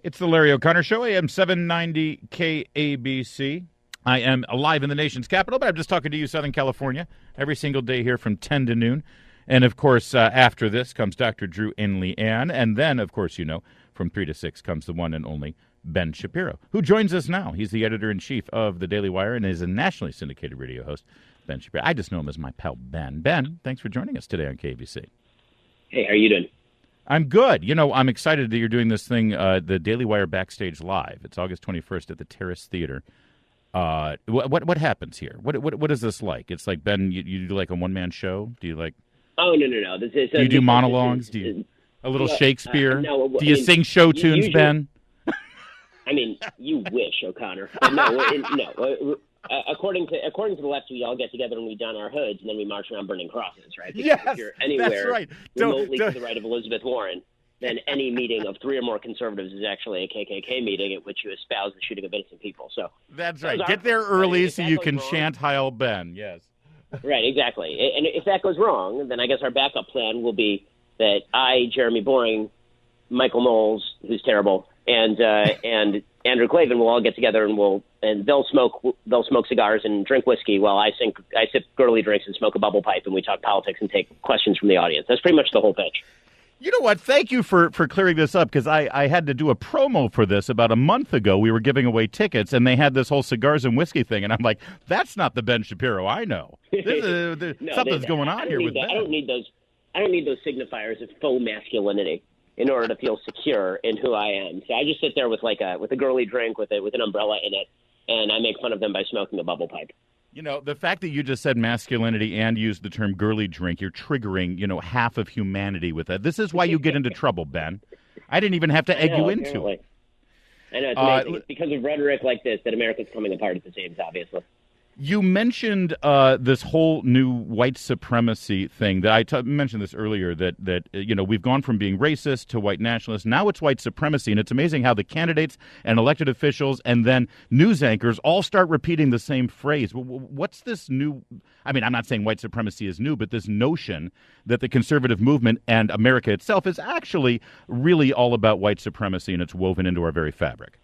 It's the Larry O'Connor Show, AM 790 KABC. I am alive in the nation's capital, but I'm just talking to you, Southern California, every single day here from 10 to noon. And, of course, after this comes Dr. Drew and Leanne. And then, of course, you know, from 3 to 6 comes the one and only Ben Shapiro, who joins us now. He's the editor-in-chief of the Daily Wire and is a nationally syndicated radio host, Ben Shapiro. I just know him as my pal, Ben. Ben, thanks for joining us today on KABC. Hey, how are you doing? I'm good. You know, I'm excited that you're doing this thing, the Daily Wire Backstage Live. It's August 21st at the Terrace Theater. What happens here? What is this like? It's like, Ben, you do like a one-man show? Do you like... Oh, no. Do you do monologues? Do you a little Shakespeare? No, do you sing show tunes, usually, Ben? I mean, you wish, O'Connor. But no. According to the left, we all get together and we don our hoods and then we march around burning crosses, right? Because yes, if you're anywhere that's right. remotely to the right of Elizabeth Warren, then any meeting of 3 or more conservatives is actually a KKK meeting at which you espouse the shooting of innocent people. So that's right. Get there early so you can chant Heil Ben. Yes. Right, exactly. And if that goes wrong, then I guess our backup plan will be that I, Jeremy Boring, Michael Knowles, who's terrible, and Andrew Klavan will all get together and they'll smoke cigars and drink whiskey while I sip girly drinks and smoke a bubble pipe and we talk politics and take questions from the audience. That's pretty much the whole pitch. You know what? Thank you for clearing this up because I had to do a promo for this about a month ago. We were giving away tickets and they had this whole cigars and whiskey thing, and I'm like, that's not the Ben Shapiro I know. Something's going on here with Ben. I don't need those signifiers of faux masculinity in order to feel secure in who I am. So I just sit there with a girly drink with an umbrella in it, and I make fun of them by smoking a bubble pipe. You know, the fact that you just said masculinity and used the term girly drink, you're triggering, half of humanity with that. This is why you get into trouble, Ben. I didn't even have to egg you into it. I know, it's amazing. It's because of rhetoric like this that America's coming apart at the seams, obviously. You mentioned this whole new white supremacy thing. That I mentioned this earlier, that we've gone from being racist to white nationalists. Now it's white supremacy, and it's amazing how the candidates and elected officials and then news anchors all start repeating the same phrase. What's this new? I mean, I'm not saying white supremacy is new, but this notion that the conservative movement and America itself is actually really all about white supremacy, and it's woven into our very fabric.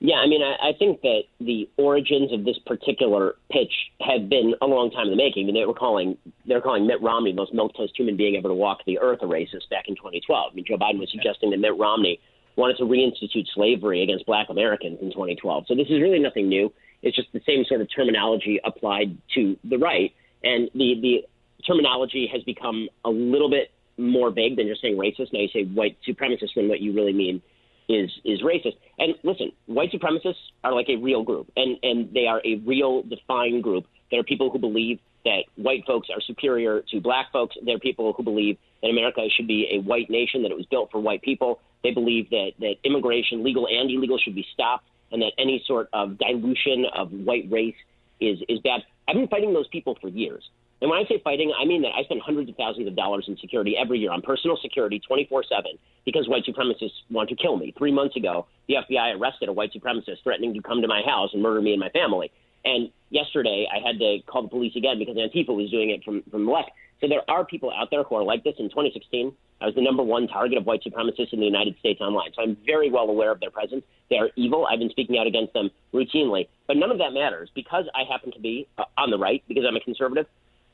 Yeah, I mean, I think that the origins of this particular pitch have been a long time in the making. I mean, they're calling Mitt Romney the most milquetoast human being ever to walk the earth a racist back in 2012. I mean, Joe Biden was suggesting that Mitt Romney wanted to reinstitute slavery against black Americans in 2012. So this is really nothing new. It's just the same sort of terminology applied to the right. And the terminology has become a little bit more vague than just saying racist. Now you say white supremacist when what you really mean is racist. And listen, white supremacists are like a real group, and they are a real defined group. There are people who believe that white folks are superior to black folks. There are people who believe that America should be a white nation, that it was built for white people. They believe that immigration, legal and illegal, should be stopped, and that any sort of dilution of white race is bad. I've been fighting those people for years. And when I say fighting, I mean that I spend hundreds of thousands of dollars in security every year on personal security 24/7 because white supremacists want to kill me. 3 months ago, the FBI arrested a white supremacist threatening to come to my house and murder me and my family. And yesterday, I had to call the police again because Antifa was doing it from the left. So there are people out there who are like this. In 2016, I was the #1 target of white supremacists in the United States online. So I'm very well aware of their presence. They are evil. I've been speaking out against them routinely. But none of that matters because I happen to be on the right, because I'm a conservative.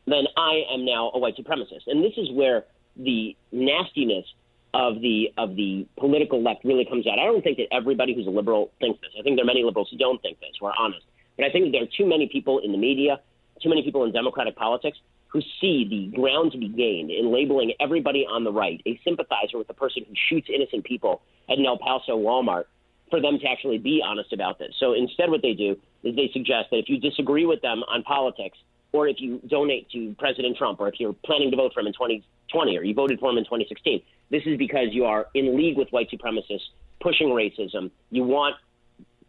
Then I am now a white supremacist. And this is where the nastiness of the political left really comes out. I don't think that everybody who's a liberal thinks this. I think there are many liberals who don't think this, who are honest. But I think that there are too many people in the media, too many people in democratic politics who see the ground to be gained in labeling everybody on the right a sympathizer with the person who shoots innocent people at an El Paso Walmart for them to actually be honest about this. So instead what they do is they suggest that if you disagree with them on politics, or if you donate to President Trump, or if you're planning to vote for him in 2020, or you voted for him in 2016, this is because you are in league with white supremacists, pushing racism. You want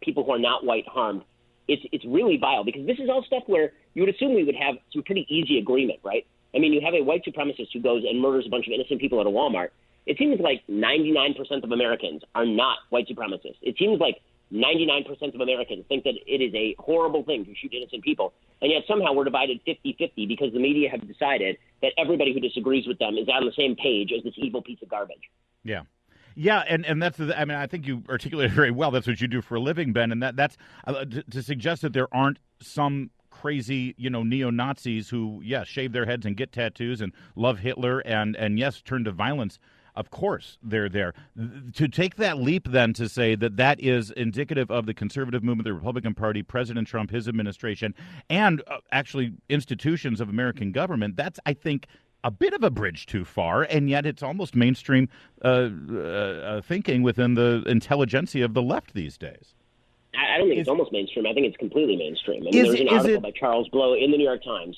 people who are not white harmed. It's really vile, because this is all stuff where you would assume we would have some pretty easy agreement, right? I mean, you have a white supremacist who goes and murders a bunch of innocent people at a Walmart. It seems like 99% of Americans are not white supremacists. It seems like 99% of Americans think that it is a horrible thing to shoot innocent people. And yet somehow we're divided 50-50 because the media have decided that everybody who disagrees with them is on the same page as this evil piece of garbage. Yeah. Yeah, and that's I mean, I think you articulated very well. That's what you do for a living, Ben, and that's to suggest that there aren't some crazy, neo-Nazis who, yes, shave their heads and get tattoos and love Hitler and yes, turn to violence. Of course, they're there. To take that leap, then, to say that that is indicative of the conservative movement, the Republican Party, President Trump, his administration, and actually institutions of American government, that's, I think, a bit of a bridge too far, and yet it's almost mainstream thinking within the intelligentsia of the left these days. I don't think it's almost mainstream. I think it's completely mainstream. I mean, there was an article by Charles Blow in the New York Times,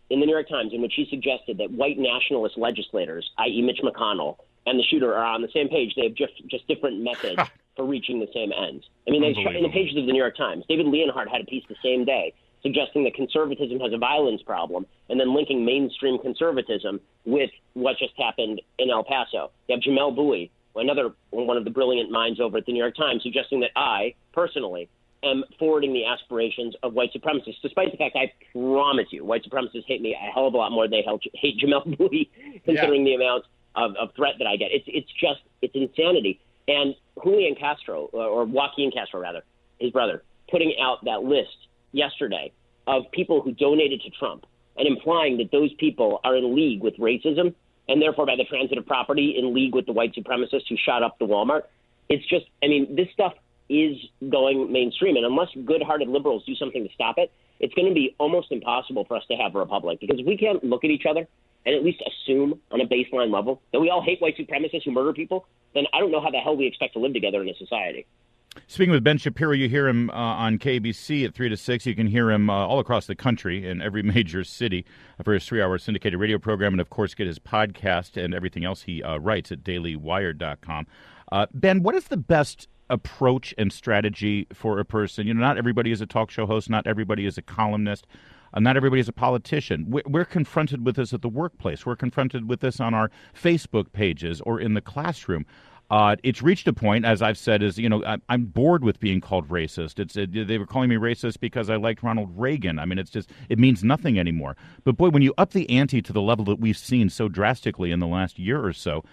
in which he suggested that white nationalist legislators, i.e. Mitch McConnell, and the shooter are on the same page. They have just different methods for reaching the same ends. I mean, in the pages of the New York Times, David Leonhardt had a piece the same day suggesting that conservatism has a violence problem and then linking mainstream conservatism with what just happened in El Paso. You have Jamel Bowie, one of the brilliant minds over at the New York Times, suggesting that I, personally, am forwarding the aspirations of white supremacists, despite the fact I promise you white supremacists hate me a hell of a lot more than they hate Jamel Bowie, considering the amount of threat that I get. It's insanity. And Julian Castro, or Joaquin Castro, rather, his brother, putting out that list yesterday of people who donated to Trump and implying that those people are in league with racism and therefore by the transitive property in league with the white supremacists who shot up the Walmart. It's just, I mean, this stuff is going mainstream. And unless good-hearted liberals do something to stop it, it's going to be almost impossible for us to have a republic, because if we can't look at each other and at least assume on a baseline level that we all hate white supremacists who murder people, then I don't know how the hell we expect to live together in a society. Speaking with Ben Shapiro, you hear him on KBC at 3 to 6. You can hear him all across the country in every major city for his 3-hour syndicated radio program, and, of course, get his podcast and everything else he writes at dailywire.com. Ben, what is the best approach and strategy for a person? Not everybody is a talk show host. Not everybody is a columnist. Not everybody is a politician. We're confronted with this at the workplace. We're confronted with this on our Facebook pages or in the classroom. It's reached a point, as I've said, I'm bored with being called racist. They were calling me racist because I liked Ronald Reagan. I mean, it means nothing anymore. But boy, when you up the ante to the level that we've seen so drastically in the last year or so,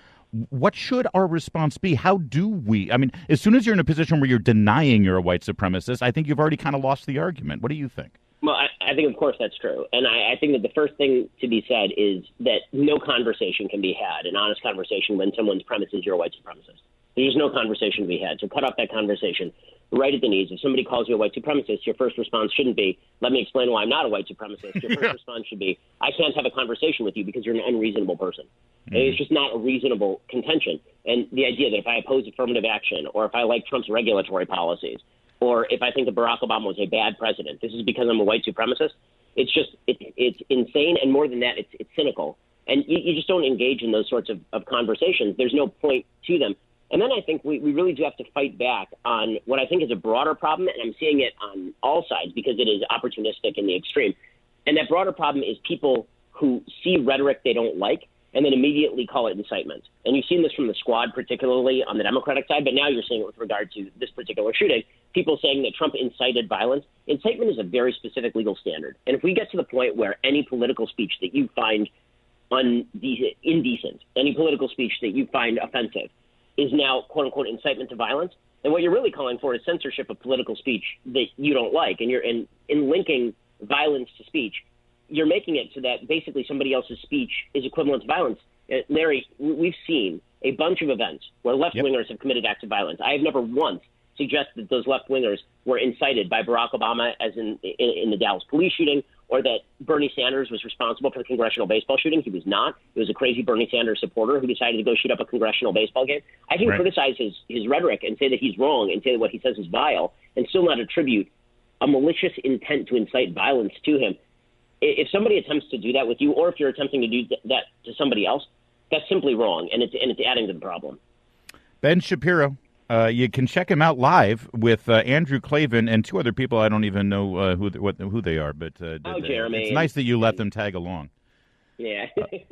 what should our response be? How do we? I mean, as soon as you're in a position where you're denying you're a white supremacist, I think you've already kind of lost the argument. What do you think? Well, I think, of course, that's true. And I think that the first thing to be said is that no conversation can be had, an honest conversation, when someone's premise is you're a white supremacist. There's no conversation to be had. So cut off that conversation right at the knees. If somebody calls you a white supremacist, your first response shouldn't be, let me explain why I'm not a white supremacist. Your first response should be, I can't have a conversation with you because you're an unreasonable person. Mm-hmm. It's just not a reasonable contention. And the idea that if I oppose affirmative action, or if I like Trump's regulatory policies, or if I think that Barack Obama was a bad president, this is because I'm a white supremacist. It's insane, and more than that, it's cynical. And you just don't engage in those sorts of conversations. There's no point to them. And then I think we really do have to fight back on what I think is a broader problem, and I'm seeing it on all sides because it is opportunistic in the extreme. And that broader problem is people who see rhetoric they don't like and then immediately call it incitement. And you've seen this from the Squad, particularly on the Democratic side, but now you're seeing it with regard to this particular shooting. People saying that Trump incited violence. Incitement is a very specific legal standard. And if we get to the point where any political speech that you find indecent, any political speech that you find offensive, is now, quote-unquote, incitement to violence, then what you're really calling for is censorship of political speech that you don't like. And you're in linking violence to speech, you're making it so that basically somebody else's speech is equivalent to violence. Larry, we've seen a bunch of events where left-wingers have committed acts of violence. I have never once suggested that those left-wingers were incited by Barack Obama, as in the Dallas police shooting, or that Bernie Sanders was responsible for the congressional baseball shooting. He was not. He was a crazy Bernie Sanders supporter who decided to go shoot up a congressional baseball game. I can criticize his rhetoric and say that he's wrong and say that what he says is vile and still not attribute a malicious intent to incite violence to him. If somebody attempts to do that with you, or if you're attempting to do that to somebody else, that's simply wrong, and it's adding to the problem. Ben Shapiro. You can check him out live with Andrew Klavan and two other people. I don't even know who they are, but Jeremy. It's nice that you let them tag along. Yeah.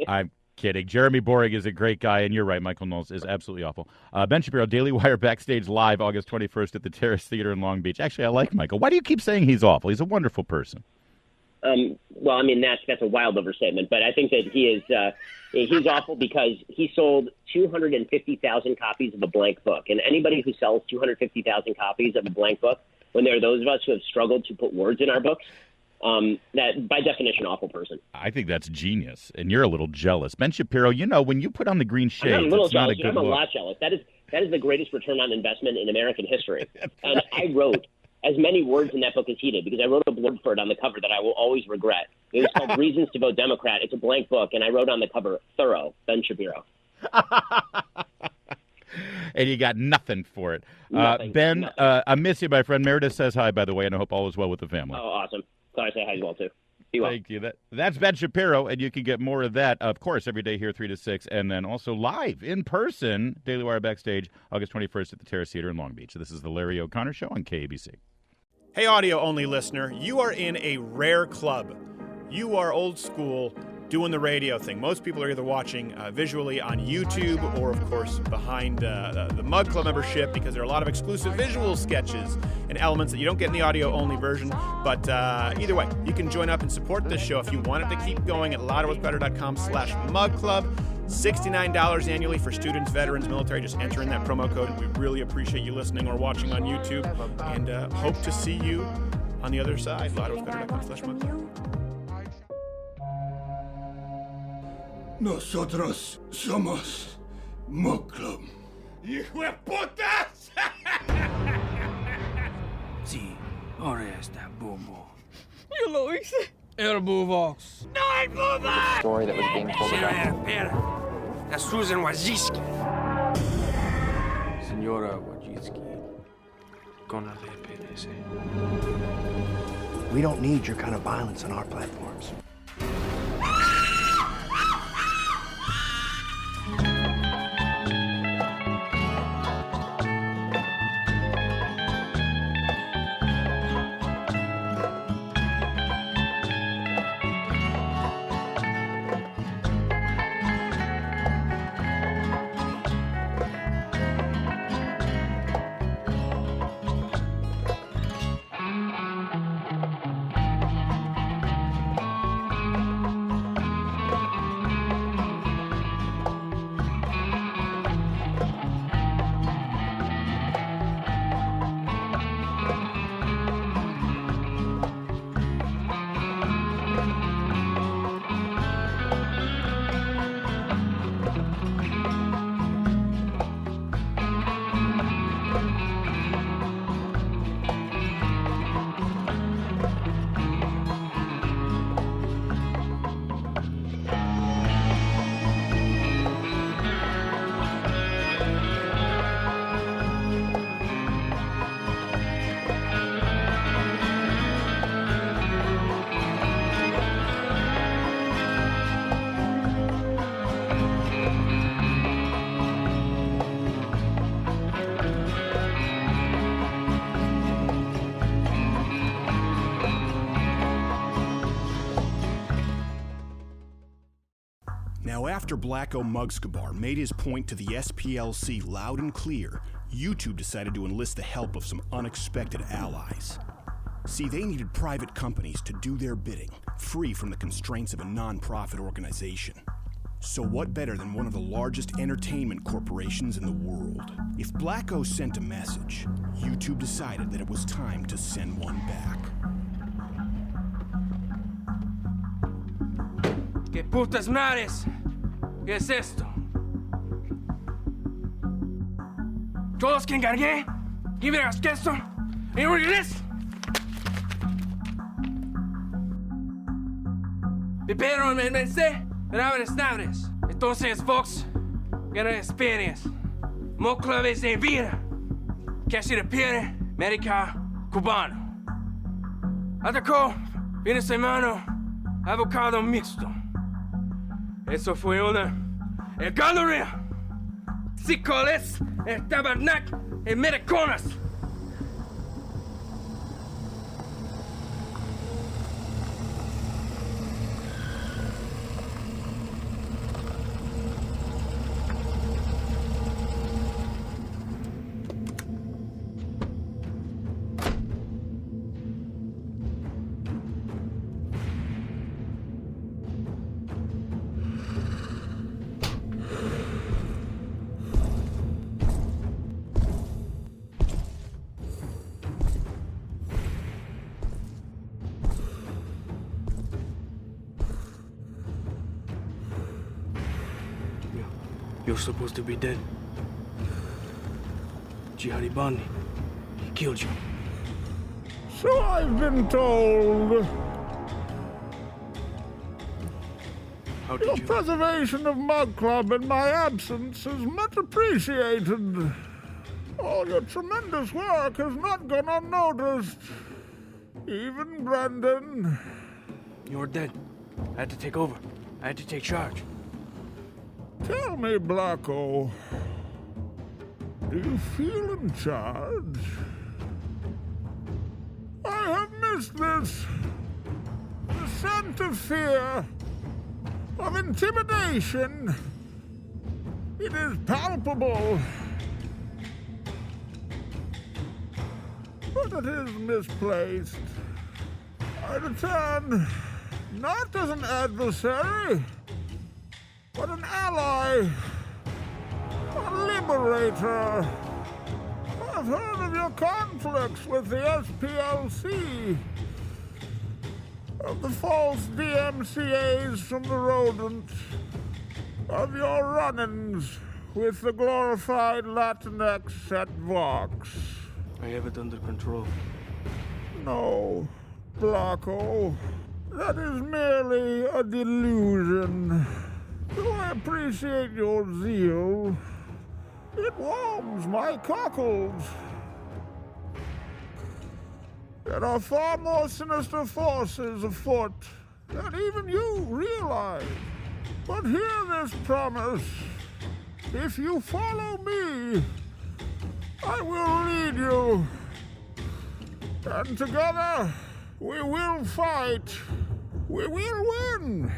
I'm kidding. Jeremy Boring is a great guy, and you're right. Michael Knowles is absolutely awful. Ben Shapiro, Daily Wire Backstage Live, August 21st at the Terrace Theater in Long Beach. Actually, I like Michael. Why do you keep saying he's awful? He's a wonderful person. Well, I mean, that's a wild overstatement, but I think that he's awful because he sold 250,000 copies of a blank book. And anybody who sells 250,000 copies of a blank book, when there are those of us who have struggled to put words in our books, that by definition, awful person. I think that's genius, and you're a little jealous. Ben Shapiro, when you put on the green shades, I'm not a little it's jealous, not a good I'm a look. lot jealous. That is the greatest return on investment in American history. And I wrote as many words in that book as he did, because I wrote a blurb for it on the cover that I will always regret. It was called Reasons to Vote Democrat. It's a blank book, and I wrote on the cover, thorough, Ben Shapiro. And you got nothing for it. Nothing. Ben, I miss you, my friend. Meredith says hi, by the way, and I hope all is well with the family. Oh, awesome. So I say hi as well, too. Be well. Thank you. That's Ben Shapiro, and you can get more of that, of course, every day here, 3 to 6, and then also live in person, Daily Wire Backstage, August 21st at the Terrace Theater in Long Beach. This is the Larry O'Connor Show on KABC. Hey, audio-only listener, you are in a rare club. You are old school, doing the radio thing. Most people are either watching visually on YouTube or, of course, behind the Mug Club membership, because there are a lot of exclusive visual sketches and elements that you don't get in the audio-only version. But either way, you can join up and support this show if you want it to keep going at louderwithbetter.com/Mug Club. $69 annually for students, veterans, military. Just enter in that promo code, and we really appreciate you listening or watching on YouTube, and hope to see you on the other side. louderwithbetter.com/Mug Club. Nosotros somos Mug Club. ¡Hijo de putas! Sí, ahora está Bobo. Yo lo hice. El Buvox. No hay boba! Story that was being told about. Espera. La Susan Wojcicki. Señora Wojcicki. Con la DPDC. We don't need your kind of violence on our platforms. Now, after Blacko Mugskabar made his point to the SPLC loud and clear, YouTube decided to enlist the help of some unexpected allies. See, they needed private companies to do their bidding, free from the constraints of a non-profit organization. So what better than one of the largest entertainment corporations in the world? If Blacko sent a message, YouTube decided that it was time to send one back. ¿Qué putas madres? ¿Qué es esto? ¿Todos que encargué? ¿Y verás que esto? ¿Y regreso? Pero me sé, abres nabres. Entonces, Vox, que no esperes. Moclaves de vida. Que se repiere, América cubano. Atacó, fin de semana, avocado mixto. Eso fue el galería. Psicoles, el tabernac, el mericonas. You're supposed to be dead. Jihadi Bandi, he killed you. So I've been told. How Your did you? preservation of Mug Club in my absence is much appreciated. All your tremendous work has not gone unnoticed. Even Brendan. You were dead. I had to take over. I had to take charge. Tell me, Blacko, do you feel in charge? I have missed this. The scent of fear, of intimidation. It is palpable. But it is misplaced. I return not as an adversary, but an ally, a liberator. I've heard of your conflicts with the SPLC, of the false DMCAs from the rodent, of your run-ins with the glorified Latinx at Vox. I have it under control. No, Blacko, that is merely a delusion. Though I appreciate your zeal, it warms my cockles. There are far more sinister forces afoot than even you realize. But hear this promise. If you follow me, I will lead you. And together, we will fight. We will win.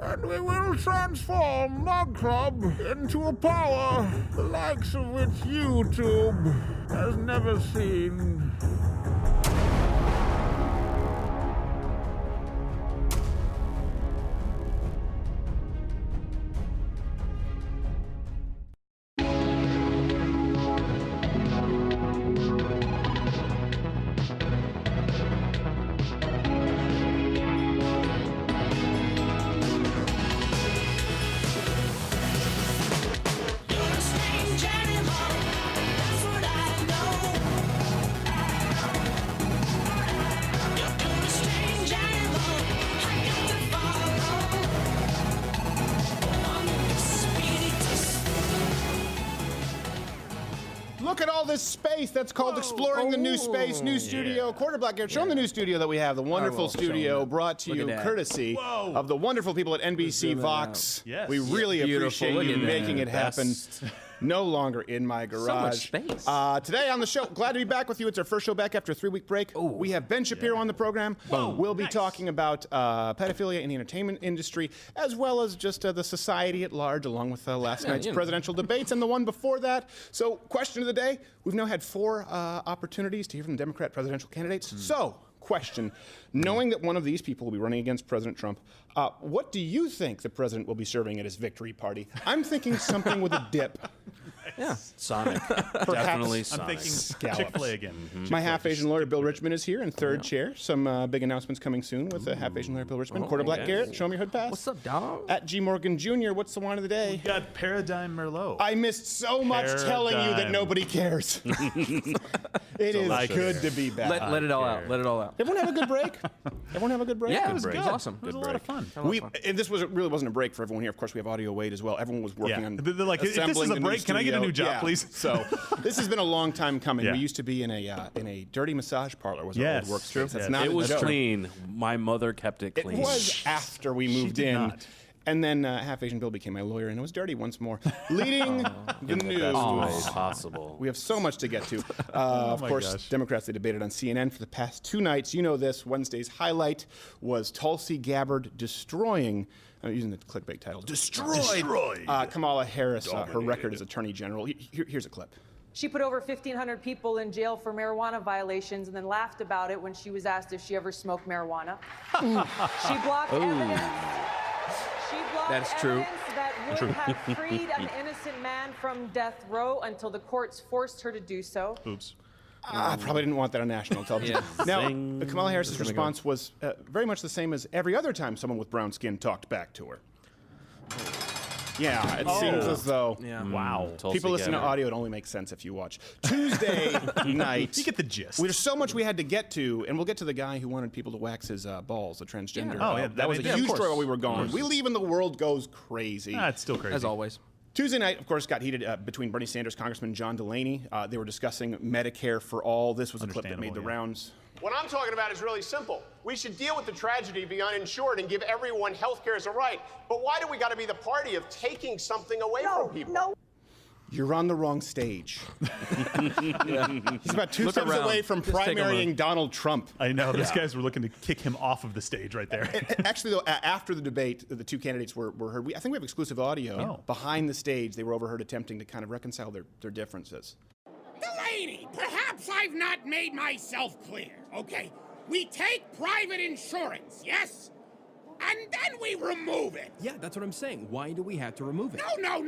And we will transform Mug Club into a power the likes of which YouTube has never seen. Look at all this space. That's called exploring the new space, new studio. Quarter Black Garrett, show them the new studio that we have. The wonderful studio brought to you courtesy of the wonderful people at NBC Vox. Yes. We really appreciate you making it happen. No longer in my garage. So much space. Today on the show, glad to be back with you. It's our first show back after a 3-week break. We have Ben Shapiro on the program. We'll be talking about pedophilia in the entertainment industry, as well as just the society at large, along with last night's presidential debates and the one before that. So, question of the day. We've now had 4 opportunities to hear from Democrat presidential candidates. So, question, knowing that one of these people will be running against President Trump, what do you think the president will be serving at his victory party? I'm thinking something with a dip. Yeah, Sonic. Perhaps Definitely Sonic. I'm thinking Scallops. Chick-fil-A again. My half-Asian lawyer, Bill Richmond, is here in third chair. Some big announcements coming soon with half-Asian lawyer Bill Richmond. Quarter Black Garrett, show me your hood pass. What's up, dog? At G. Morgan Jr., what's the wine of the day? We got Paradigm Merlot. I missed so much telling you that Paradigm. nobody cares. It is good to be back. Let it all out. Let it all out. Everyone have a good break? Everyone have a good break? Yeah, Good it was break. good. It was awesome. It was a lot of fun. And this really wasn't a break for everyone here. Of course, we have audio Wade as well. Everyone was working on They're like, if this is assembling a the new break, can I get a studio. new job, please? So this has been a long time coming. Yeah. We used to be in a dirty massage parlor. Was Yes, our old workspace. true. That's Yes. not It was a joke. clean. My mother kept it It clean. was after we moved did in. not. And then half-Asian Bill became my lawyer, and it was dirty once more. Leading the news. Always possible. We have so much to get to. Of course, gosh. Democrats, they debated on CNN for the past 2 nights. You know this. Wednesday's highlight was Tulsi Gabbard destroying, I'm using the clickbait title, destroyed. Kamala Harris, her record as Attorney General. Here's a clip. She put over 1,500 people in jail for marijuana violations and then laughed about it when she was asked if she ever smoked marijuana. She blocked evidence. She blocked That's true. evidence that would have freed an innocent man from death row until the courts forced her to do so. Oops. I probably didn't want that on national television. Yeah. Now, Zing. Kamala Harris's response was very much the same as every other time someone with brown skin talked back to her. Yeah, it seems as though Wow. people listen to audio. It only makes sense if you watch. Tuesday night. You get the gist. There's so much we had to get to, and we'll get to the guy who wanted people to wax his balls, a transgender. Oh, yeah, that was a huge story while we were gone. We leave and the world goes crazy. It's still crazy. As always. Tuesday night, of course, got heated between Bernie Sanders, Congressman John Delaney. They were discussing Medicare for all. This was a clip that made the rounds. What I'm talking about is really simple. We should deal with the tragedy of the uninsured and give everyone health care as a right. But why do we got to be the party of taking something away from people? No. You're on the wrong stage. He's about two steps around. away from Just take a primarying look. Donald Trump. I know. Those guys were looking to kick him off of the stage right there. Actually, though, after the debate, the two candidates were heard. I think we have exclusive audio. Behind the stage, they were overheard attempting to kind of reconcile their differences. Delaney, perhaps I've not made myself clear, okay? We take private insurance, yes? And then we remove it. Yeah, that's what I'm saying. Why do we have to remove it? No.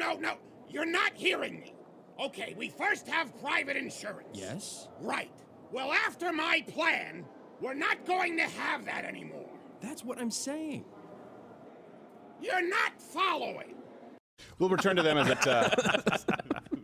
You're not hearing me. Okay, we first have private insurance. Yes? Right. Well, after my plan, we're not going to have that anymore. That's what I'm saying. You're not following. We'll return to them as it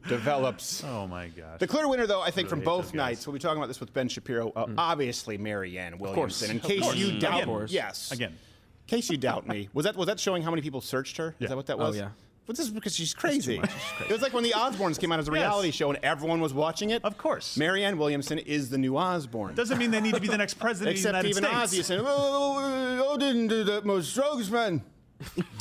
develops. Oh, my gosh. The clear winner, though, I think, Really from both nights, we'll be talking about this with Ben Shapiro, obviously Marianne Williamson. In Of case course. you doubt, Again. yes. Again. In case you doubt me, was that showing how many people searched her? Yeah. Is that what that was? Oh, yeah. But this is because she's crazy. It was like when the Osbournes came out as a reality show and everyone was watching it. Of course. Marianne Williamson is the new Osbourne. Doesn't mean they need to be the next president Except of the even United Ozzy States. is saying, oh, didn't do that much strokes, man.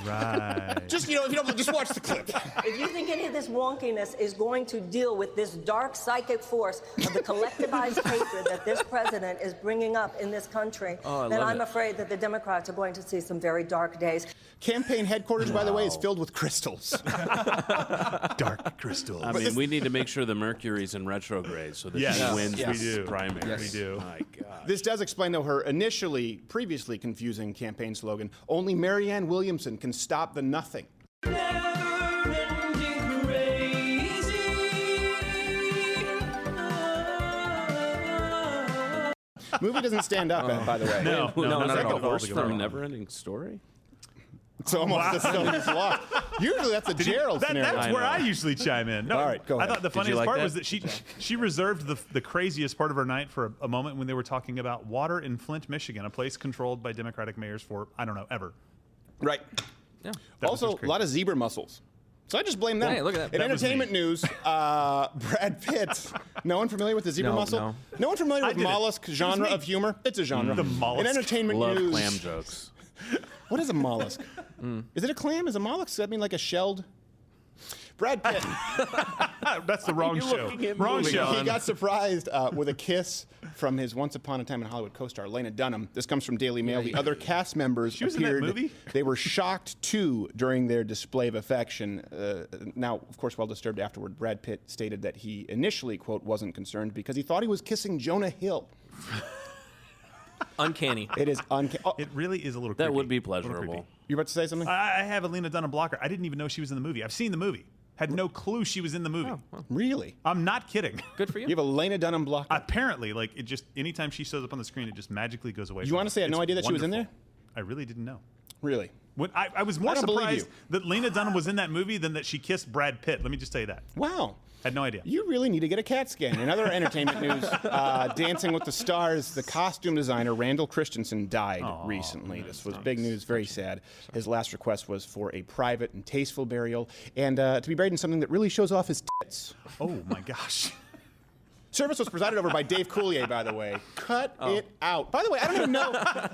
Right. Just, if you don't, just watch the clip. If you think any of this wonkiness is going to deal with this dark psychic force of the collectivized hatred that this president is bringing up in this country, then I'm afraid that the Democrats are going to see some very dark days. Campaign headquarters, by the way, is filled with crystals. Dark crystals. I mean, we need to make sure the Mercury's in retrograde so that she wins we this do. primary. Yes, we do. My God. This does explain, though, her previously confusing campaign slogan, only Marianne Williamson can stop the nothing. Movie doesn't stand up, by the way. No, Not at like all. a horse from Never-Ending Story? It's almost the story's lost. Usually that's a Gerald scenario. That's where I usually chime in. No, all right, go ahead. I thought the Did you funniest like part that? was that she reserved the craziest part of her night for a moment when they were talking about water in Flint, Michigan, a place controlled by Democratic mayors for, I don't know, ever. Right. Yeah. Also, a lot of zebra muscles. So I just blame them. Hey, look at that. In That was entertainment me. news, Brad Pitt. No one familiar with the zebra No, muscle? No one familiar with did it. mollusk It was genre me. of humor? It's a genre. The mollusk. In entertainment Love news. clam jokes. What is a mollusk? Is it a clam? Is a mollusk? Does that mean like a shelled? Brad Pitt. That's the wrong show. Wrong show. He got surprised with a kiss from his Once Upon a Time in Hollywood co-star, Lena Dunham. This comes from Daily Mail. The other cast members She was in that appeared. movie? They were shocked, too, during their display of affection. Now, of course, while disturbed afterward, Brad Pitt stated that he initially, quote, wasn't concerned because he thought he was kissing Jonah Hill. Uncanny. It is uncanny. Oh, It really is a little That creepy. would be A little creepy. pleasurable. you about to say something? I have a Lena Dunham blocker. I didn't even know she was in the movie. I've seen the movie. Had no clue she was in the movie. Really? I'm not kidding. Good for you. You have a Lena Dunham blocker. Apparently, like it just anytime she shows up on the screen, it just magically goes away. You from want to me. say I had no It's idea that she was in wonderful. there? I really didn't know. Really? When I was more I don't believe surprised you. that Lena Dunham was in that movie than that she kissed Brad Pitt. Let me just tell you that. Wow. Had no idea. You really need to get a CAT scan. In other entertainment news, Dancing with the Stars, the costume designer Randall Christensen died recently. This was big news, very sad. His last request was for a private and tasteful burial and to be buried in something that really shows off his tits. Oh my gosh. Service was presided over by Dave Coulier, by the way. Cut it out. By the way, I don't even know.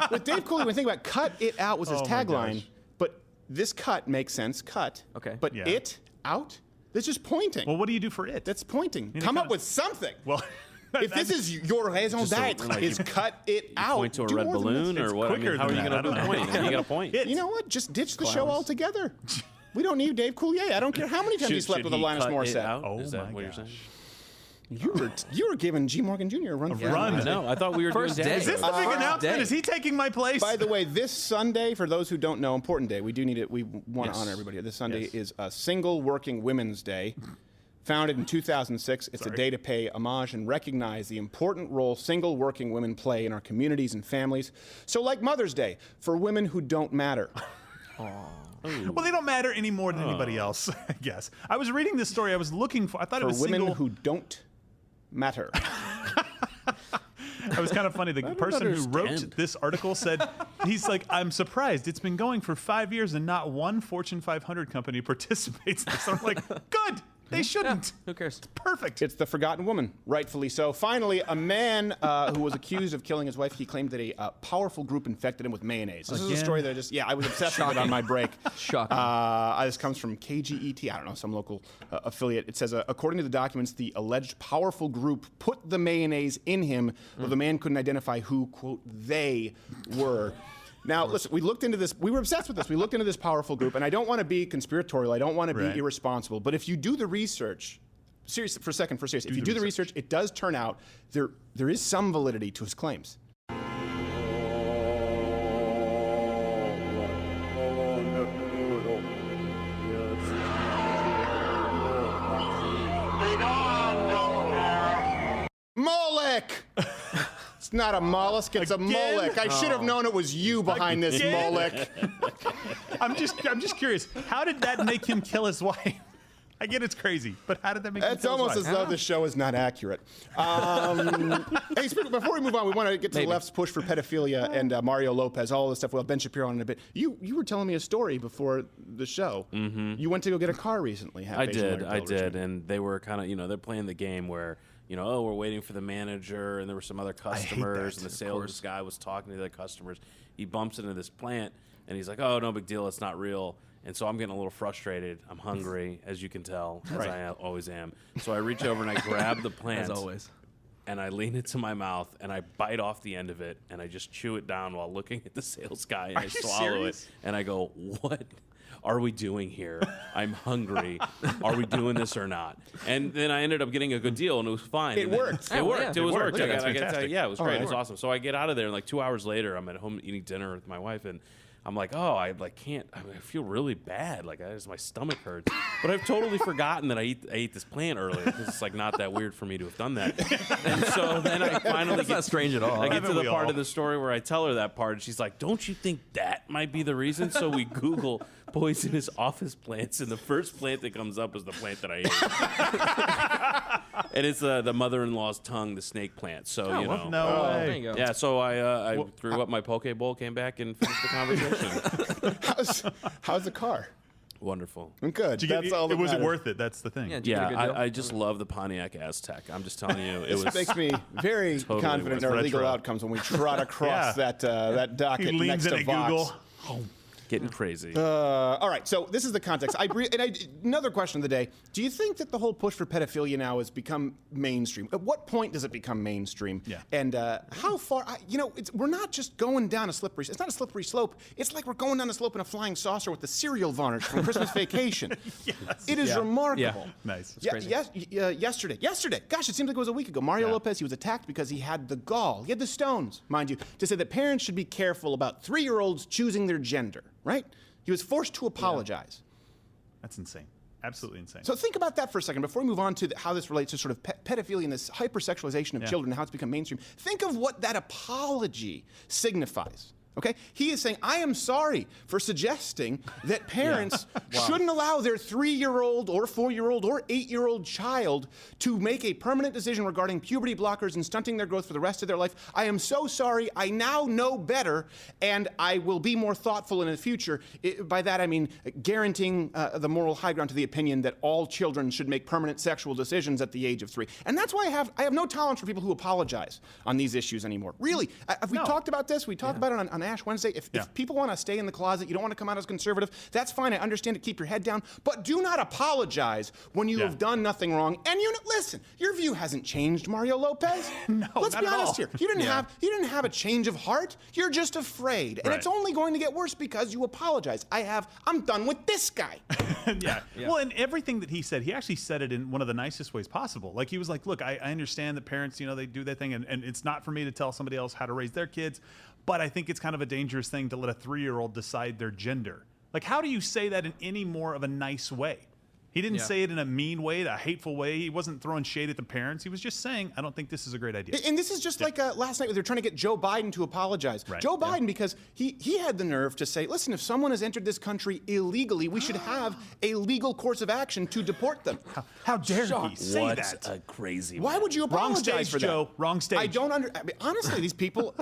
With Dave Coulier, when you think about cut it out was his Oh, my tagline, gosh. but this cut makes sense. Cut. Okay. But Yeah. it out? That's just pointing. Well, what do you do for it? That's pointing. You Come know, up with something. well. If this is your raison Just a- d'etre, like is you- cut it out. Point to a Do red more than balloon this. or what? I quicker mean, how are than you that. going to I don't point? know. You got a point. You know what? Just ditch the show Clowns. altogether. We don't need Dave Coulier. I don't care how many times he slept with Alanis cut it Morissette. out? Oh Is my that what you're gosh. saying? You were giving G. Morgan Jr. a run for his run. money. No, I thought we were First doing day. Is this the big announcement? Is he taking my place? By the way, this Sunday, for those who don't know, important day. We do need it. We want to honor everybody. This Sunday Yes. is a Single Working Women's Day. Founded in 2006, it's a day to pay homage and recognize the important role single working women play in our communities and families. So like Mother's Day, for women who don't matter. Well, they don't matter any more than anybody else, I guess. I was reading this story. I was looking for. I thought it was women who don't matter. It was kind of funny. The person who wrote this article said, he's like, I'm surprised. It's been going for 5 years and not one Fortune 500 company participates in this. I'm like, good. They shouldn't. Who cares? It's perfect. It's the forgotten woman, rightfully so. Finally, a man who was accused of killing his wife, he claimed that a powerful group infected him with mayonnaise. This is a story that I was obsessed with it on my break. Shocking. This comes from KGET, I don't know, some local affiliate. It says, according to the documents, the alleged powerful group put the mayonnaise in him, though the man couldn't identify who, quote, they were. Now, listen, we looked into this. We were obsessed with this. We looked into this powerful group, and I don't want to be conspiratorial. I don't want to be irresponsible. But if you do the research, serious, if you do the research, it does turn out there is some validity to his claims. Molech! It's not a mollusk, it's a molech. I should have known it was you behind this molech. I'm just curious. How did that make him kill his wife? I get it's crazy, but how did that make him kill his wife? It's almost as though the show is not accurate. Hey, before we move on, we want to get to the left's push for pedophilia and Mario Lopez, all this stuff. We'll have Ben Shapiro on in a bit. You were telling me a story before the show. Mm-hmm. You went to go get a car recently. I did, and they were kind of, they're playing the game where, we're waiting for the manager, and there were some other customers, and the sales guy was talking to the customers. He bumps into this plant, and he's like, oh, no big deal, it's not real. And so I'm getting a little frustrated. I'm hungry, as you can tell, as I always am. So I reach over and I grab the plant. As always. and I lean it to my mouth and I bite off the end of it and I just chew it down while looking at the sales guy and I swallow it and I go, what are we doing here? I'm hungry. Are we doing this or not? And then I ended up getting a good deal and it was fine. It worked. It worked. Yeah, it was worked. Yeah, that's fantastic. Yeah, it was All great. right. It was awesome. So I get out of there and like 2 hours later, I'm at home eating dinner with my wife and I'm like, oh, I can't. I feel really bad. Like, my stomach hurts. But I've totally forgotten that I ate this plant earlier because it's like not that weird for me to have done that. And so then I finally That's not strange at all. I get to the part all? of the story where I tell her that part, and she's like, "Don't you think that might be the reason?" So we Google poisonous office plants, and the first plant that comes up is the plant that I ate. And it's the mother-in-law's tongue, the snake plant. So Oh, you well, know, no way. There you go. Yeah. So I threw up my poke bowl, came back, and finished the conversation. How's the car? Wonderful. Good. Did you get- That's all that was it matters. worth it? That's the thing. Yeah, I just love the Pontiac Aztec. I'm just telling you, it This was makes me very totally confident in worth our it. legal outcomes when we trot across that docket He next leans to into Vox. Google. Getting crazy. All right, so this is the context. Another question of the day. Do you think that the whole push for pedophilia now has become mainstream? At what point does it become mainstream? Yeah. And how far, we're not just going down a slippery, it's not a slippery slope. It's like we're going down the slope in a flying saucer with the cereal varnish from Christmas Vacation. Yes. It is remarkable. Nice. Yesterday, gosh, it seems like it was a week ago, Mario Lopez, he was attacked because he had the gall, he had the stones, mind you, to say that parents should be careful about 3-year-olds choosing their gender. Right? He was forced to apologize. That's insane. Absolutely insane. So think about that for a second before we move on to how this relates to sort of pedophilia and this hypersexualization of children and how it's become mainstream. Think of what that apology signifies. Okay? He is saying, I am sorry for suggesting that parents shouldn't allow their 3-year-old or 4-year-old or 8-year-old child to make a permanent decision regarding puberty blockers and stunting their growth for the rest of their life. I am so sorry. I now know better, and I will be more thoughtful in the future. By that, I mean guaranteeing the moral high ground to the opinion that all children should make permanent sexual decisions at the age of 3. And that's why I have no tolerance for people who apologize on these issues anymore. Really, have we talked about this? We talked about it on Ash Wednesday. If people want to stay in the closet, you don't want to come out as conservative, that's fine. I understand it. Keep your head down. But do not apologize when you have done nothing wrong. And listen, your view hasn't changed, Mario Lopez. No, let's not be at honest all. here. You didn't have a change of heart. You're just afraid. And it's only going to get worse because you apologize. I'm done with this guy. Yeah. Well, and everything that he said, he actually said it in one of the nicest ways possible. Like, he was like, look, I understand that parents, they do their thing, and it's not for me to tell somebody else how to raise their kids, but I think it's kind of a dangerous thing to let a 3-year-old decide their gender. Like, how do you say that in any more of a nice way? He didn't say it in a mean way, a hateful way. He wasn't throwing shade at the parents. He was just saying, I don't think this is a great idea. And this is just like last night, they're trying to get Joe Biden to apologize. Right. Joe Biden, because he had the nerve to say, listen, if someone has entered this country illegally, we should have a legal course of action to deport them. How dare he say what that? a crazy Why man. would you apologize Wrong stage, for that? Joe. Wrong stage. I don't honestly, these people,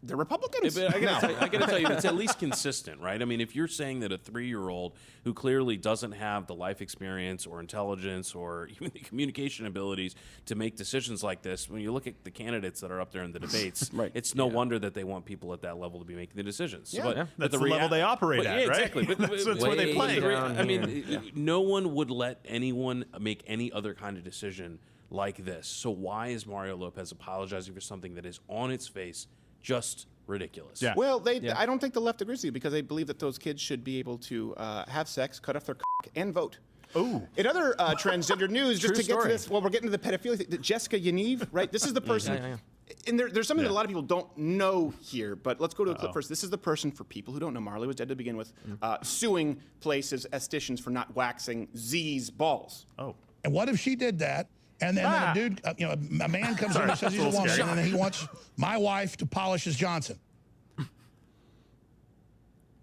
they're Republicans. I gotta tell you, it's at least consistent, right? I mean, if you're saying that a 3-year-old who clearly doesn't have the life experience or intelligence or even the communication abilities to make decisions like this, when you look at the candidates that are up there in the debates, it's no wonder that they want people at that level to be making the decisions. Yeah. That's the level they operate at, right? Exactly. But, that's where they play. I mean, no one would let anyone make any other kind of decision like this. So why is Mario Lopez apologizing for something that is on its face just ridiculous? Yeah. Well, I don't think the left agrees with you because they believe that those kids should be able to have sex, cut off their cock, and vote. Oh. In other transgender news, just to get to this, we're getting to the pedophilia thing. Jessica Yaniv, right? This is the person. And there's something that a lot of people don't know here, but let's go to a clip first. This is the person, for people who don't know, Marley was dead to begin with, suing places, estheticians, for not waxing Z's balls. Oh. And what if she did that? And then a dude, a man comes in and says he's a woman, and then he wants my wife to polish his Johnson.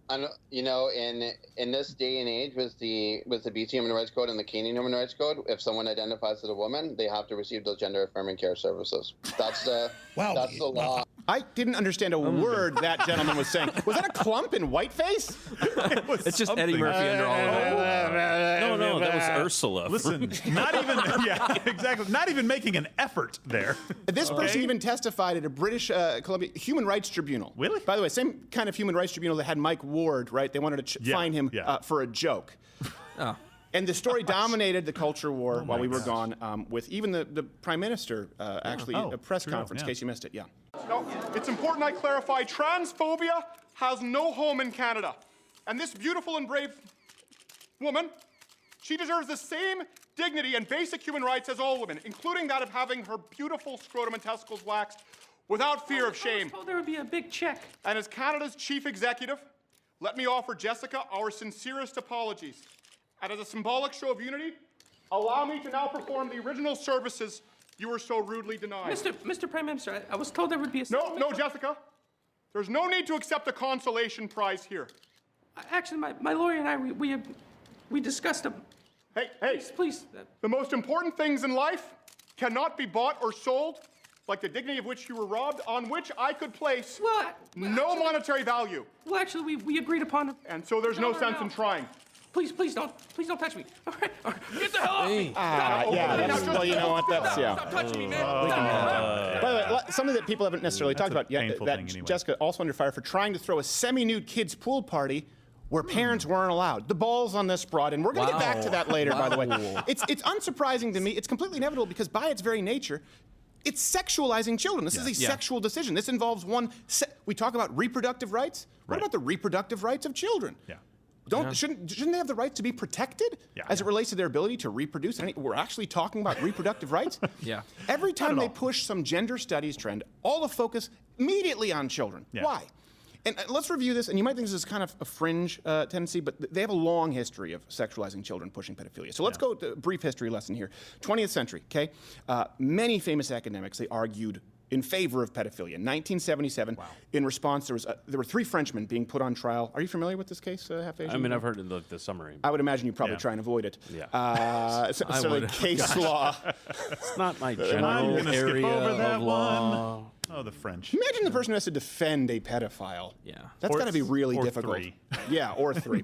In this day and age, with the BC Human Rights Code and the Canadian Human Rights Code, if someone identifies as a woman, they have to receive those gender affirming care services. That's the law. I didn't understand a word that gentleman was saying. Was that a clump in whiteface? It's just Eddie Murphy under all of it. No, that was Ursula. Listen, not even, exactly. Not even making an effort there. This person even testified at a British Columbia Human Rights Tribunal. Really? By the way, same kind of Human Rights Tribunal that had Mike Ward, right? They wanted to find him for a joke. Oh. And the story dominated the culture war while we were gone, with even the Prime Minister actually a press conference, in case you missed it. Yeah. No, it's important I clarify, transphobia has no home in Canada. And this beautiful and brave woman, she deserves the same dignity and basic human rights as all women, including that of having her beautiful scrotum and testicles waxed without fear of shame. I was told there would be a big check. And as Canada's chief executive, let me offer Jessica our sincerest apologies. And as a symbolic show of unity, allow me to now perform the original services you were so rudely denied. Mr. Prime Minister, I was told there would be a... No, Jessica. There's no need to accept a consolation prize here. Actually, my lawyer and I, we discussed them. Hey. Please. The most important things in life cannot be bought or sold, like the dignity of which you were robbed, on which I could place no monetary value. Well, actually, we agreed upon it. And so there's no sense in trying. Please don't touch me. All right. Get the hell off me. Well, you know what? That's, Stop touching me, man. By the way, something that people haven't necessarily talked about yet, that Jessica also under fire for trying to throw a semi-nude kids pool party where parents weren't allowed. The balls on this broad, and we're going to get back to that later, by the way. It's unsurprising to me. It's completely inevitable because by its very nature, it's sexualizing children. This is a sexual decision. This involves we talk about reproductive rights. What about the reproductive rights of children? Yeah. Shouldn't they have the right to be protected as it relates to their ability to reproduce? We're actually talking about reproductive rights. Yeah. Every time they push some gender studies trend, all the focus immediately on children. Yeah. Why? And let's review this. And you might think this is kind of a fringe tendency, but they have a long history of sexualizing children, pushing pedophilia. So let's go to a brief history lesson here. 20th century. Okay, many famous academics, they argued in favor of pedophilia. 1977, in response, there were 3 Frenchmen being put on trial. Are you familiar with this case, Half Asian? I mean, I've heard the summary. I would imagine you probably try and avoid it. Yeah. So like case law. It's not my I'm general gonna skip area over that of law. one. Oh, the French. Imagine the person who has to defend a pedophile. Yeah. That's got to be really or difficult. 3. Yeah, or 3.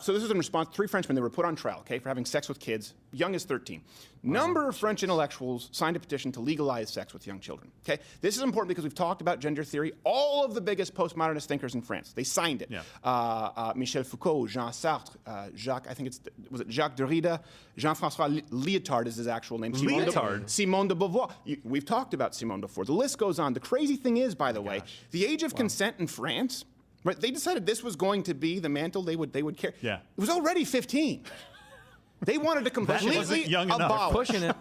So this is in response. 3 Frenchmen, they were put on trial, okay, for having sex with kids, young as 13. Number of French intellectuals signed a petition to legalize sex with young children, okay? This is important because we've talked about gender theory. All of the biggest postmodernist thinkers in France, they signed it. Yeah. Michel Foucault, Jean Sartre, Jacques, I think was it Jacques Derrida? Jean-François Lyotard is his actual name. Simone de Beauvoir. We've talked about Simone before. The list goes on. The crazy thing is, by the way, the age of consent in France, right? They decided this was going to be the mantle they would carry. Yeah. It was already 15. They wanted to completely young enough. abolish. Pushing it.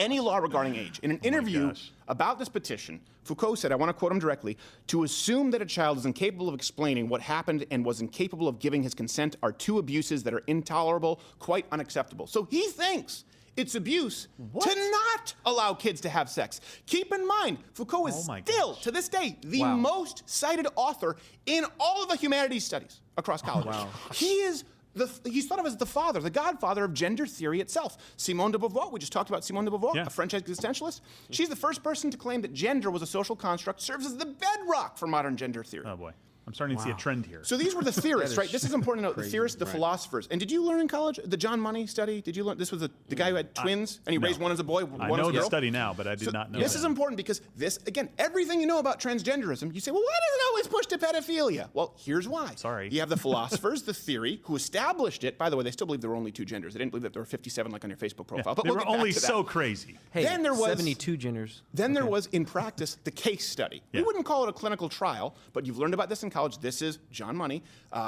any law regarding age. In an interview about this petition, Foucault said, I want to quote him directly, to assume that a child is incapable of explaining what happened and was incapable of giving his consent are two abuses that are intolerable, quite unacceptable. So he thinks it's abuse to not allow kids to have sex. Keep in mind, Foucault is still, to this day, the most cited author in all of the humanities studies across college. He is he's thought of as the father, the godfather of gender theory itself. Simone de Beauvoir, we just talked about Simone de Beauvoir, a French existentialist. She's the first person to claim that gender was a social construct, serves as the bedrock for modern gender theory. Oh boy. I'm starting to see a trend here. So these were the theorists, right? This is important to note. The theorists, the philosophers. And did you learn in college the John Money study? Did you learn? This was the guy who had twins, and he raised one as a boy, one as a girl? I know the study now, but I did not know This is important because this, again, everything you know about transgenderism, you say, well, why does it always push to pedophilia? Well, here's why. Sorry. You have the philosophers, the theory, who established it. By the way, they still believe there were only two genders. They didn't believe that there were 57 like on your Facebook profile. But they were only so crazy. Hey, then there was 72 genders. Then there was, in practice, the case study. We wouldn't call it a clinical trial, but you've learned about this in college. This is John Money.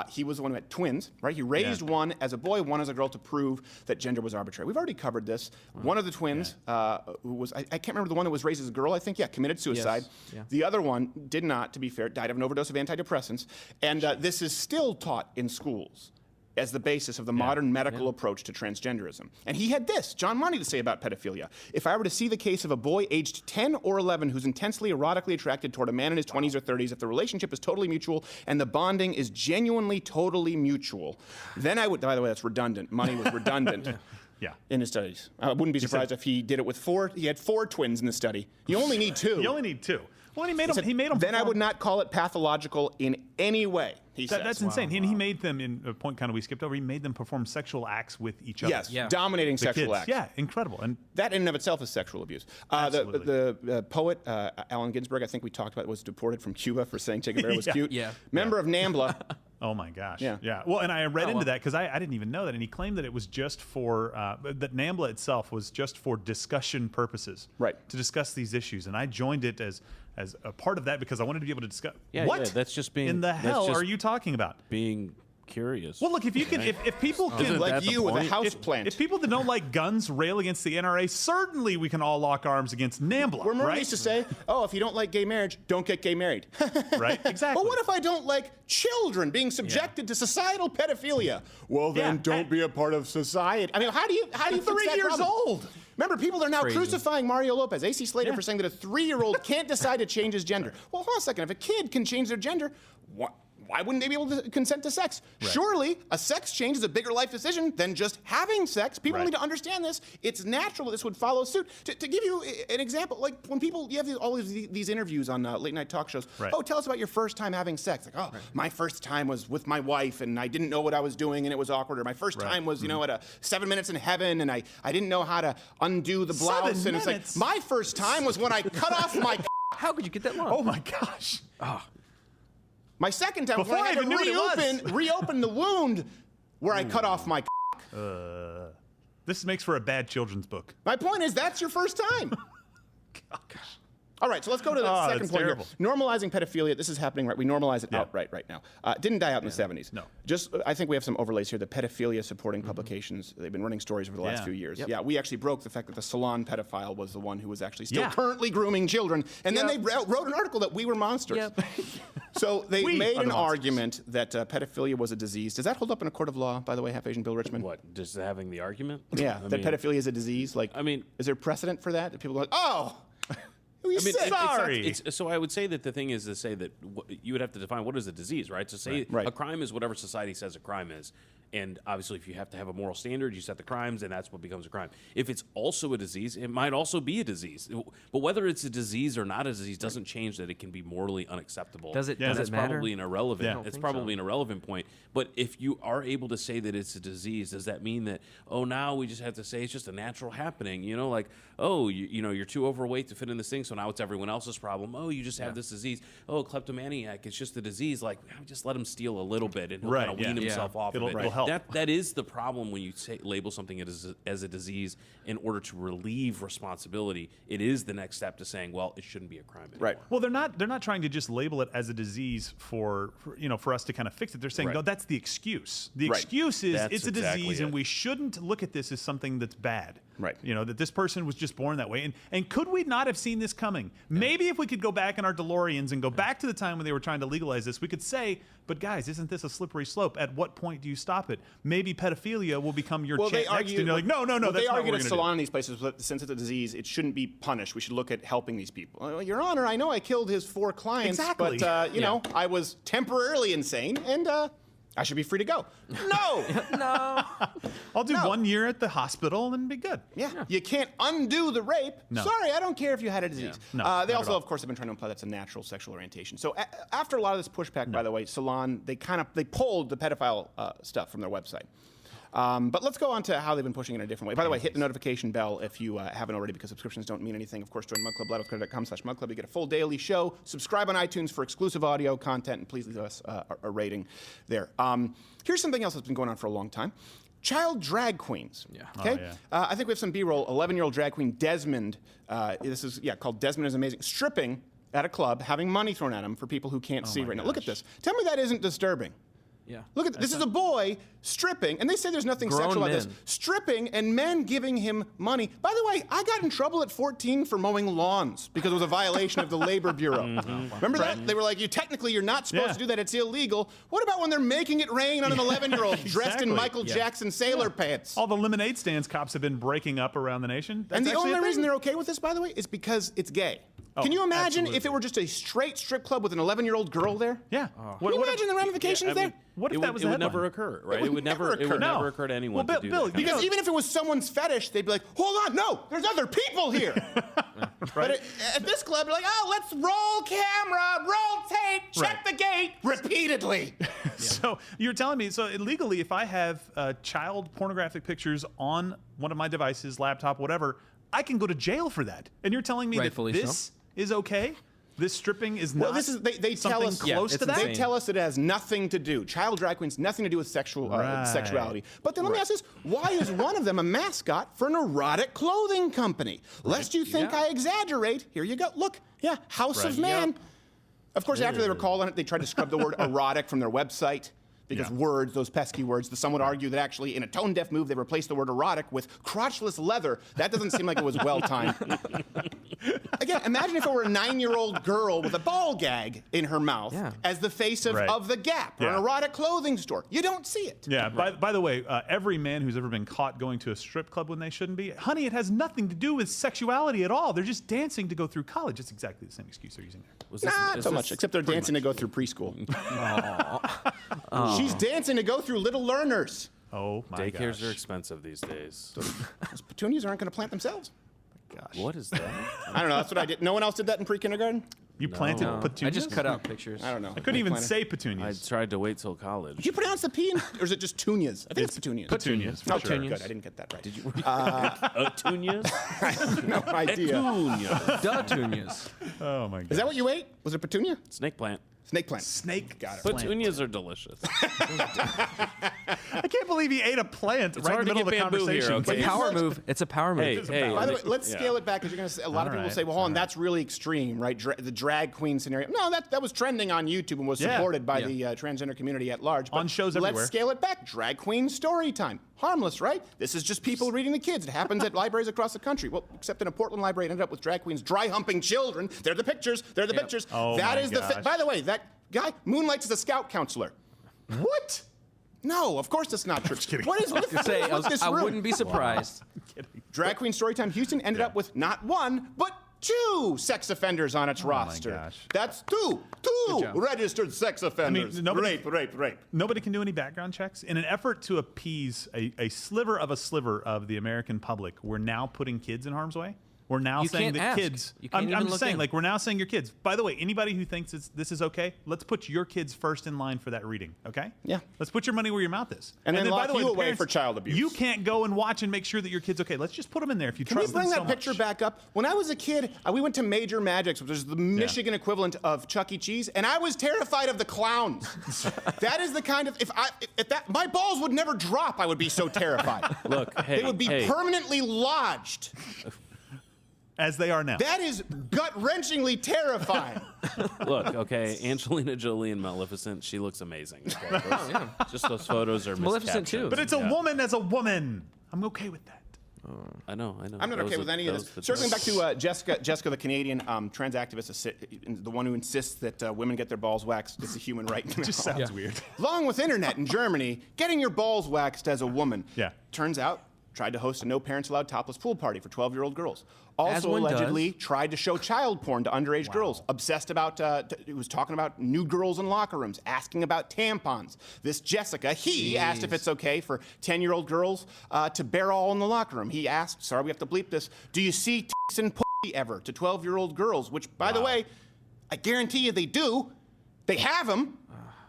He was the one who had twins, right? He raised one as a boy, one as a girl to prove that gender was arbitrary. We've already covered this. One of the twins, who was, I can't remember the one that was raised as a girl, I think, committed suicide. The other one did not, to be fair, died of an overdose of antidepressants. And this is still taught in schools as the basis of the modern medical approach to transgenderism. And he had this, John Money, to say about pedophilia. If I were to see the case of a boy aged 10 or 11 who's intensely erotically attracted toward a man in his 20s or 30s, if the relationship is totally mutual and the bonding is genuinely totally mutual, then I would, by the way, that's redundant. Money was redundant. In his studies. I wouldn't be surprised if he did it with he had 4 twins in the study. You only need 2. You only need 2. Well, and he made them. Then I would not call it pathological in any way. He says. That's insane. And he made them, in a point kind of we skipped over, he made them perform sexual acts with each other. Yes, dominating sexual acts. Yeah, incredible. And that in and of itself is sexual abuse. The poet, Allen Ginsberg, I think we talked about, was deported from Cuba for saying Che Guevara was cute. Member of NAMBLA. Oh my gosh. Yeah. Well, and I read into that because I didn't even know that. And he claimed that it was just for, that NAMBLA itself was just for discussion purposes. Right. To discuss these issues. And I joined it as a part of that because I wanted to be able to discuss. What? Yeah, that's just being. In the hell are you talking about? Being curious. Well, look, if you can, if people can, like you with a house plant. If people that don't like guns rail against the NRA, certainly we can all lock arms against NAMBLA. We're more used to say, oh, if you don't like gay marriage, don't get gay married. Right? Exactly. But what if I don't like children being subjected to societal pedophilia? Well, then don't be a part of society. I mean, how do you 3 years old? Remember, people are now crucifying Mario Lopez, AC Slater, for saying that a 3-year-old can't decide to change his gender. Well, hold on a second. If a kid can change their gender, why wouldn't they be able to consent to sex? Right. Surely, a sex change is a bigger life decision than just having sex. People need to understand this. It's natural that this would follow suit. To give you an example, like when people, you have all these interviews on late night talk shows. Right. Oh, tell us about your first time having sex. Like, my first time was with my wife, and I didn't know what I was doing, and it was awkward. Or my first time was, at a 7 minutes in heaven, and I didn't know how to undo the blouse. 7 and minutes? It's like, my first time was when I cut off my. How could you get that long? Oh my gosh. My second time was when I had to reopen the wound where I cut off my. This makes for a bad children's book. My point is, that's your first time. Gosh. All right, so let's go to the second point here. Normalizing pedophilia. This is happening, right? We normalize it outright right now. It didn't die out in the 70s. No. Just, I think we have some overlays here. The pedophilia supporting publications. They've been running stories over the last few years. Yeah, we actually broke the fact that the salon pedophile was the one who was actually still currently grooming children. And then they wrote an article that we were monsters. So they made an argument that pedophilia was a disease. Does that hold up in a court of law, by the way, Half Asian Bill Richmond? What, just having the argument? Yeah, that pedophilia is a disease. Like, is there precedent for that? People go, oh. Sorry. So I would say that the thing is to say that you would have to define what is a disease, right? To say a crime is whatever society says a crime is. And obviously, if you have to have a moral standard, you set the crimes, and that's what becomes a crime. If it's also a disease, it might also be a disease. But whether it's a disease or not a disease doesn't change that it can be morally unacceptable. Does it? That's matter? Probably an irrelevant. It's probably an irrelevant point. But if you are able to say that it's a disease, does that mean that now we just have to say it's just a natural happening? Like you're too overweight to fit in this thing, so now it's everyone else's problem. Oh, you just have this disease. Oh, kleptomaniac, it's just a disease. Like just let him steal a little bit and he'll kind of wean himself off of it. It'll help. That is the problem when you label something as a disease in order to relieve responsibility. It is the next step to saying, well, it shouldn't be a crime anymore. Right. Well, they're not trying to just label it as a disease for us to kind of fix it. They're saying, no, that's the excuse. The excuse is it's a disease, and we shouldn't look at this as something that's bad. Right. You know, that this person was just born that way. And could we not have seen this coming? Maybe if we could go back in our DeLoreans and go back to the time when they were trying to legalize this, we could say, but guys, isn't this a slippery slope? At what point do you stop it? Maybe pedophilia will become your chance next. And you're like, no, well, that's they not what argue we're at going to Salon do. in these places, since it's a disease, it shouldn't be punished. We should look at helping these people. Well, Your Honor, I know I killed his 4 clients, Exactly. but you know, I was temporarily insane, and I should be free to go. No, No. I'll do 1 year at the hospital and be good. Yeah. You can't undo the rape. No. Sorry, I don't care if you had a disease. No, they not also, at all. of course, have been trying to imply that's a natural sexual orientation. So after a lot of this pushback, by the way, Salon, they pulled the pedophile stuff from their website. But let's go on to how they've been pushing it in a different way. By the way, hit the notification bell if you haven't already, because subscriptions don't mean anything. Of course, join mugclub.com/mugclub. You get a full daily show. Subscribe on iTunes for exclusive audio content, and please leave us a rating there. Here's something else that's been going on for a long time. Child drag queens. Yeah. Okay. I think we have some B-roll. 11-year-old drag queen Desmond. This is called Desmond is Amazing. Stripping at a club, having money thrown at him for people who can't see right now. Look at this. Tell me that isn't disturbing. Yeah. Look at this. This is a boy stripping, and they say there's nothing Grown sexual about men. this. Stripping and men giving him money. By the way, I got in trouble at 14 for mowing lawns because it was a violation of the Labor Bureau. Remember that? They were like, you're not supposed to do that. It's illegal. What about when they're making it rain on an 11-year-old dressed in Michael Jackson sailor pants? All the lemonade stands cops have been breaking up around the nation. That's And the actually only a reason thing. they're okay with this, by the way, is because it's gay. Oh, Can you imagine absolutely. if it were just a straight strip club with an 11-year-old girl there? Yeah. Can you imagine the ramifications there? What if it that would, was it a would headline? never occur, right? It would never occur to anyone Well, to do Bill, that. Because even if it was someone's fetish, they'd be like, hold on, no, there's other people here. But at this club, they're like, oh, let's roll camera, roll tape, check the gate repeatedly. So you're telling me, so illegally, if I have child pornographic pictures on one of my devices, laptop, whatever, I can go to jail for that. And you're telling me Rightfully that this is okay? This stripping is Well, not this is they tell something us close to that? They tell us it has nothing to do. Child drag queens, nothing to do with sexuality. But then let me ask this: why is one of them a mascot for an erotic clothing company? Lest you think I exaggerate, here you go. Look, House of Man. Of course, after they were called on it, they tried to scrub the word erotic from their website. Because words, those pesky words, some would argue that actually in a tone-deaf move, they replaced the word erotic with crotchless leather. That doesn't seem like it was well-timed. Again, imagine if it were a 9-year-old girl with a ball gag in her mouth as the face of the Gap or an erotic clothing store. You don't see it. Yeah, by the way, every man who's ever been caught going to a strip club when they shouldn't be, honey, it has nothing to do with sexuality at all. They're just dancing to go through college. It's exactly the same excuse they're using there. Not so much, except they're dancing to go through preschool. She's dancing to go through Little Learners. Oh, my Daycares gosh. are expensive these days. Those petunias aren't going to plant themselves. Gosh. What is that? I don't know. That's what I did. No one else did that in pre-kindergarten? You planted petunias? I just cut out pictures. I don't know. I couldn't even say petunias. I tried to wait till college. Did you pronounce the P, or is it just tunias? I think it's petunias. Petunias, for Oh, sure. good. I didn't get that right. Did you? Petunias? I have no idea. Petunias. Oh, my God. Is that what you ate? Was it petunia? Snake plant. Snake plant. Snake? Got it. Petunias are delicious. I can't believe he ate a plant right in hard the to middle of get the bamboo here, conversation. okay? It's a power move. It's a power move. Hey, By the way, let's scale it back because you're going to say a lot of people will say, "Well, hold on, that's really extreme, right?" The drag queen scenario. No, that was trending on YouTube and was supported by the transgender community at large. But On shows everywhere. Let's scale it back. Drag queen story time. Harmless, right? This is just people reading to kids. It happens at libraries across the country. Well, except in a Portland library, it ended up with drag queens dry humping children. They're the pictures. They're the pictures. Oh, that my is gosh. By the way, that guy moonlights as a scout counselor. What? No, of course that's not true. What is with Say, this I room? wouldn't be surprised. Drag Queen Storytime Houston ended up with not one, but 2 sex offenders on its roster. gosh. That's two registered sex offenders. nobody- Rape. Nobody can do any background checks. In an effort to appease a sliver of the American public, we're now putting kids in harm's way. We're now You saying can't that ask. kids. You can't I'm even just look saying, in. like, we're now saying your kids. By the way, anybody who thinks this is okay, let's put your kids first in line for that reading. Okay? Yeah. Let's put your money where your mouth is. And then by lock the way, you the away parents, for child abuse. You can't go and watch and make sure that your kid's okay. Let's just put them in there if you Can we trust them bring so that picture much. back up? When I was a kid, we went to Major Magic's, which is the Michigan equivalent of Chuck E. Cheese, and I was terrified of the clowns. That is the kind of if that my balls would never drop, I would be so terrified. Look, hey, they would be permanently lodged. As they are now. That is gut-wrenchingly terrifying. Look, okay, Angelina Jolie in Maleficent, she looks amazing. Okay? Just those photos are Maleficent miscaptions. too. But it's a woman as a woman. I'm okay with that. I know. I'm not okay with any of this. Circling back to Jessica, the Canadian trans activist, the one who insists that women get their balls waxed is a human right. It just sounds weird. Along with internet in Germany, getting your balls waxed as a woman. Yeah. Turns out, tried to host a no parents allowed topless pool party for 12-year-old girls. Also one allegedly does. tried to show child porn to underage girls. Obsessed about, it was talking about nude girls in locker rooms, asking about tampons. This Jessica, he asked if it's okay for 10-year-old girls to bear all in the locker room. He asked, sorry we have to bleep this, do you see tits and pussy ever to 12-year-old girls? Which, by the way, I guarantee you they do. They have them.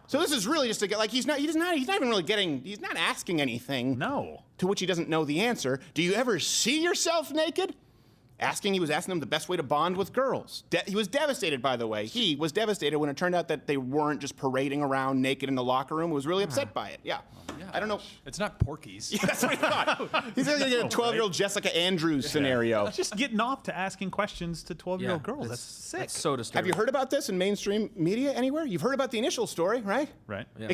So this is really just to get, like, he's not even really getting, he's not asking anything. No. To which he doesn't know the answer. Do you ever see yourself naked? He was asking them the best way to bond with girls. He was devastated, by the way. He was devastated when it turned out that they weren't just parading around naked in the locker room. He was really upset by it. Yeah. I don't know. It's not Porky's. Yeah, that's what he thought. He's going to get a 12-year-old Jessica Andrews scenario. Just getting off to asking questions to 12-year-old girls. That's sick. That's so disturbing. Have you heard about this in mainstream media anywhere? You've heard about the initial story, right? Right. Yeah.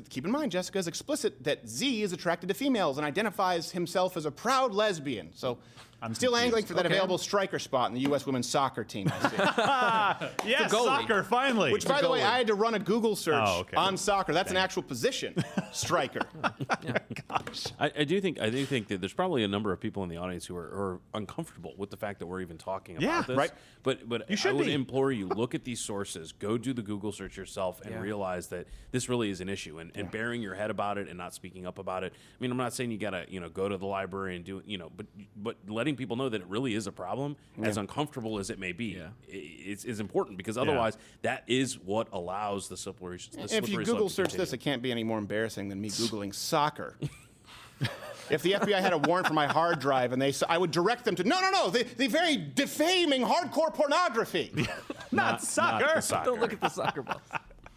Keep in mind, Jessica is explicit that Z is attracted to females and identifies himself as a proud lesbian. So I'm still angling for that available striker spot in the U.S. women's soccer team. Yes, soccer, finally. Which, by the way, I had to run a Google search on soccer. That's an actual position, striker. Gosh. I do think that there's probably a number of people in the audience who are uncomfortable with the fact that we're even talking about this. Right. But You should I would be. implore you, look at these sources, go do the Google search yourself, and realize that this really is an issue. And bearing your head about it and not speaking up about it. I mean, I'm not saying you gotta go to the library and do but letting people know that it really is a problem, as uncomfortable as it may be, is important, because otherwise that is what allows the slippery. If you Google search this, it can't be any more embarrassing than me Googling soccer. If the FBI had a warrant for my hard drive and I would direct them to the very defaming hardcore pornography. Not soccer. Don't look at the soccer balls.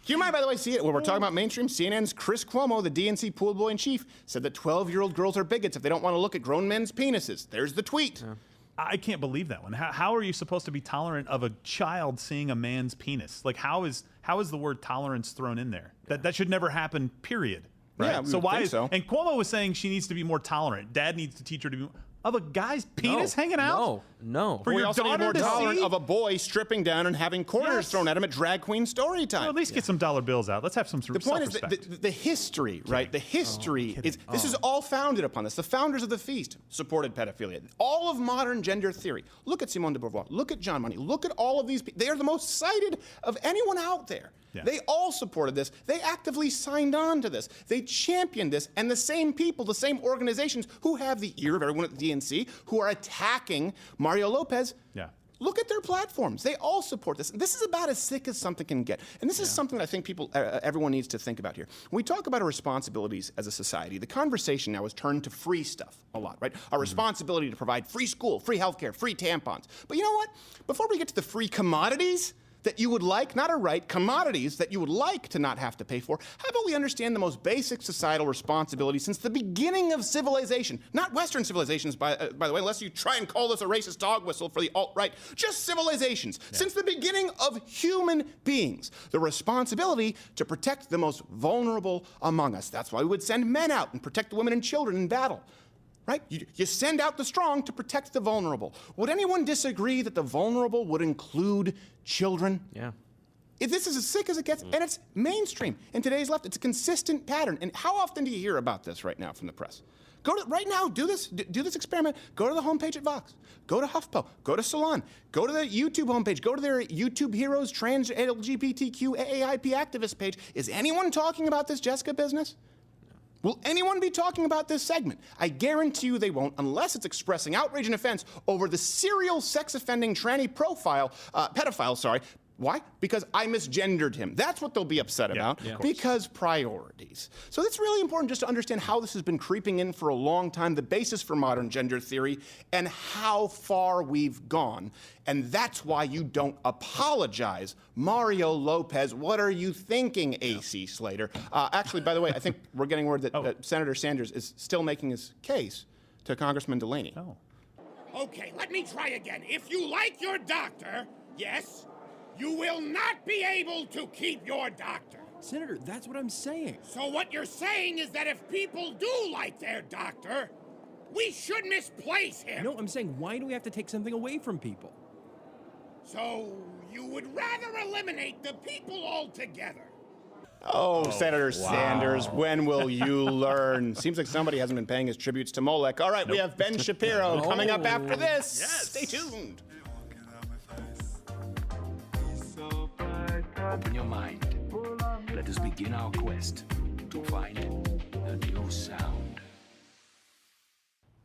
Do you mind, by the way, when we're talking about mainstream, CNN's Chris Cuomo, the DNC pool boy in chief, said that 12-year-old girls are bigots if they don't want to look at grown men's penises. There's the tweet. Yeah. I can't believe that one. How are you supposed to be tolerant of a child seeing a man's penis? Like, how is the word tolerance thrown in there? That should never happen, period. Right? Yeah, so why? And Cuomo was saying she needs to be more tolerant. Dad needs to teach her to be of a guy's penis hanging out? No. For your also need daughter more to tolerant see? of a boy stripping down and having quarters thrown at him at drag queen story time. Well, at least get some dollar bills out. Let's have some The point is that the history, right? The history is this is all founded upon this. The founders of the feast supported pedophilia. All of modern gender theory. Look at Simone de Beauvoir. Look at John Money. Look at all of these people. They are the most cited of anyone out there. Yeah. They all supported this. They actively signed on to this. They championed this. And the same people, the same organizations who have the ear of everyone at the DNC, who are attacking Mario Lopez, look at their platforms. They all support this. This is about as sick as something can get. And this is something that I think everyone needs to think about here. When we talk about our responsibilities as a society, the conversation now has turned to free stuff a lot, right? Our responsibility to provide free school, free healthcare, free tampons. But you know what? Before we get to the free commodities that you would like, not a right, commodities that you would like to not have to pay for, how about we understand the most basic societal responsibility since the beginning of civilization? Not Western civilizations, by the way, unless you try and call this a racist dog whistle for the alt-right. Just civilizations. Yeah. Since the beginning of human beings, the responsibility to protect the most vulnerable among us. That's why we would send men out and protect the women and children in battle. Right? You send out the strong to protect the vulnerable. Would anyone disagree that the vulnerable would include children? Yeah. If this is as sick as it gets, and it's mainstream in today's left, it's a consistent pattern. And how often do you hear about this right now from the press? Right now, do this experiment. Go to the homepage at Vox. Go to HuffPo. Go to Salon. Go to the YouTube homepage. Go to their YouTube Heroes Trans LGBTQ AAIP activist page. Is anyone talking about this Jessica business? Will anyone be talking about this segment? I guarantee you they won't, unless it's expressing outrage and offense over the serial sex-offending tranny pedophile. Why? Because I misgendered him. That's what they'll be upset about, because priorities. So it's really important just to understand how this has been creeping in for a long time, the basis for modern gender theory, and how far we've gone. And that's why you don't apologize. Mario Lopez, what are you thinking, AC Slater? Actually, by the way, I think we're getting word that Senator Sanders is still making his case to Congressman Delaney. Okay, let me try again. If you like your doctor, yes, you will not be able to keep your doctor. Senator, that's what I'm saying. So what you're saying is that if people do like their doctor, We should misplace him. No, I'm saying, why do we have to take something away from people? So you would rather eliminate the people altogether? Oh, Senator Sanders, when will you learn? Seems like somebody hasn't been paying his tributes to Molech. All right, we have Ben Shapiro coming up after this. Yes. Stay tuned. Open your mind. Let us begin our quest to find the new sound.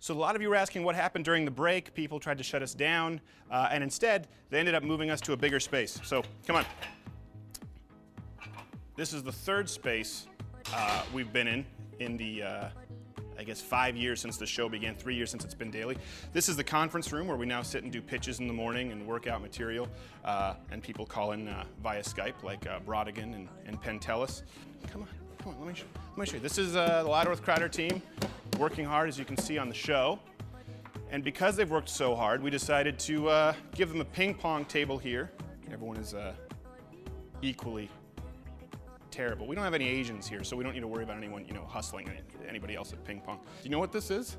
So a lot of you were asking what happened during the break. People tried to shut us down, and instead, they ended up moving us to a bigger space. So, come on. This is the third space we've been in the, I guess, 5 years since the show began, 3 years since it's been daily. This is the conference room where we now sit and do pitches in the morning and work out material, and people call in via Skype, like Brodigan and Pentelis. Come on, let me show you. This is the Louderworth Crowder team, working hard, as you can see on the show. And because they've worked so hard, we decided to give them a ping pong table here. Everyone is equally terrible. We don't have any Asians here, so we don't need to worry about anyone, hustling anybody else at ping pong. Do you know what this is?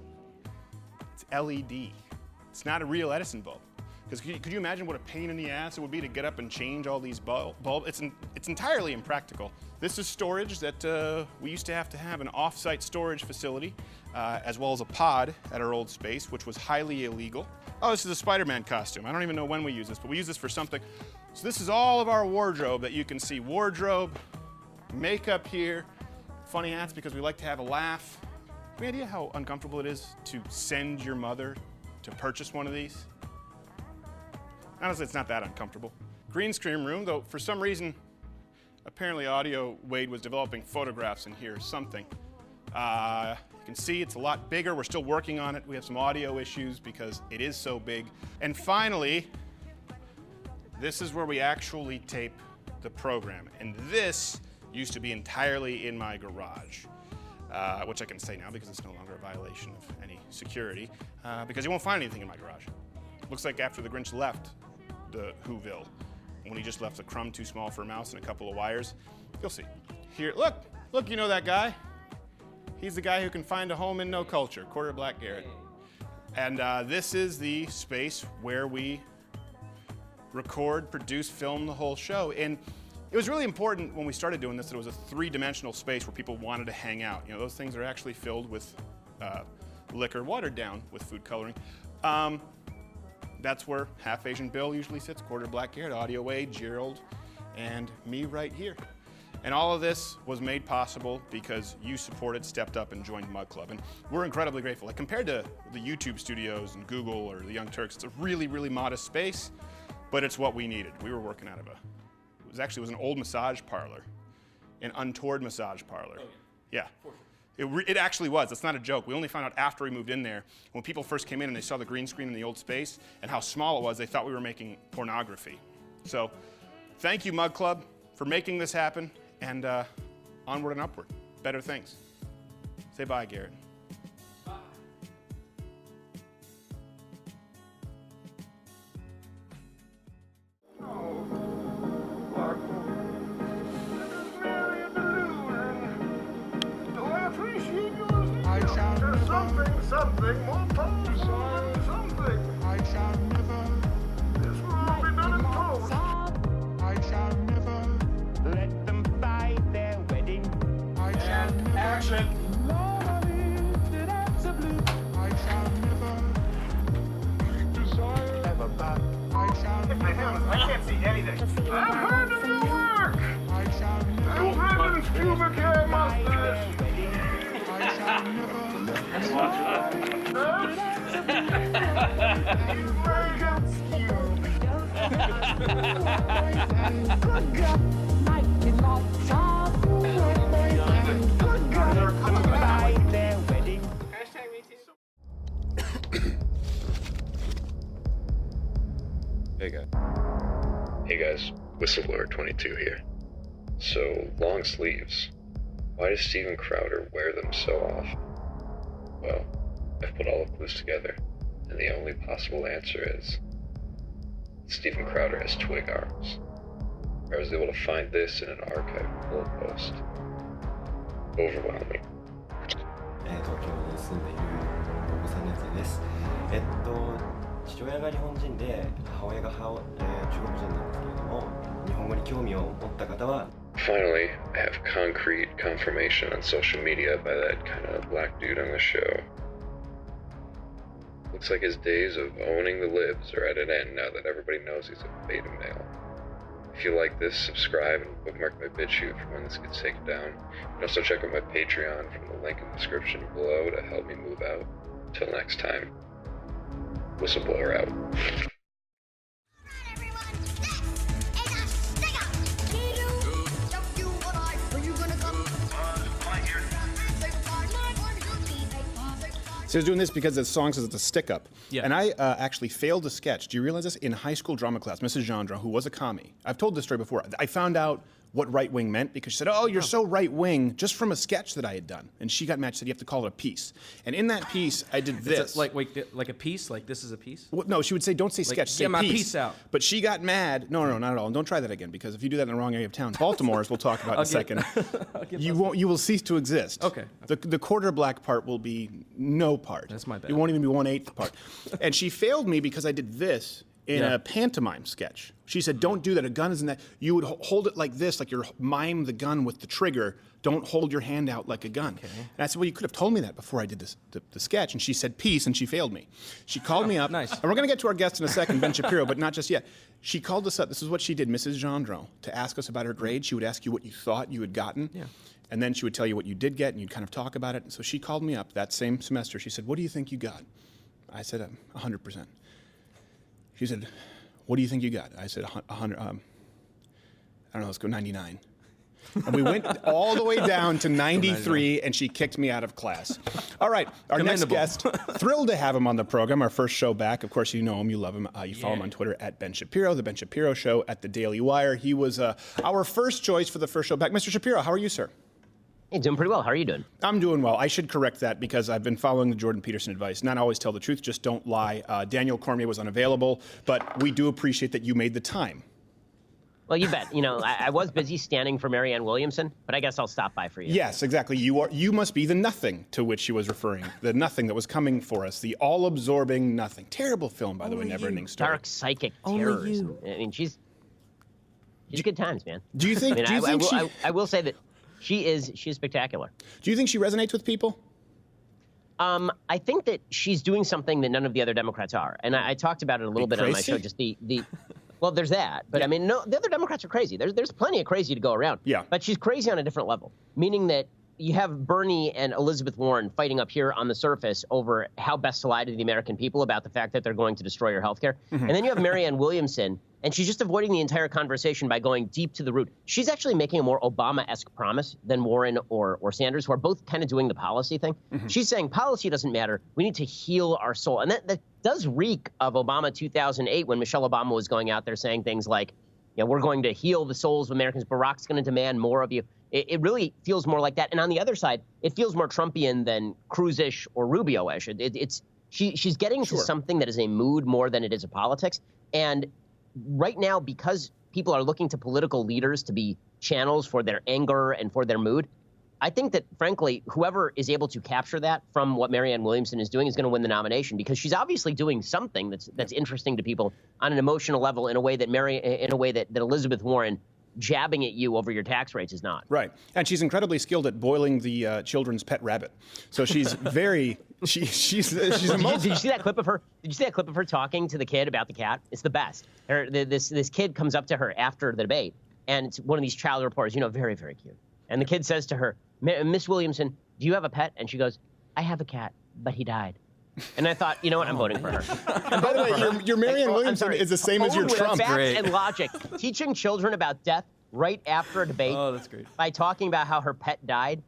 It's LED. It's not a real Edison bulb. Because could you imagine what a pain in the ass it would be to get up and change all these bulbs? It's entirely impractical. This is storage that we used to have an off-site storage facility, as well as a pod at our old space, which was highly illegal. Oh, this is a Spider-Man costume. I don't even know when we use this, but we use this for something. So this is all of our wardrobe that you can see. Wardrobe, makeup here, funny hats because we like to have a laugh. Do you have any idea how uncomfortable it is to send your mother to purchase one of these? Honestly, it's not that uncomfortable. Green screen room, though for some reason, apparently Audio Wade was developing photographs in here or something. You can see it's a lot bigger. We're still working on it. We have some audio issues because it is so big. And finally, this is where we actually tape the program. And this used to be entirely in my garage, which I can say now because it's no longer a violation of any security, because you won't find anything in my garage. Looks like after the Grinch left the Whoville, when he just left a crumb too small for a mouse and a couple of wires, you'll see. Here, look, you know that guy? He's the guy who can find a home in no culture, Quarter Black Garrett. And this is the space where we record, produce, film the whole show. And it was really important when we started doing this that it was a three-dimensional space where people wanted to hang out. Those things are actually filled with liquor, watered down with food coloring. That's where Half Asian Bill usually sits, Quarter Black Garrett, Audio Wade, Gerald, and me right here. And all of this was made possible because you supported, stepped up, and joined Mug Club. And we're incredibly grateful. Like, compared to the YouTube studios and Google or the Young Turks, it's a really, really modest space, but it's what we needed. We were working out of it was an old massage parlor, an untoward massage parlor. Oh, yeah. It actually was. It's not a joke. We only found out after we moved in there. When people first came in and they saw the green screen in the old space and how small it was, they thought we were making pornography. So thank you, Mug Club, for making this happen, and onward and upward. Better things. Say bye, Garrett. Something more powerful than something. I shall never. This will all be done in post. I shall never let them fight their wedding. I shall never. Action. I shall never desire ever back. I shall never. I can't see anything. I've heard of your work. I shall never. You heaven's pubic hair mustache. I shall never. Hey guys, Whistleblower 22 here. So, long sleeves. Why does Steven Crowder wear them so often? Well, I've put all the clues together, and the only possible answer is Steven Crowder has twig arms. I was able to find this in an archive blog post. Overwhelming. 3年生です。父親が日本人で母親が中国人なんですけれども、日本語に興味を持った方は Finally, I have concrete confirmation on social media by that kind of black dude on the show. Looks like his days of owning the libs are at an end now that everybody knows he's a beta male. If you like this, subscribe and bookmark my BitChute for when this gets taken down. You can also check out my Patreon from the link in the description below to help me move out. Till next time, whistleblower out. So I was doing this because the song says it's a stick-up. Yeah. And I actually failed a sketch. Do you realize this? In high school drama class, Mrs. Gendron, who was a commie, I've told this story before, I found out what right-wing meant because she said, oh, you're so right-wing, just from a sketch that I had done. And she got mad. She said, you have to call it a piece. And in that piece, I did this. Like a piece? Like this is a piece? Well, no, she would say, don't say sketch, say get my piece. piece out. But she got mad. No, not at all. And don't try that again, because if you do that in the wrong area of town, Baltimore, as we'll talk about in a second, you will cease to exist. Okay. The quarter black part will be no part. That's my bad. You won't even be 1/8 part. And she failed me because I did this in Yeah. a pantomime sketch. She said, don't do that. A gun isn't that. You would hold it like this, like you're mime the gun with the trigger. Don't hold your hand out like a gun. Okay. And I said, well, you could have told me that before I did the sketch. And she said, peace, and she failed me. She called me up. Nice. And we're going to get to our guest in a second, Ben Shapiro, but not just yet. She called us up. This is what she did, Mrs. Gendron, to ask us about her grade. She would ask you what you thought you had gotten. Yeah. And then she would tell you what you did get, and you'd kind of talk about it. And so she called me up that same semester. She said, what do you think you got? I said, 100%. She said, what do you think you got? I said, 100. I don't know, let's go 99. And we went all the way down to 93, and she kicked me out of class. All right, our next guest, thrilled to have him on the program, our first show back. Of course, you know him, you love him. You follow him on Twitter at Ben Shapiro, The Ben Shapiro Show at The Daily Wire. He was our first choice for the first show back. Mr. Shapiro, how are you, sir? Hey, doing pretty well. How are you doing? I'm doing well. I should correct that because I've been following the Jordan Peterson advice. Not always tell the truth, just don't lie. Daniel Cormier was unavailable, but we do appreciate that you made the time. Well, you bet. You know, I was busy standing for Marianne Williamson, but I guess I'll stop by for you. Yes, exactly. You must be the nothing to which she was referring. The nothing that was coming for us. The all-absorbing nothing. Terrible film, by the way, Never-Ending Story. Dark psychic terrorism. I mean, she's good times, man. Do you think? I will say that she's spectacular. Do you think she resonates with people? I think that she's doing something that none of the other Democrats are, and I talked about it a little bit on my show. Just the well, there's that, but I mean, no, the other Democrats are crazy. There's plenty of crazy to go around. Yeah, but she's crazy on a different level, meaning that you have Bernie and Elizabeth Warren fighting up here on the surface over how best to lie to the American people about the fact that they're going to destroy your health care. Mm-hmm. And then you have Marianne Williamson, and she's just avoiding the entire conversation by going deep to the root. She's actually making a more Obama-esque promise than Warren or Sanders, who are both kind of doing the policy thing. Mm-hmm. She's saying policy doesn't matter. We need to heal our soul. And that does reek of Obama 2008 when Michelle Obama was going out there saying things like, you know, we're going to heal the souls of Americans. Barack's going to demand more of you. It really feels more like that. And on the other side, it feels more Trumpian than Cruz-ish or Rubio-ish. She's getting to something that is a mood more than it is a politics. And right now, because people are looking to political leaders to be channels for their anger and for their mood, I think that, frankly, whoever is able to capture that from what Marianne Williamson is doing is going to win the nomination, because she's obviously doing something that's interesting to people on an emotional level in a way that Elizabeth Warren jabbing at you over your tax rates is not. Right. And she's incredibly skilled at boiling the children's pet rabbit. So she's very she's Did you see that clip of her? Did you see that clip of her talking to the kid about the cat? It's the best. This kid comes up to her after the debate, and it's one of these child reporters, very, very cute. And the kid says to her, Miss Williamson, do you have a pet? And she goes, I have a cat, but he died. And I thought, you know what, I'm voting for her. By the way, your Marianne Williamson is the same as your Trump. Facts and logic. Teaching children about death right after a debate. Oh, that's great. By talking about how her pet died.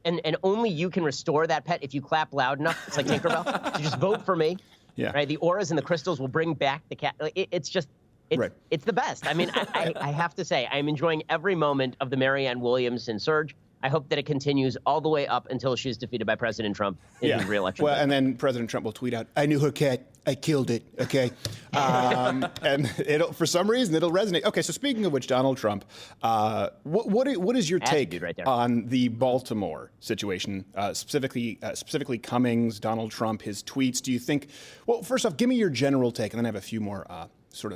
And only you can restore that pet if you clap loud enough. It's like Tinkerbell. So just vote for me. Yeah. Right? The auras and the crystals will bring back the cat. It's the best. I mean, I have to say, I'm enjoying every moment of the Marianne Williamson surge. I hope that it continues all the way up until she's defeated by President Trump in his re-election. Well, and then President Trump will tweet out, I knew her cat. I killed it, okay? And for some reason, it'll resonate. Okay, so speaking of which, Donald Trump, what is your take on the Baltimore situation, specifically Cummings, Donald Trump, his tweets? Do you think, well, first off, give me your general take, and then I have a few more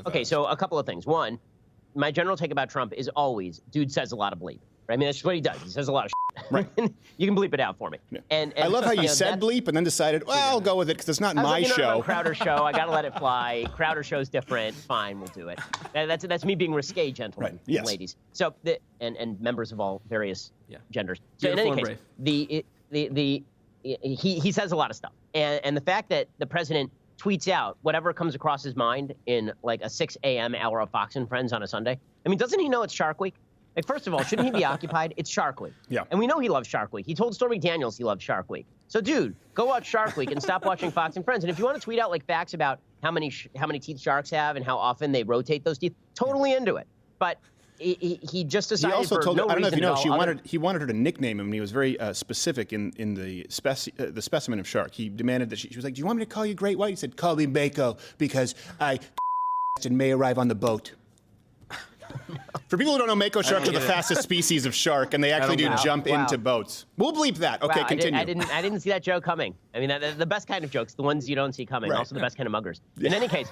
Okay, so a couple of things. One, my general take about Trump is always, dude says a lot of bleep. Right? I mean, that's just what he does. He says a lot of shit. Right. You can bleep it out for me. Yeah. And I love how you said bleep and then decided, well, I'll go with it because it's not my show. Crowder's show. I got to let it fly. Crowder show's different. Fine, we'll do it. That's me being risque, gentlemen and ladies. So and members of all various genders. So beautiful in any case, he says a lot of stuff, and the fact that the president tweets out whatever comes across his mind in like a 6 a.m. hour of Fox and Friends on a Sunday. I mean, doesn't he know it's Shark Week? Like, first of all, shouldn't he be occupied? It's Shark Week. Yeah. And we know he loves Shark Week. He told Stormy Daniels he loved Shark Week. So, dude, go watch Shark Week and stop watching Fox and Friends. And if you want to tweet out, like, facts about how many teeth sharks have and how often they rotate those teeth, totally into it. But he just decided he also told no her, I don't know if you know, he he wanted her to nickname him, and he was very specific in the specimen of shark. He demanded that she was like, do you want me to call you Great White? He said, call me Mako, because I and may arrive on the boat. For people who don't know, Mako sharks are the fastest species of shark, and they actually do jump into boats. We'll bleep that. Okay, continue. I didn't see that joke coming. I mean, the best kind of jokes, the ones you don't see coming, also the best kind of muggers. In any case,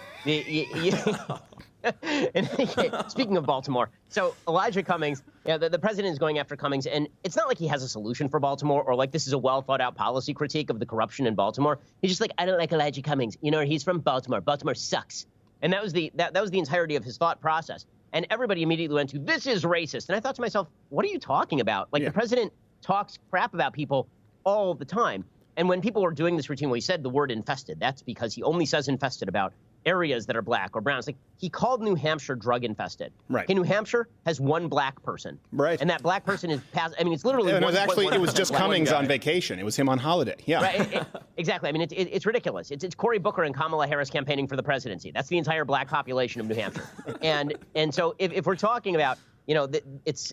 speaking of Baltimore, so Elijah Cummings, the president is going after Cummings, and it's not like he has a solution for Baltimore or like this is a well-thought-out policy critique of the corruption in Baltimore. He's just like, I don't like Elijah Cummings. You know, he's from Baltimore. Baltimore sucks. And that was the entirety of his thought process. And everybody immediately went to, this is racist. And I thought to myself, what are you talking about? Like, the president talks crap about people all the time. And when people were doing this routine, well, he said the word infested. That's because he only says infested about areas that are black or brown. It's like he called New Hampshire drug infested. Right. Okay, New Hampshire has one black person. Right. And that black person is past. I mean, it's literally. It was just Cummings on vacation. It was him on holiday. Yeah. Right. Exactly. I mean, it's ridiculous. It's Cory Booker and Kamala Harris campaigning for the presidency. That's the entire black population of New Hampshire. and so if we're talking about, it's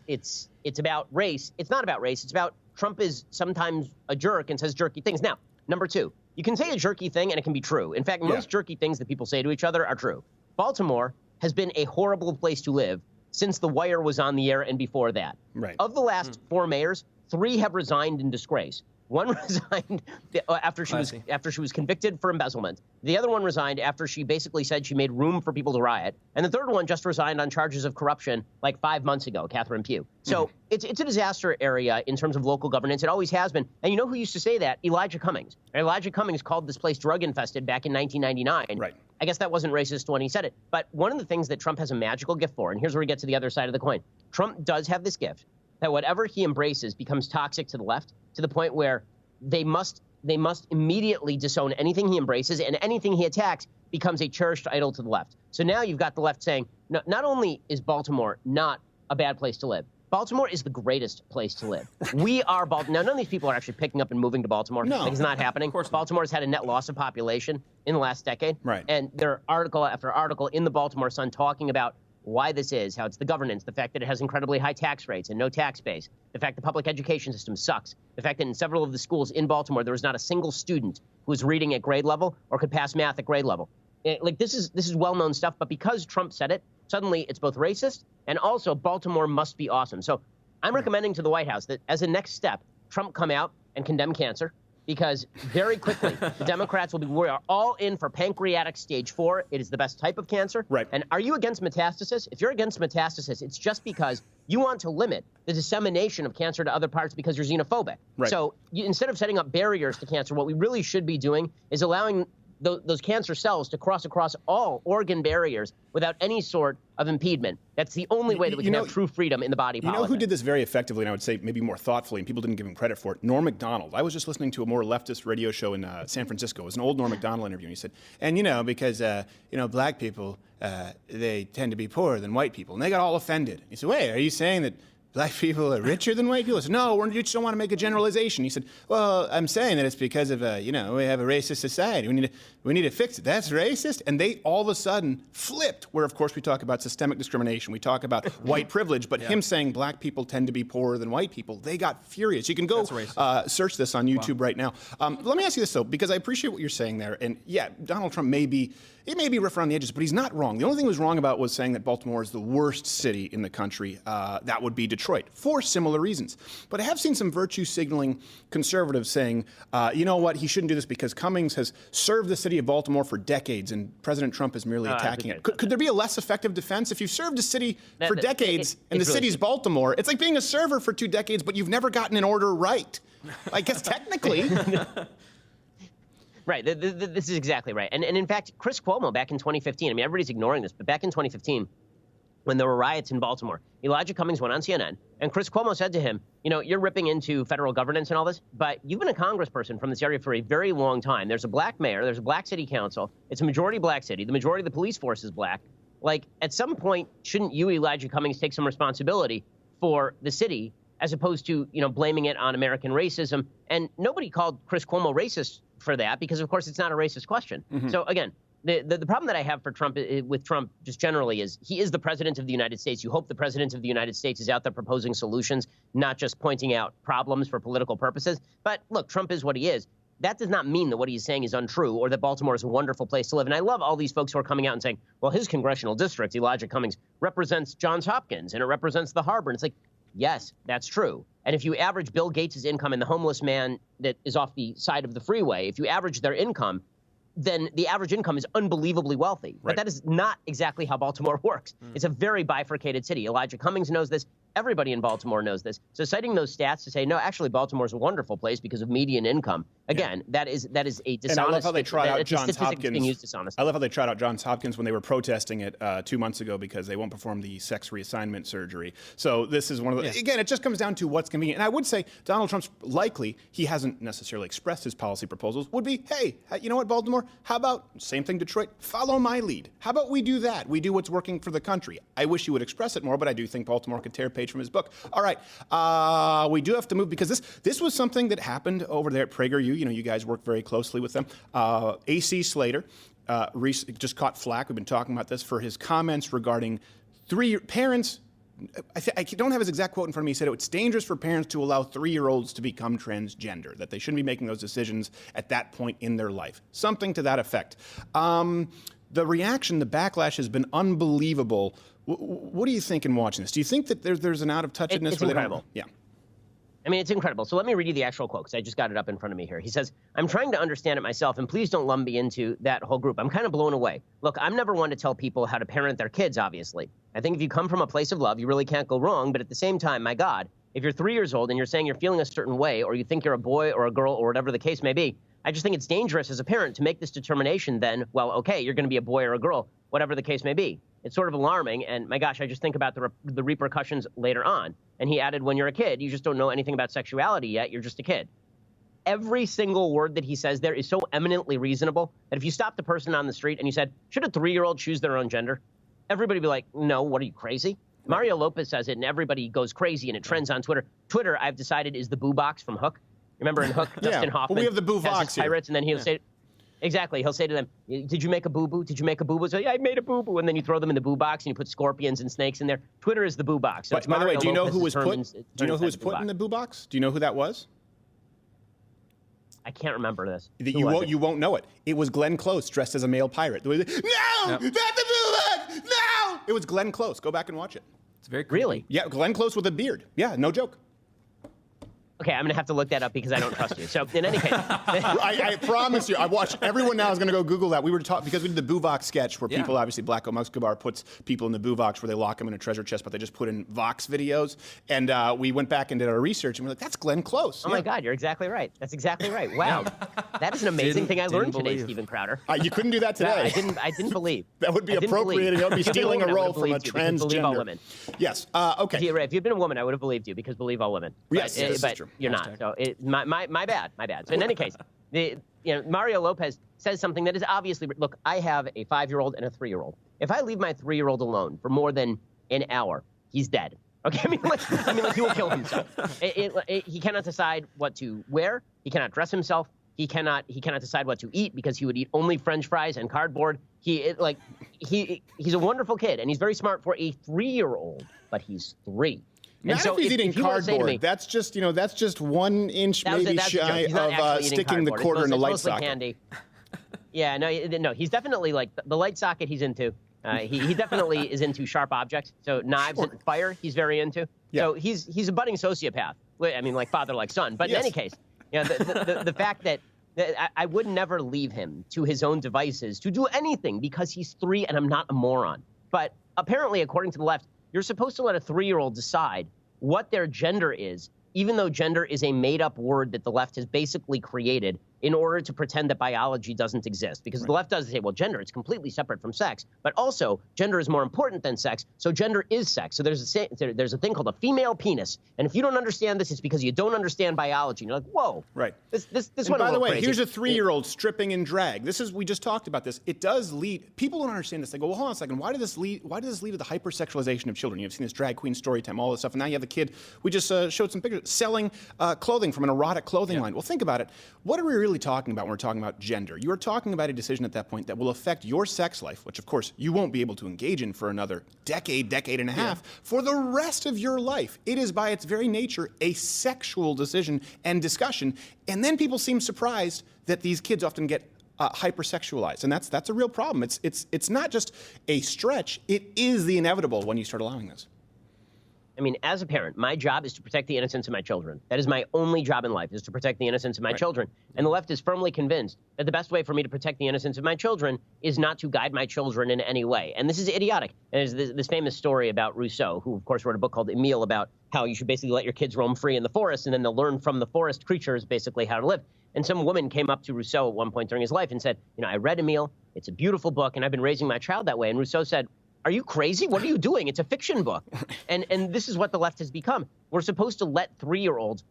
about race. It's not about race. It's about Trump is sometimes a jerk and says jerky things. Now, number two. You can say a jerky thing and it can be true. In fact, most jerky things that people say to each other are true. Baltimore has been a horrible place to live since The Wire was on the air and before that. Right. Of the last 4 mayors, 3 have resigned in disgrace. One resigned after she was convicted for embezzlement. The other one resigned after she basically said she made room for people to riot. And the third one just resigned on charges of corruption like 5 months ago, Catherine Pugh. So it's a disaster area in terms of local governance. It always has been. And you know who used to say that? Elijah Cummings. Elijah Cummings called this place drug infested back in 1999. Right. I guess that wasn't racist when he said it. But one of the things that Trump has a magical gift for, and here's where we get to the other side of the coin. Trump does have this gift that whatever he embraces becomes toxic to the left, to the point where they must immediately disown anything he embraces, and anything he attacks becomes a cherished idol to the left. So now you've got the left saying, no, not only is Baltimore not a bad place to live, Baltimore is the greatest place to live. We are Baltimore. Now, none of these people are actually picking up and moving to Baltimore. No. Like, it's not happening. Of course, Baltimore's had a net loss of population in the last decade. Right. And there are article after article in the Baltimore Sun talking about why this is, how it's the governance, the fact that it has incredibly high tax rates and no tax base, the fact the public education system sucks, the fact that in several of the schools in Baltimore, there was not a single student who was reading at grade level or could pass math at grade level. This is well-known stuff, but because Trump said it, suddenly it's both racist and also Baltimore must be awesome. So I'm recommending to the White House that as a next step, Trump come out and condemn cancer, because very quickly the Democrats we are all in for pancreatic stage 4. It is the best type of cancer. Right. And are you against metastasis? If you're against metastasis, it's just because you want to limit the dissemination of cancer to other parts because you're xenophobic. Right. So instead of setting up barriers to cancer, what we really should be doing is allowing those cancer cells to cross across all organ barriers without any sort of impediment. That's the only way that we can have true freedom in the body politic. You know who did this very effectively, and I would say maybe more thoughtfully, and people didn't give him credit for it? Norm Macdonald. I was just listening to a more leftist radio show in San Francisco. It was an old Norm Macdonald interview, and he said, and because black people, they tend to be poorer than white people, and they got all offended. He said, wait, are you saying that black people are richer than white people? I said, no, we just don't want to make a generalization. He said, well, I'm saying that it's because of, we have a racist society. We need to fix it. That's racist. And they all of a sudden flipped, where, of course, we talk about systemic discrimination. We talk about white privilege. But him saying black people tend to be poorer than white people, they got furious. You can go search this on YouTube right now. Let me ask you this, though, because I appreciate what you're saying there. And, yeah, Donald Trump may be rough around the edges, but he's not wrong. The only thing he was wrong about was saying that Baltimore is the worst city in the country. That would be Detroit, for similar reasons. But I have seen some virtue signaling conservatives saying, you know what, he shouldn't do this because Cummings has served the city of Baltimore for decades and President Trump is merely attacking it. Could there be a less effective defense? If you've served a city for decades and the city's Baltimore, it's like being a server for 2 decades, but you've never gotten an order right. I guess technically. Right. This is exactly right. And in fact, Chris Cuomo back in 2015, I mean, everybody's ignoring this, but back in 2015, when there were riots in Baltimore, Elijah Cummings went on CNN, and Chris Cuomo said to him, you know, you're ripping into federal governance and all this, but you've been a congressperson from this area for a very long time. There's a black mayor. There's a black city council. It's a majority black city. The majority of the police force is black. Like, at some point, shouldn't you, Elijah Cummings, take some responsibility for the city as opposed to, you know, blaming it on American racism? And nobody called Chris Cuomo racist for that because, of course, it's not a racist question. So, again, the problem that I have for Trump, with Trump just generally, is he is the president of the United States. You hope the president of the United States is out there proposing solutions, not just pointing out problems for political purposes. But look, Trump is what he is. That does not mean that what he's saying is untrue or that Baltimore is a wonderful place to live. And I love all these folks who are coming out and saying, well, his congressional district, Elijah Cummings, represents Johns Hopkins and it represents the harbor. And it's like, yes, that's true. And if you average Bill Gates' income and the homeless man that is off the side of the freeway, if you average their income, then the average income is unbelievably wealthy. Right. But that is not exactly how Baltimore works. It's a very bifurcated city. Elijah Cummings knows this. Everybody in Baltimore knows this. So citing those stats to say, no, actually, Baltimore is a wonderful place because of median income. Again, that is a dishonest. And I love how they tried out Johns Hopkins. Being used dishonest. I love how they tried out Johns Hopkins when they were protesting it 2 months ago because they won't perform the sex reassignment surgery. So this is one of the, again, it just comes down to what's convenient. And I would say Donald Trump's likely, he hasn't necessarily expressed his policy proposals, would be, hey, you know what, Baltimore, how about, same thing, Detroit, follow my lead. How about we do that? We do what's working for the country. I wish you would express it more, but I do think Baltimore could tear a page from his book. All right, we do have to move because this was something that happened over there at PragerU. You know, you guys work very closely with them. A.C. Slater just caught flack. We've been talking about this for his comments regarding parents. I don't have his exact quote in front of me. He said it's dangerous for parents to allow 3-year-olds to become transgender, that they shouldn't be making those decisions at that point in their life. Something to that effect. The reaction, the backlash has been unbelievable. What do you think in watching this? Do you think that there's an out-of-touchedness? It's incredible. Yeah. I mean, it's incredible. So let me read you the actual quote, because I just got it up in front of me here. He says, I'm trying to understand it myself, and please don't lump me into that whole group. I'm kind of blown away. Look, I'm never one to tell people how to parent their kids, obviously. I think if you come from a place of love, you really can't go wrong. But at the same time, my God, if you're 3 years old and you're saying you're feeling a certain way, or you think you're a boy or a girl or whatever the case may be, I just think it's dangerous as a parent to make this determination then, well, okay, you're going to be a boy or a girl, whatever the case may be. It's sort of alarming, and my gosh, I just think about the repercussions later on. And he added, when you're a kid, you just don't know anything about sexuality yet, you're just a kid. Every single word that he says there is so eminently reasonable that if you stopped the person on the street and you said, should a 3-year-old choose their own gender? Everybody would be like, no, what are you, crazy? Mario Lopez says it, and everybody goes crazy, and it trends on Twitter. Twitter, I've decided, is the boo box from Hook. Remember in Hook, Dustin Hoffman well, we have the boo box here. Pirates, and then he'll say, exactly, he'll say to them, did you make a boo-boo? Did you make a boo-boo? So, yeah, I made a boo-boo. And then you throw them in the boo box, and you put scorpions and snakes in there. Twitter is the boo box. So by the way, do you know who was put in the boo box? Do you know who that was? I can't remember this. You won't know it. It was Glenn Close dressed as a male pirate. No, that's the boo box. No, it was Glenn Close. Go back and watch it. It's very creepy. Really? Yeah, Glenn Close with a beard. Yeah, no joke. Okay, I'm going to have to look that up because I don't trust you. So, in any case. I promise you, I watch. Everyone now is going to go Google that. We were talking, because we did the Boo Vox sketch where people, obviously, Black Escobar puts people in the Boo Vox where they lock them in a treasure chest, but they just put in Vox videos. And we went back and did our research, and we're like, that's Glenn Close. Oh, my God, you're exactly right. That's exactly right. Wow. That is an amazing thing I learned today, Steven Crowder. You couldn't do that today. I didn't believe. That would be appropriating. That would be stealing a role from a transgender. Believe all women. Yes. Okay. If you'd been a woman, I would have believed you because believe all women. Yes, but true. You're not. So my bad. So in any case, Mario Lopez says something that is obviously, look, I have a 5-year-old and a 3-year-old. If I leave my 3-year-old alone for more than an hour, he's dead. Okay, I mean, like he will kill himself. He cannot decide what to wear. He cannot dress himself. He cannot decide what to eat because he would eat only French fries and cardboard. He's a wonderful kid, and he's very smart for a 3-year-old, but he's 3. Not if he's eating cardboard. That's just 1 inch maybe shy of sticking the quarter in a light socket. Candy. Yeah, no, he's definitely like the light socket he's into. He definitely is into sharp objects. So knives and fire, he's very into. Yeah. So he's a budding sociopath. I mean, like father, like son. But in any case, the fact that I would never leave him to his own devices to do anything because he's 3 and I'm not a moron. But apparently, according to the left, you're supposed to let a 3-year-old decide what their gender is, even though gender is a made-up word that the left has basically created in order to pretend that biology doesn't exist. Because the left does say, well, gender, it's completely separate from sex. But also, gender is more important than sex, so gender is sex. So there's a thing called a female penis. And if you don't understand this, it's because you don't understand biology. And you're like, whoa. Right. This and went by the way, crazy. here's a 3-year-old stripping in drag. We just talked about this. It does lead, people don't understand this. They go, well, hold on a second. Why does this lead to the hypersexualization of children? You've seen this drag queen story time, all this stuff. And now you have a kid, we just showed some pictures, selling clothing from an erotic clothing line. Well, think about it. What are we really talking about when we're talking about gender? You are talking about a decision at that point that will affect your sex life, which of course you won't be able to engage in for another decade and a half, for the rest of your life. It is by its very nature a sexual decision and discussion. And then people seem surprised that these kids often get hypersexualized, and that's a real problem. It's not just a stretch; it is the inevitable when you start allowing this. I mean, as a parent, my job is to protect the innocence of my children. That is my only job in life, is to protect the innocence of my children. And the left is firmly convinced that the best way for me to protect the innocence of my children is not to guide my children in any way. And this is idiotic. And there's this famous story about Rousseau, who, of course, wrote a book called Emile about how you should basically let your kids roam free in the forest, and then they'll learn from the forest creatures basically how to live. And some woman came up to Rousseau at one point during his life and said, I read Emile. It's a beautiful book, and I've been raising my child that way. And Rousseau said, are you crazy? What are you doing? It's a fiction book. And this is what the left has become. We're supposed to let 3-year-olds,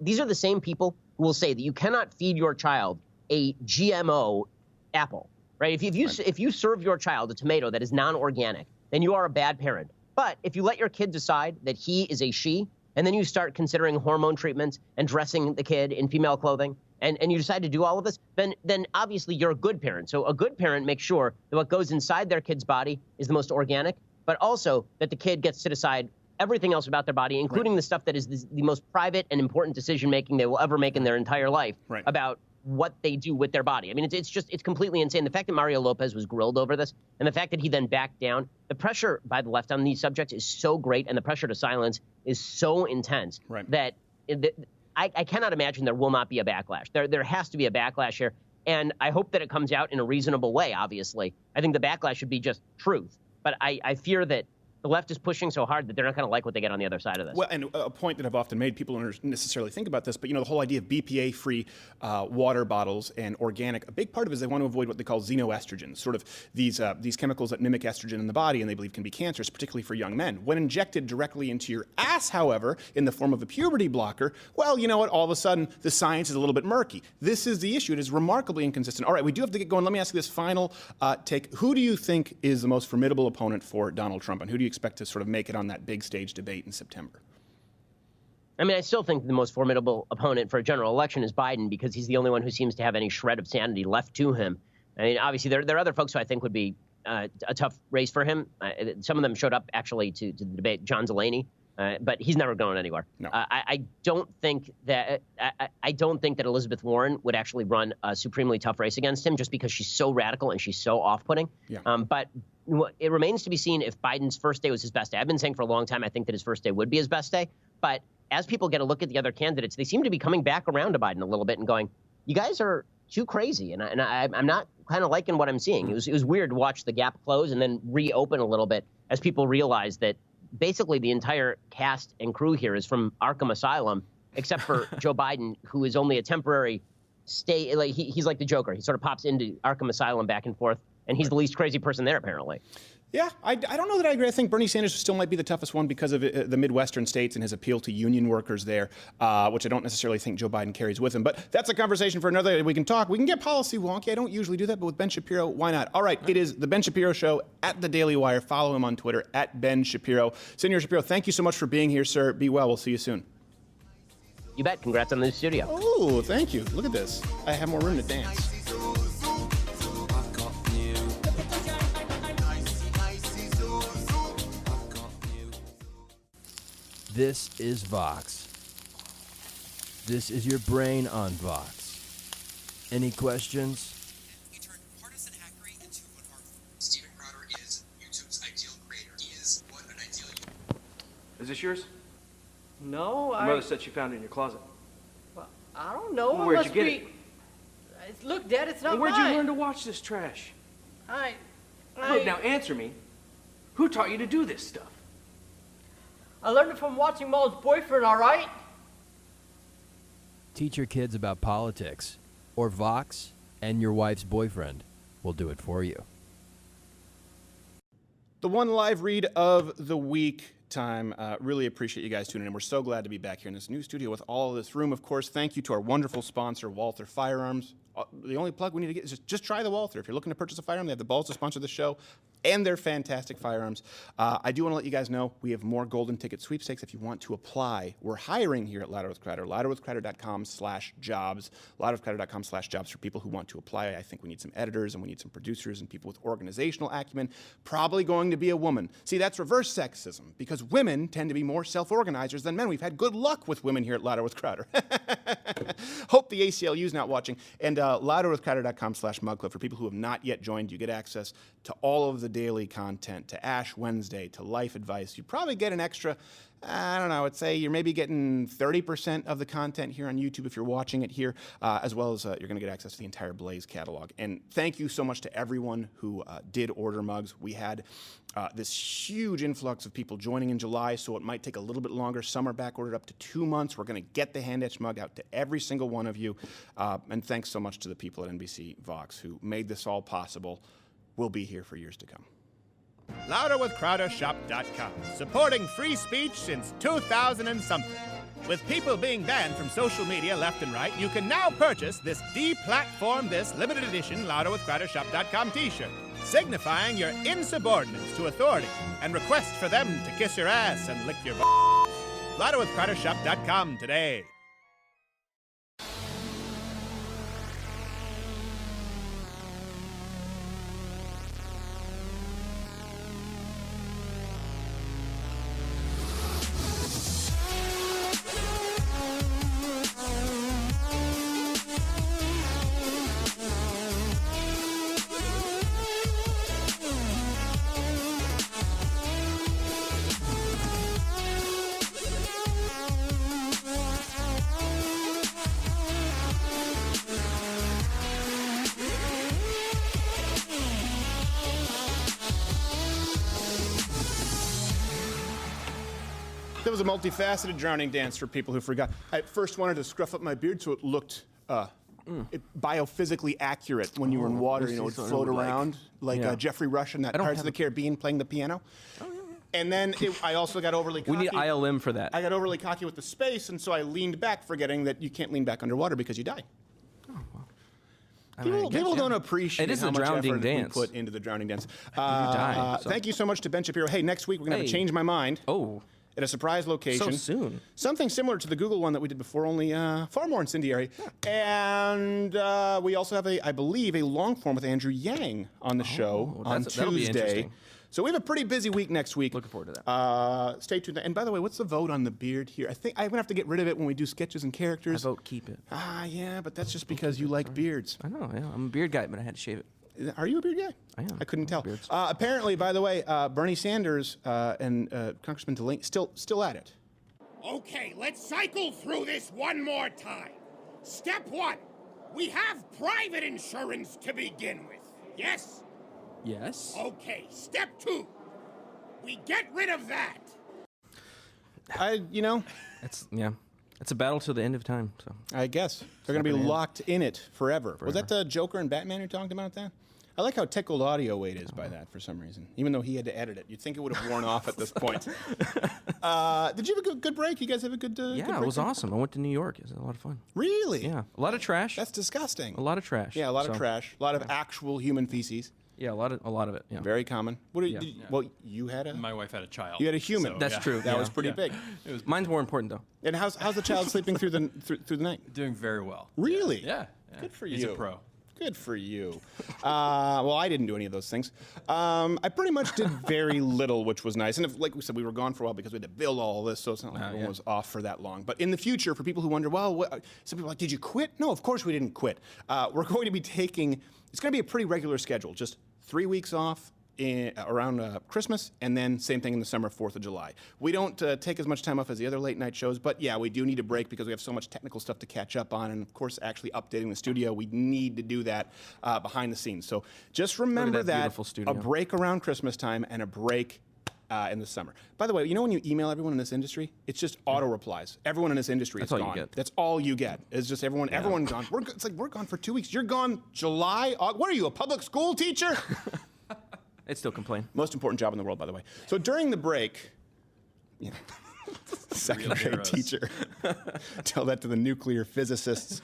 these are the same people who will say that you cannot feed your child a GMO apple, right? If you serve your child a tomato that is non-organic, then you are a bad parent. But if you let your kid decide that he is a she, and then you start considering hormone treatments and dressing the kid in female clothing, and you decide to do all of this, then obviously you're a good parent. So a good parent makes sure that what goes inside their kid's body is the most organic, but also that the kid gets to decide everything else about their body, including the stuff that is the most private and important decision-making they will ever make in their entire life about what they do with their body. I mean, it's completely insane. The fact that Mario Lopez was grilled over this, and the fact that he then backed down, the pressure by the left on these subjects is so great, and the pressure to silence is so intense that I cannot imagine there will not be a backlash. There has to be a backlash here, and I hope that it comes out in a reasonable way, obviously. I think the backlash should be just truth, but I fear that the left is pushing so hard that they're not going to like what they get on the other side of this. Well, and a point that I've often made, people don't necessarily think about this, but the whole idea of BPA-free water bottles and organic, a big part of it is they want to avoid what they call xenoestrogens, sort of these chemicals that mimic estrogen in the body and they believe can be cancerous, particularly for young men. When injected directly into your ass, however, in the form of a puberty blocker, well, you know what? All of a sudden, the science is a little bit murky. This is the issue. It is remarkably inconsistent. All right, we do have to get going. Let me ask you this final take. Who do you think is the most formidable opponent for Donald Trump, and who do you expect to sort of make it on that big stage debate in September? I mean, I still think the most formidable opponent for a general election is Biden, because he's the only one who seems to have any shred of sanity left to him. I mean, obviously, there are other folks who I think would be a tough race for him. Some of them showed up, actually, to the debate. John Delaney, but he's never going anywhere. No. I don't think that Elizabeth Warren would actually run a supremely tough race against him, just because she's so radical and she's so off-putting. Yeah. But it remains to be seen if Biden's first day was his best day. I've been saying for a long time I think that his first day would be his best day. But as people get a look at the other candidates, they seem to be coming back around to Biden a little bit and going, you guys are too crazy. And I'm not kind of liking what I'm seeing. It was weird to watch the gap close and then reopen a little bit as people realize that basically the entire cast and crew here is from Arkham Asylum, except for Joe Biden, who is only a temporary stay. Like he's like the Joker. He sort of pops into Arkham Asylum back and forth. And he's the least crazy person there, apparently. Yeah, I don't know that I agree. I think Bernie Sanders still might be the toughest one because of the Midwestern states and his appeal to union workers there, which I don't necessarily think Joe Biden carries with him. But that's a conversation for another day. We can talk. We can get policy wonky. I don't usually do that, but with Ben Shapiro, why not? All right, it is the Ben Shapiro Show at the Daily Wire. Follow him on Twitter at Ben Shapiro. Senor Shapiro, thank you so much for being here, sir. Be well. We'll see you soon. You bet. Congrats on the new studio. Oh, thank you. Look at this. I have more room to dance. This is Vox. This is your brain on Vox. Any questions? We turn partisan hackery into an art form. Steven Crowder is YouTube's ideal creator. He is what an ideal. Is this yours? No, Your mother said she found it in your closet. Well, I don't know. Well, It where'd must you get be... it? Look, Dad, it's not And where'd mine. you learn to watch this trash? I... Look, now answer me. Who taught you to do this stuff? I learned it from watching Maul's boyfriend, all right? Teach your kids about politics, or Vox and your wife's boyfriend will do it for you. The one live read of the week time. Really appreciate you guys tuning in. We're so glad to be back here in this new studio with all of this room. Of course, thank you to our wonderful sponsor, Walther Firearms. The only plug we need to get is just try the Walther. If you're looking to purchase a firearm, they have the balls to sponsor the show, and they're fantastic firearms. I do want to let you guys know we have more golden ticket sweepstakes if you want to apply. We're hiring here at Louder with Crowder. louderwithcrowder.com/jobs. louderwithcrowder.com/jobs for people who want to apply. I think we need some editors and we need some producers and people with organizational acumen. Probably going to be a woman. See, that's reverse sexism because women tend to be more self-organizers than men. We've had good luck with women here at Louder with Crowder. Hope the ACLU is not watching. And louderwithcrowder.com/mugclub for people who have not yet joined. You get access to all of the daily content, to Ash Wednesday, to life advice. You probably get an extra, I don't know, I'd say you're maybe getting 30% of the content here on YouTube if you're watching it here, as well as you're going to get access to the entire Blaze catalog. And thank you so much to everyone who did order mugs. We had this huge influx of people joining in July, so it might take a little bit longer. Some are back ordered up to 2 months. We're going to get the hand-etched mug out to every single one of you. And thanks so much to the people at NBC Vox who made this all possible. We'll be here for years to come. LouderWithCrowderShop.com, supporting free speech since 2000 and something. With people being banned from social media left and right, you can now purchase this deplatform this limited edition LouderWithCrowderShop.com t-shirt, signifying your insubordinance to authority and request for them to kiss your ass and lick your balls. LouderWithCrowderShop.com today. That was a multifaceted drowning dance for people who forgot. I first wanted to scruff up my beard so it looked biophysically accurate when you were in water. You know, it would float around like Jeffrey Rush in that Pirates of the Caribbean playing the piano. And then I also got overly cocky. We need ILM for that. I got overly cocky with the space, and so I leaned back, forgetting that you can't lean back underwater because you die. People don't appreciate how much effort we put into the drowning dance. Thank you so much to Ben Shapiro. Hey, next week we're going to have to change my mind. At a surprise location. So soon. Something similar to the Google one that we did before, only far more incendiary. And we also have, I believe, a long form with Andrew Yang on the show on that'll be Tuesday. interesting. So we have a pretty busy week next week. Looking forward to that. Stay tuned. And by the way, what's the vote on the beard here? I think I'm going to have to get rid of it when we do sketches and characters. I vote keep it. Yeah, but that's just because you like beards. I know, yeah. I'm a beard guy, but I had to shave it. Are you a beard guy? I am. I couldn't tell. Apparently, by the way, Bernie Sanders and Congressman DeLaney still at it. Okay, let's cycle through this one more time. Step 1, we have private insurance to begin with. Yes? Yes. Okay, step 2, we get rid of that. It's a battle to the end of time. So I guess they're going to be locked in it forever. Was that the Joker and Batman who talked about that? I like how tickled audio Wade is by that for some reason, even though he had to edit it. You'd think it would have worn off at this point. Did you have a good break? You guys have a good yeah, good break it was awesome. I went to New York. It was a lot of fun. Really? Yeah. A lot of trash. That's disgusting. A lot of trash. Yeah, a lot of trash. A lot of actual human feces. Yeah, a lot of it. Yeah. Very common. What did, Yeah. did- Well, you had a. My wife had a child. You had a human. so, That's yeah. true. That yeah. was pretty Yeah. big. Mine's more important though. And how's the child sleeping through the night? Doing very well. Really? Yeah. Good for He's you. a pro. Good for you. Well, I didn't do any of those things. I pretty much did very little, which was nice. And if, like we said, we were gone for a while because we had to build all this, so it's not like everyone was off for that long. But in the future, for people who wonder, well, some people are like, did you quit? No, of course we didn't quit. We're going to be taking, it's going to be a pretty regular schedule, just 3 weeks off around Christmas, and then same thing in the summer, 4th of July. We don't take as much time off as the other late night shows, but yeah, we do need a break because we have so much technical stuff to catch up on, and of course, actually updating the studio, we need to do that behind the scenes. So just remember that beautiful studio. a break around Christmas time and a break in the summer. By the way, you know when you email everyone in this industry, it's just auto replies. Everyone in this industry That's is all you gone. get. That's all you get. It's just everyone gone. It's like we're gone for 2 weeks. You're gone July. What are you, a public school teacher? I'd still complain. Most important job in the world, by the way. So during the break, second grade heroes. teacher. Tell that to the nuclear physicists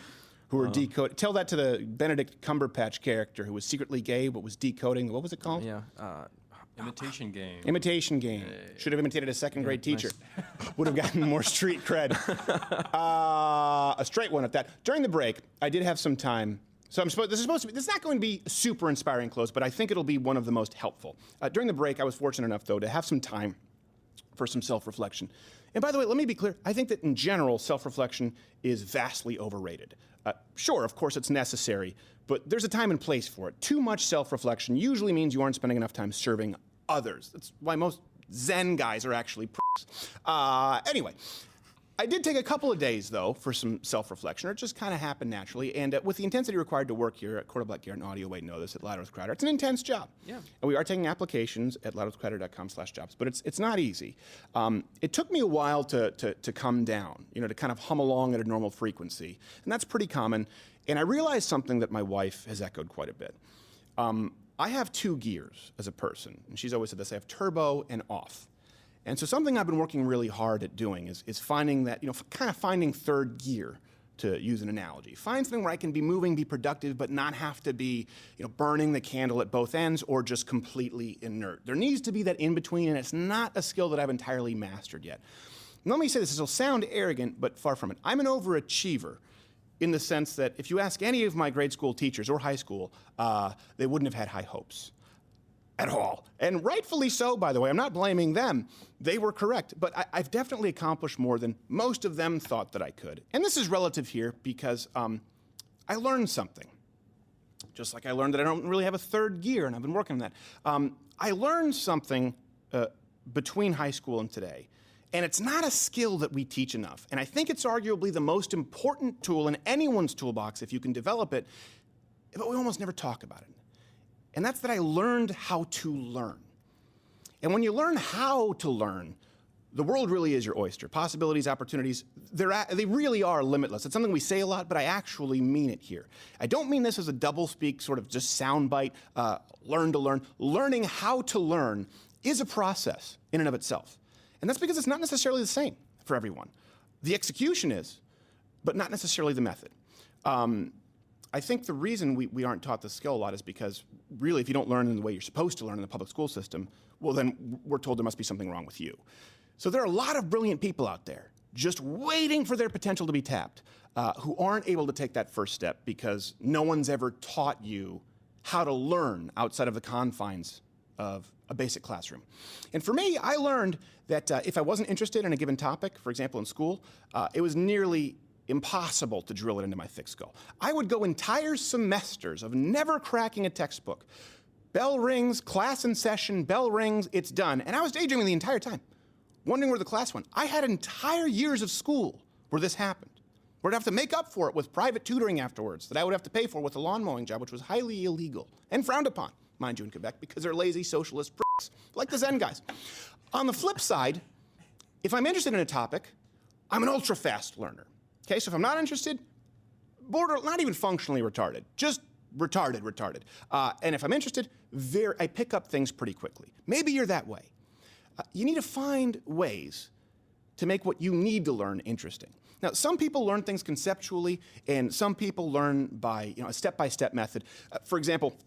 who were decoding. Tell that to the Benedict Cumberbatch character who was secretly gay but was decoding. What was it called? Yeah. Imitation game. Imitation game. Should have imitated a second grade teacher. Would have gotten more street cred. A straight one at that. During the break, I did have some time. So this is not going to be a super inspiring close, but I think it'll be one of the most helpful. During the break, I was fortunate enough, though, to have some time for some self-reflection. And by the way, let me be clear. I think that in general, self-reflection is vastly overrated. Sure, of course, it's necessary, but there's a time and place for it. Too much self-reflection usually means you aren't spending enough time serving others. That's why most Zen guys are actually pricks. Anyway, I did take a couple of days, though, for some self-reflection, or it just kind of happened naturally. And with the intensity required to work here at Corda Black Garrett and Audio Wade know this at Loud Earth Crowder, it's an intense job. Yeah. And we are taking applications at loudearthcrowder.com/jobs, but it's not easy. It took me a while to come down, to kind of hum along at a normal frequency. And that's pretty common. And I realized something that my wife has echoed quite a bit. I have two gears as a person, and she's always said this. I have turbo and off. And so something I've been working really hard at doing is finding that, kind of finding third gear, to use an analogy. Find something where I can be moving, be productive, but not have to be, burning the candle at both ends or just completely inert. There needs to be that in-between, and it's not a skill that I've entirely mastered yet. And let me say this will sound arrogant, but far from it. I'm an overachiever in the sense that if you ask any of my grade school teachers or high school, they wouldn't have had high hopes. At all. And rightfully so, by the way. I'm not blaming them. They were correct. But I've definitely accomplished more than most of them thought that I could. And this is relative here because I learned something. Just like I learned that I don't really have a third gear, and I've been working on that. I learned something between high school and today. And it's not a skill that we teach enough. And I think it's arguably the most important tool in anyone's toolbox if you can develop it, but we almost never talk about it. And that's that I learned how to learn. And when you learn how to learn, the world really is your oyster. Possibilities, opportunities, they really are limitless. It's something we say a lot, but I actually mean it here. I don't mean this as a doublespeak, sort of just soundbite, learn to learn. Learning how to learn is a process in and of itself. And that's because it's not necessarily the same for everyone. The execution is, but not necessarily the method. I think the reason we aren't taught this skill a lot is because, really, if you don't learn in the way you're supposed to learn in the public school system, well, then we're told there must be something wrong with you. So there are a lot of brilliant people out there just waiting for their potential to be tapped who aren't able to take that first step because no one's ever taught you how to learn outside of the confines of a basic classroom. And for me, I learned that if I wasn't interested in a given topic, for example, in school, it was nearly impossible to drill it into my thick skull. I would go entire semesters of never cracking a textbook. Bell rings, class in session, bell rings, it's done. And I was daydreaming the entire time, wondering where the class went. I had entire years of school where this happened, where I'd have to make up for it with private tutoring afterwards that I would have to pay for with a lawn mowing job, which was highly illegal and frowned upon, mind you, in Quebec, because they're lazy socialist pricks, like the Zen guys. On the flip side, if I'm interested in a topic, I'm an ultra-fast learner. Okay, so if I'm not interested, not even functionally retarded, just retarded. And if I'm interested, I pick up things pretty quickly. Maybe you're that way. You need to find ways to make what you need to learn interesting. Now, some people learn things conceptually, and some people learn by a step-by-step method. For example,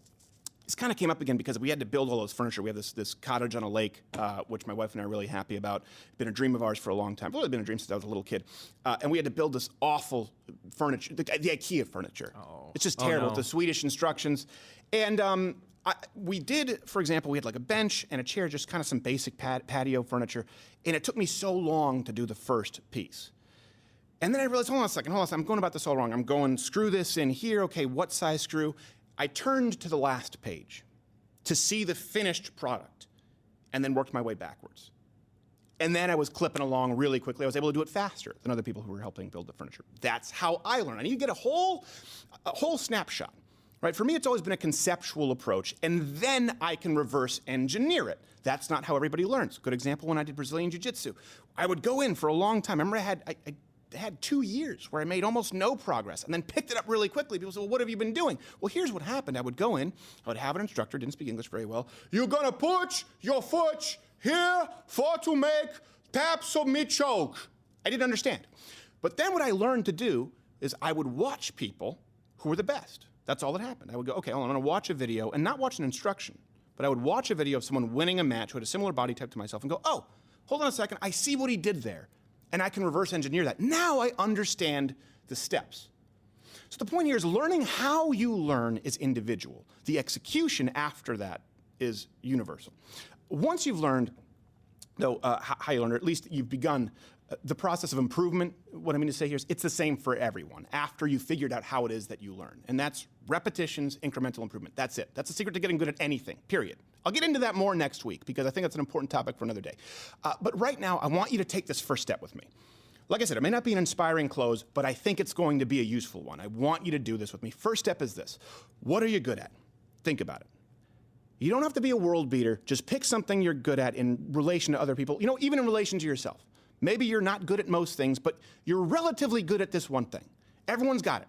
this kind of came up again because we had to build all those furniture. We have this cottage on a lake, which my wife and I are really happy about. It's been a dream of ours for a long time. It's really been a dream since I was a little kid. And we had to build this awful furniture, the IKEA furniture. It's just terrible with the Swedish instructions. And we did, for example, we had like a bench and a chair, just kind of some basic patio furniture. And it took me so long to do the first piece. And then I realized, hold on a second, I'm going about this all wrong. I'm going, screw this in here. Okay, what size screw? I turned to the last page to see the finished product and then worked my way backwards. And then I was clipping along really quickly. I was able to do it faster than other people who were helping build the furniture. That's how I learn. And you get a whole snapshot, right? For me, it's always been a conceptual approach, and then I can reverse engineer it. That's not how everybody learns. Good example, when I did Brazilian Jiu-Jitsu. I would go in for a long time. I remember I had 2 years where I made almost no progress and then picked it up really quickly. People say, well, what have you been doing? Well, here's what happened. I would go in, I would have an instructor, didn't speak English very well. You're gonna put your foot here for to make tap, submit, choke. I didn't understand. But then what I learned to do is I would watch people who were the best. That's all that happened. I would go, okay, hold on, I'm gonna watch a video and not watch an instruction, but I would watch a video of someone winning a match who had a similar body type to myself and go, oh, hold on a second, I see what he did there. And I can reverse engineer that. Now I understand the steps. So the point here is learning how you learn is individual. The execution after that is universal. Once you've learned, though, how you learn, or at least you've begun the process of improvement, what I mean to say here is it's the same for everyone after you've figured out how it is that you learn. And that's repetitions, incremental improvement. That's it. That's the secret to getting good at anything, period. I'll get into that more next week because I think that's an important topic for another day. But right now, I want you to take this first step with me. Like I said, it may not be an inspiring close, but I think it's going to be a useful one. I want you to do this with me. First step is this. What are you good at? Think about it. You don't have to be a world beater. Just pick something you're good at in relation to other people, even in relation to yourself. Maybe you're not good at most things, but you're relatively good at this one thing. Everyone's got it.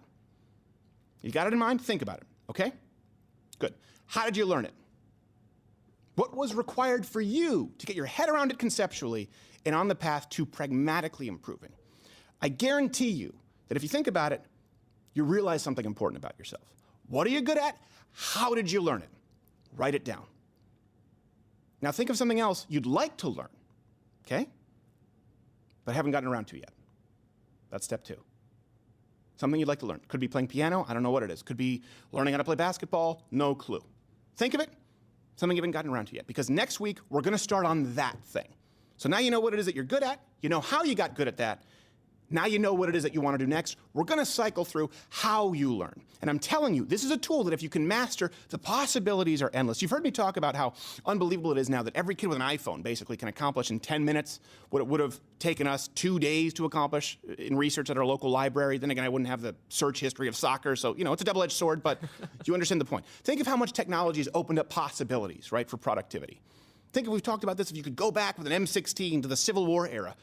You got it in mind? Think about it, okay? Good. How did you learn it? What was required for you to get your head around it conceptually and on the path to pragmatically improving? I guarantee you that if you think about it, you realize something important about yourself. What are you good at? How did you learn it? Write it down. Now think of something else you'd like to learn, okay? But haven't gotten around to yet. That's step 2. Something you'd like to learn. Could be playing piano, I don't know what it is. Could be learning how to play basketball, no clue. Think of it, something you haven't gotten around to yet. Because next week, we're gonna start on that thing. So now you know what it is that you're good at, you know how you got good at that, now you know what it is that you want to do next. We're going to cycle through how you learn. And I'm telling you, this is a tool that if you can master, the possibilities are endless. You've heard me talk about how unbelievable it is now that every kid with an iPhone basically can accomplish in 10 minutes what it would have taken us 2 days to accomplish in research at our local library. Then again, I wouldn't have the search history of soccer, so it's a double-edged sword, but you understand the point. Think of how much technology has opened up possibilities, right, for productivity. Think if we've talked about this, if you could go back with an M16 to the Civil War era,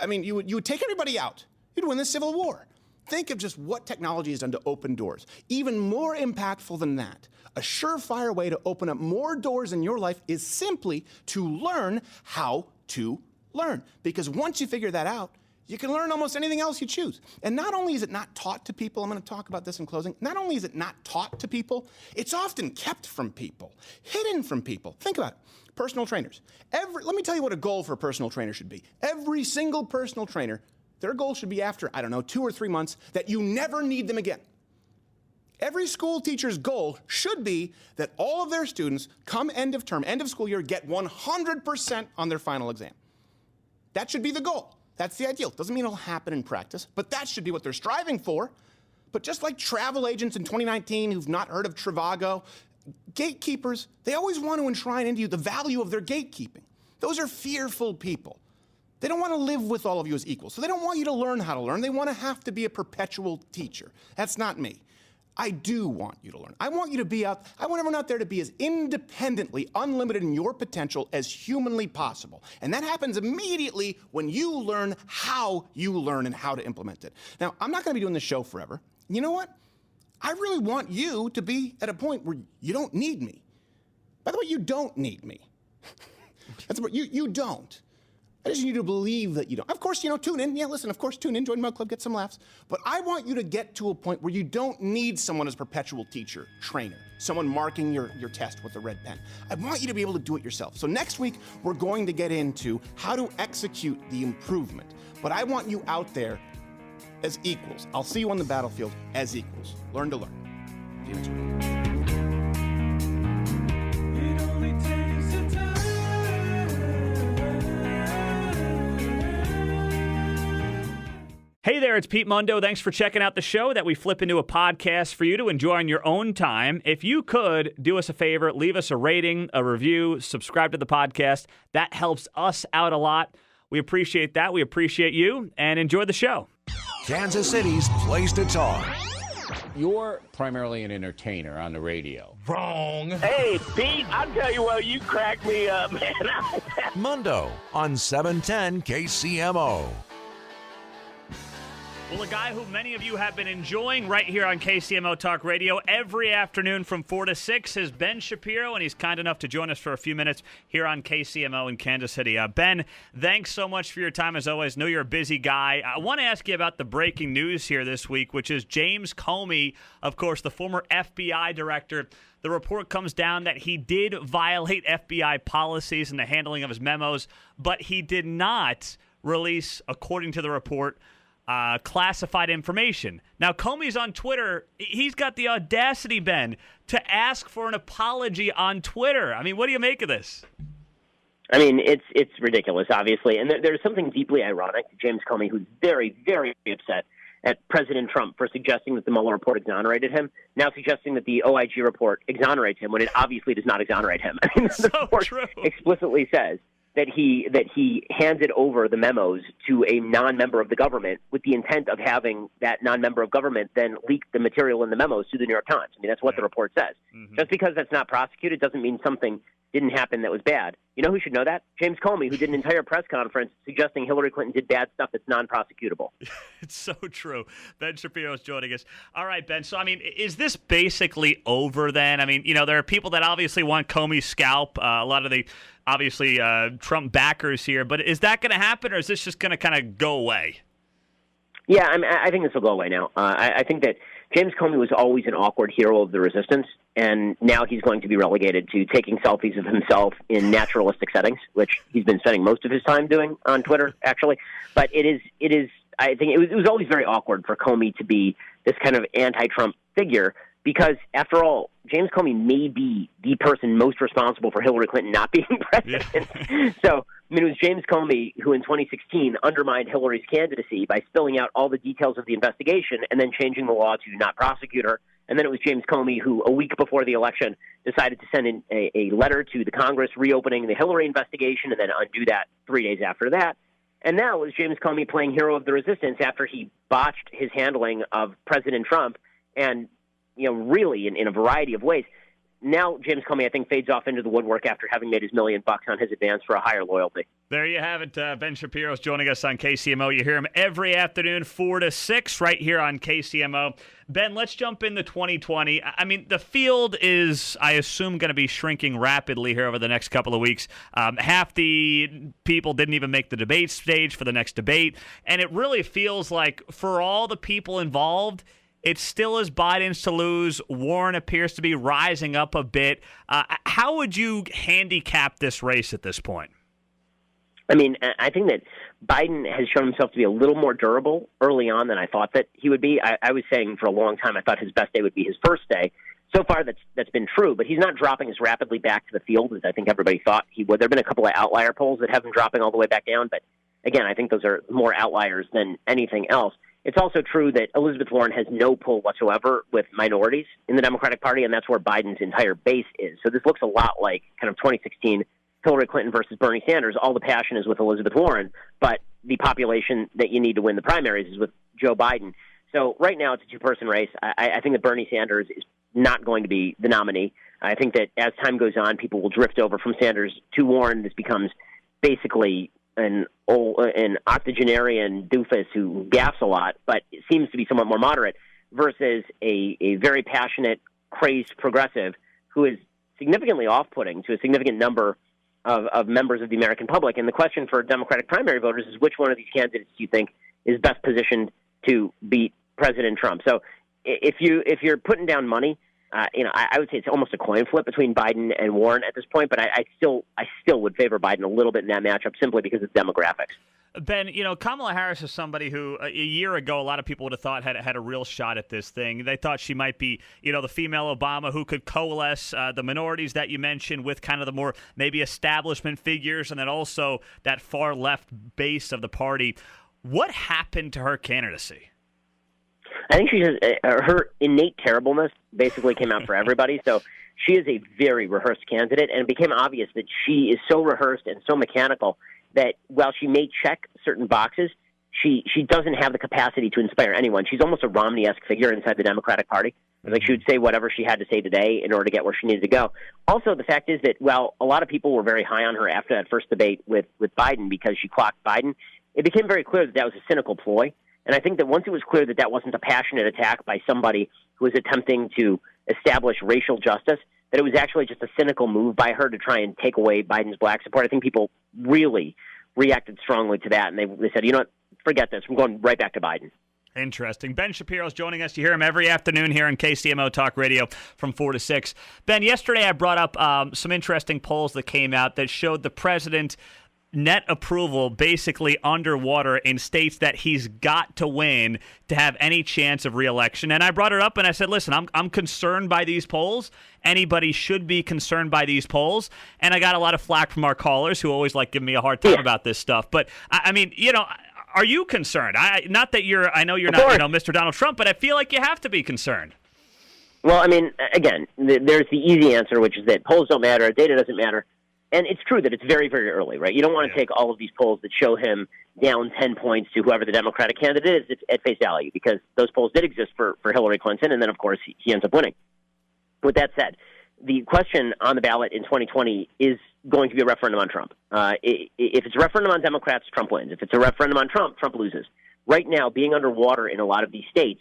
I mean, you would take everybody out. You'd win the Civil War. Think of just what technology has done to open doors. Even more impactful than that, a surefire way to open up more doors in your life is simply to learn how to learn. Because once you figure that out, you can learn almost anything else you choose. And not only is it not taught to people, I'm going to talk about this in closing, not only is it not taught to people, it's often kept from people, hidden from people. Think about it. Personal trainers. Let me tell you what a goal for a personal trainer should be. Every single personal trainer, their goal should be after, 2 or 3 months, that you never need them again. Every school teacher's goal should be that all of their students, come end of term, end of school year, get 100% on their final exam. That should be the goal. That's the ideal. Doesn't mean it'll happen in practice, but that should be what they're striving for. But just like travel agents in 2019 who've not heard of Trivago, gatekeepers, they always want to enshrine into you the value of their gatekeeping. Those are fearful people. They don't want to live with all of you as equals. So they don't want you to learn how to learn. They want to have to be a perpetual teacher. That's not me. I do want you to learn. I want everyone out there to be as independently unlimited in your potential as humanly possible. And that happens immediately when you learn how you learn and how to implement it. Now, I'm not going to be doing this show forever. You know what? I really want you to be at a point where you don't need me. By the way, you don't need me. You don't. I just need you to believe that you don't. Of course, tune in. Yeah, listen, of course, tune in, join Mug Club, get some laughs. But I want you to get to a point where you don't need someone as perpetual teacher, trainer, someone marking your test with a red pen. I want you to be able to do it yourself. So next week, we're going to get into how to execute the improvement. But I want you out there as equals. I'll see you on the battlefield as equals. Learn to learn. See you next week. Hey there, it's Pete Mundo. Thanks for checking out the show that we flip into a podcast for you to enjoy on your own time. If you could, do us a favor, leave us a rating, a review, subscribe to the podcast. That helps us out a lot. We appreciate that. We appreciate you, and enjoy the show. Kansas City's place to talk. You're primarily an entertainer on the radio. Wrong. Hey, Pete, I'll tell you what, you cracked me up, man. Mundo on 710 KCMO. Well, a guy who many of you have been enjoying right here on KCMO Talk Radio every afternoon from 4 to 6 is Ben Shapiro, and he's kind enough to join us for a few minutes here on KCMO in Kansas City. Ben, thanks so much for your time as always. Know you're a busy guy. I want to ask you about the breaking news here this week, which is James Comey, of course, the former FBI director. The report comes down that he did violate FBI policies in the handling of his memos, but he did not release, according to the report, classified information. Now, Comey's on Twitter. He's got the audacity, Ben, to ask for an apology on Twitter. I mean, what do you make of this? I mean, it's ridiculous, obviously. And there's something deeply ironic to James Comey, who's very, very upset at President Trump for suggesting that the Mueller report exonerated him, now suggesting that the OIG report exonerates him when it obviously does not exonerate him. I mean, the report explicitly says that he handed over the memos to a non-member of the government with the intent of having that non-member of government then leak the material in the memos to the New York Times. I mean, that's what the report says. Just because that's not prosecuted doesn't mean something didn't happen that was bad. You know who should know that? James Comey, who did an entire press conference suggesting Hillary Clinton did bad stuff that's non-prosecutable. It's so true. Ben Shapiro is joining us. All right, Ben. So, I mean, is this basically over then? I mean, there are people that obviously want Comey's scalp. A lot of the, obviously, Trump backers here. But is that going to happen, or is this just going to kind of go away? Yeah, I think this will go away now. I think that James Comey was always an awkward hero of the resistance, and now he's going to be relegated to taking selfies of himself in naturalistic settings, which he's been spending most of his time doing on Twitter, actually. But it is. I think it was always very awkward for Comey to be this kind of anti-Trump figure, because after all, James Comey may be the person most responsible for Hillary Clinton not being president. Yeah. So, I mean, it was James Comey who in 2016 undermined Hillary's candidacy by spilling out all the details of the investigation and then changing the law to not prosecute her. And then it was James Comey who, a week before the election, decided to send in a letter to the Congress reopening the Hillary investigation and then undo that 3 days after that. And now it was James Comey playing hero of the resistance after he botched his handling of President Trump and, really in a variety of ways. Now James Comey, I think, fades off into the woodwork after having made his $1 million on his advance for a higher loyalty. There you have it. Ben Shapiro's joining us on KCMO. You hear him every afternoon, 4 to 6, right here on KCMO. Ben, let's jump into 2020. I mean, the field is, I assume, going to be shrinking rapidly here over the next couple of weeks. Half the people didn't even make the debate stage for the next debate. And it really feels like for all the people involved, it still is Biden's to lose. Warren appears to be rising up a bit. How would you handicap this race at this point? I mean, I think that Biden has shown himself to be a little more durable early on than I thought that he would be. I was saying for a long time I thought his best day would be his first day. So far, that's been true, but he's not dropping as rapidly back to the field as I think everybody thought he would. There have been a couple of outlier polls that have him dropping all the way back down, but again, I think those are more outliers than anything else. It's also true that Elizabeth Warren has no pull whatsoever with minorities in the Democratic Party, and that's where Biden's entire base is. So this looks a lot like kind of 2016 Hillary Clinton versus Bernie Sanders. All the passion is with Elizabeth Warren, but the population that you need to win the primaries is with Joe Biden. So right now it's a two-person race. I think that Bernie Sanders is not going to be the nominee. I think that as time goes on, people will drift over from Sanders to Warren. This becomes basically an octogenarian doofus who gaffes a lot, but it seems to be somewhat more moderate, versus a very passionate, crazed progressive who is significantly off-putting to a significant number of members of the American public. And the question for Democratic primary voters is which one of these candidates do you think is best positioned to beat President Trump? So if you're putting down money, I would say it's almost a coin flip between Biden and Warren at this point. But I still would favor Biden a little bit in that matchup simply because of demographics. Ben, Kamala Harris is somebody who a year ago a lot of people would have thought had a real shot at this thing. They thought she might be, the female Obama who could coalesce the minorities that you mentioned with kind of the more maybe establishment figures and then also that far left base of the party. What happened to her candidacy? I think her innate terribleness basically came out for everybody. So she is a very rehearsed candidate, and it became obvious that she is so rehearsed and so mechanical that while she may check certain boxes, she doesn't have the capacity to inspire anyone. She's almost a Romney-esque figure inside the Democratic Party. Like she would say whatever she had to say today in order to get where she needed to go. Also, the fact is that while a lot of people were very high on her after that first debate with Biden because she clocked Biden, it became very clear that was a cynical ploy. And I think that once it was clear that wasn't a passionate attack by somebody who was attempting to establish racial justice, that it was actually just a cynical move by her to try and take away Biden's black support. I think people really reacted strongly to that, and they said, what, forget this. We're going right back to Biden. Interesting. Ben Shapiro's joining us. You hear him every afternoon here on KCMO Talk Radio from 4 to 6. Ben, yesterday I brought up some interesting polls that came out that showed the president net approval basically underwater in states that he's got to win to have any chance of re-election. And I brought it up and I said, listen, I'm concerned by these polls. Anybody should be concerned by these polls. And I got a lot of flack from our callers who always like giving me a hard time about this stuff. But I mean, are you concerned? Not that I know you're not, Mr. Donald Trump, but I feel like you have to be concerned. Well, I mean, again, there's the easy answer, which is that polls don't matter, data doesn't matter. And it's true that it's very, very early, right? You don't want to take all of these polls that show him down 10 points to whoever the Democratic candidate is at face value, because those polls did exist for Hillary Clinton, and then, of course, he ends up winning. With that said, the question on the ballot in 2020 is going to be a referendum on Trump. If it's a referendum on Democrats, Trump wins. If it's a referendum on Trump, Trump loses. Right now, being underwater in a lot of these states,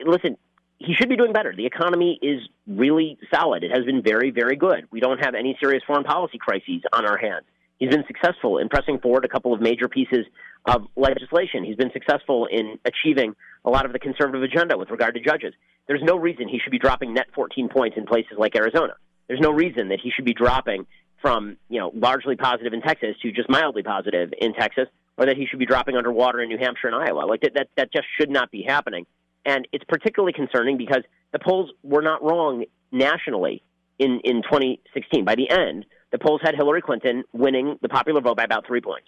listen, he should be doing better. The economy is really solid. It has been very, very good. We don't have any serious foreign policy crises on our hands. He's been successful in pressing forward a couple of major pieces of legislation. He's been successful in achieving a lot of the conservative agenda with regard to judges. There's no reason he should be dropping net 14 points in places like Arizona. There's no reason that he should be dropping from, largely positive in Texas to just mildly positive in Texas, or that he should be dropping underwater in New Hampshire and Iowa. Like that just should not be happening. And it's particularly concerning because the polls were not wrong nationally in 2016. By the end, the polls had Hillary Clinton winning the popular vote by about 3 points.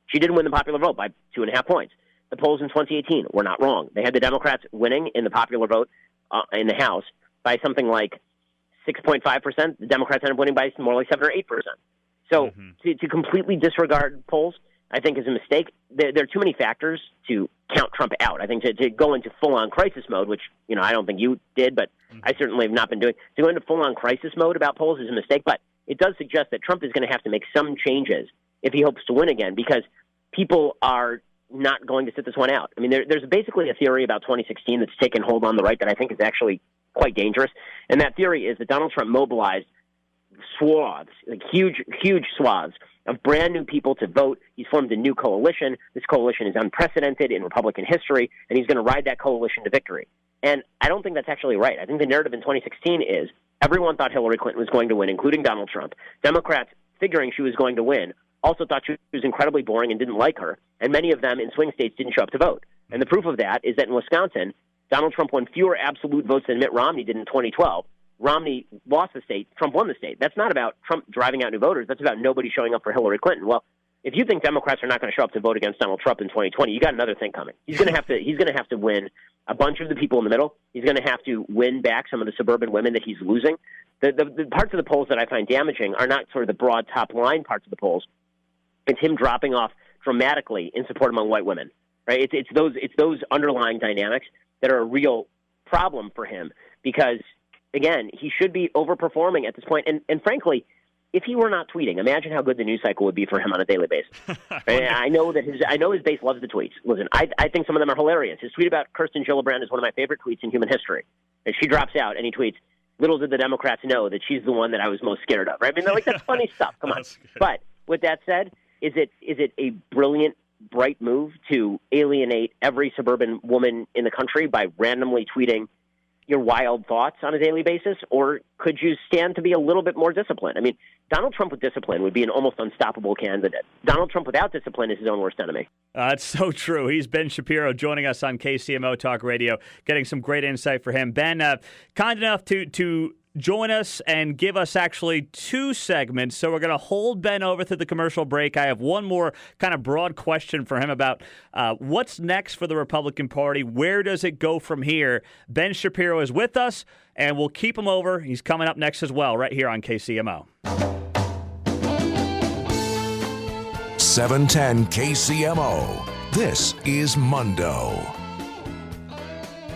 She didn't win the popular vote by 2.5 points. The polls in 2018 were not wrong. They had the Democrats winning in the popular vote in the House by something like 6.5%. The Democrats ended up winning by more like 7 or 8%. So to completely disregard polls, I think, is a mistake. There are too many factors to count Trump out. I think to go into full-on crisis mode, which, I don't think you did, but I certainly have not been doing, to go into full-on crisis mode about polls is a mistake. But it does suggest that Trump is going to have to make some changes if he hopes to win again, because people are not going to sit this one out. I mean, there's basically a theory about 2016 that's taken hold on the right that I think is actually quite dangerous. And that theory is that Donald Trump mobilized swaths, like huge swaths of brand new people to vote. He's formed a new coalition. This coalition is unprecedented in Republican history, and he's going to ride that coalition to victory. And I don't think that's actually right. I think the narrative in 2016 is everyone thought Hillary Clinton was going to win, including Donald Trump. Democrats, figuring she was going to win, also thought she was incredibly boring and didn't like her. And many of them in swing states didn't show up to vote. And the proof of that is that in Wisconsin, Donald Trump won fewer absolute votes than Mitt Romney did in 2012. Romney lost the state. Trump won the state. That's not about Trump driving out new voters. That's about nobody showing up for Hillary Clinton. Well, if you think Democrats are not going to show up to vote against Donald Trump in 2020, you got another thing coming. He's going to have to win a bunch of the people in the middle. He's going to have to win back some of the suburban women that he's losing. The parts of the polls that I find damaging are not sort of the broad top line parts of the polls. It's him dropping off dramatically in support among white women. Right? It's those underlying dynamics that are a real problem for him, because again, he should be overperforming at this point. And frankly, if he were not tweeting, imagine how good the news cycle would be for him on a daily basis. I know his base loves the tweets. Listen, I think some of them are hilarious. His tweet about Kirsten Gillibrand is one of my favorite tweets in human history. And she drops out and he tweets, little did the Democrats know that she's the one that I was most scared of. Right? I mean, like, that's funny stuff. Come on. But with that said, is it a brilliant, bright move to alienate every suburban woman in the country by randomly tweeting your wild thoughts on a daily basis? Or could you stand to be a little bit more disciplined? I mean, Donald Trump with discipline would be an almost unstoppable candidate. Donald Trump without discipline is his own worst enemy. That's so true. He's Ben Shapiro joining us on KCMO Talk Radio, getting some great insight for him. Ben, kind enough to join us and give us actually 2 segments. So we're going to hold Ben over to the commercial break. I have one more kind of broad question for him about what's next for the Republican Party. Where does it go from here? Ben Shapiro is with us, and we'll keep him over. He's coming up next as well, right here on KCMO. 710 KCMO. This is Mundo.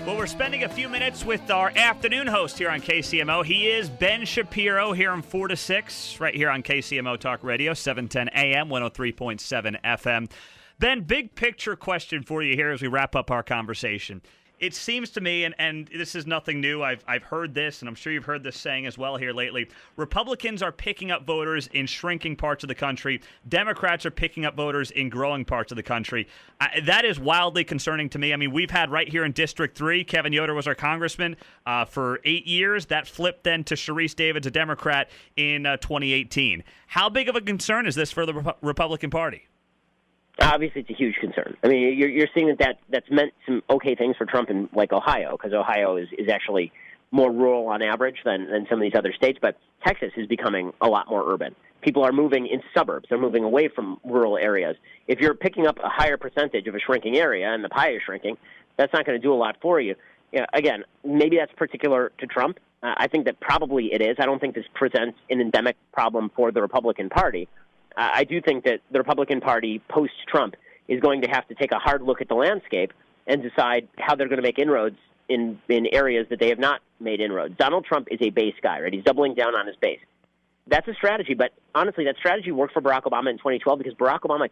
Well, we're spending a few minutes with our afternoon host here on KCMO. He is Ben Shapiro, here from 4 to 6, right here on KCMO Talk Radio, 710 AM, 103.7 FM. Ben, big picture question for you here as we wrap up our conversation. It seems to me, and this is nothing new, I've heard this, and I'm sure you've heard this saying as well here lately, Republicans are picking up voters in shrinking parts of the country. Democrats are picking up voters in growing parts of the country. That is wildly concerning to me. I mean, we've had right here in District 3, Kevin Yoder was our congressman for 8 years. That flipped then to Sharice Davids, a Democrat, in 2018. How big of a concern is this for the Republican Party? Obviously, it's a huge concern. I mean, you're seeing that's meant some okay things for Trump in, like, Ohio, because Ohio is actually more rural on average than some of these other states. But Texas is becoming a lot more urban. People are moving into suburbs. They're moving away from rural areas. If you're picking up a higher percentage of a shrinking area and the pie is shrinking, that's not going to do a lot for you. Again, maybe that's particular to Trump. I think that probably it is. I don't think this presents an endemic problem for the Republican Party. I do think that the Republican Party, post-Trump, is going to have to take a hard look at the landscape and decide how they're going to make inroads in areas that they have not made inroads. Donald Trump is a base guy, right? He's doubling down on his base. That's a strategy, but honestly, that strategy worked for Barack Obama in 2012 because Barack Obama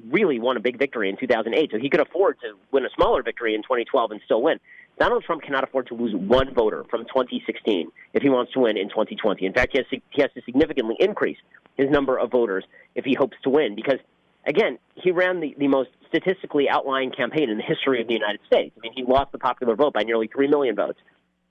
really won a big victory in 2008, so he could afford to win a smaller victory in 2012 and still win. Donald Trump cannot afford to lose one voter from 2016 if he wants to win in 2020. In fact, he has to significantly increase his number of voters if he hopes to win because, again, he ran the most statistically outlying campaign in the history of the United States. I mean, he lost the popular vote by nearly 3 million votes,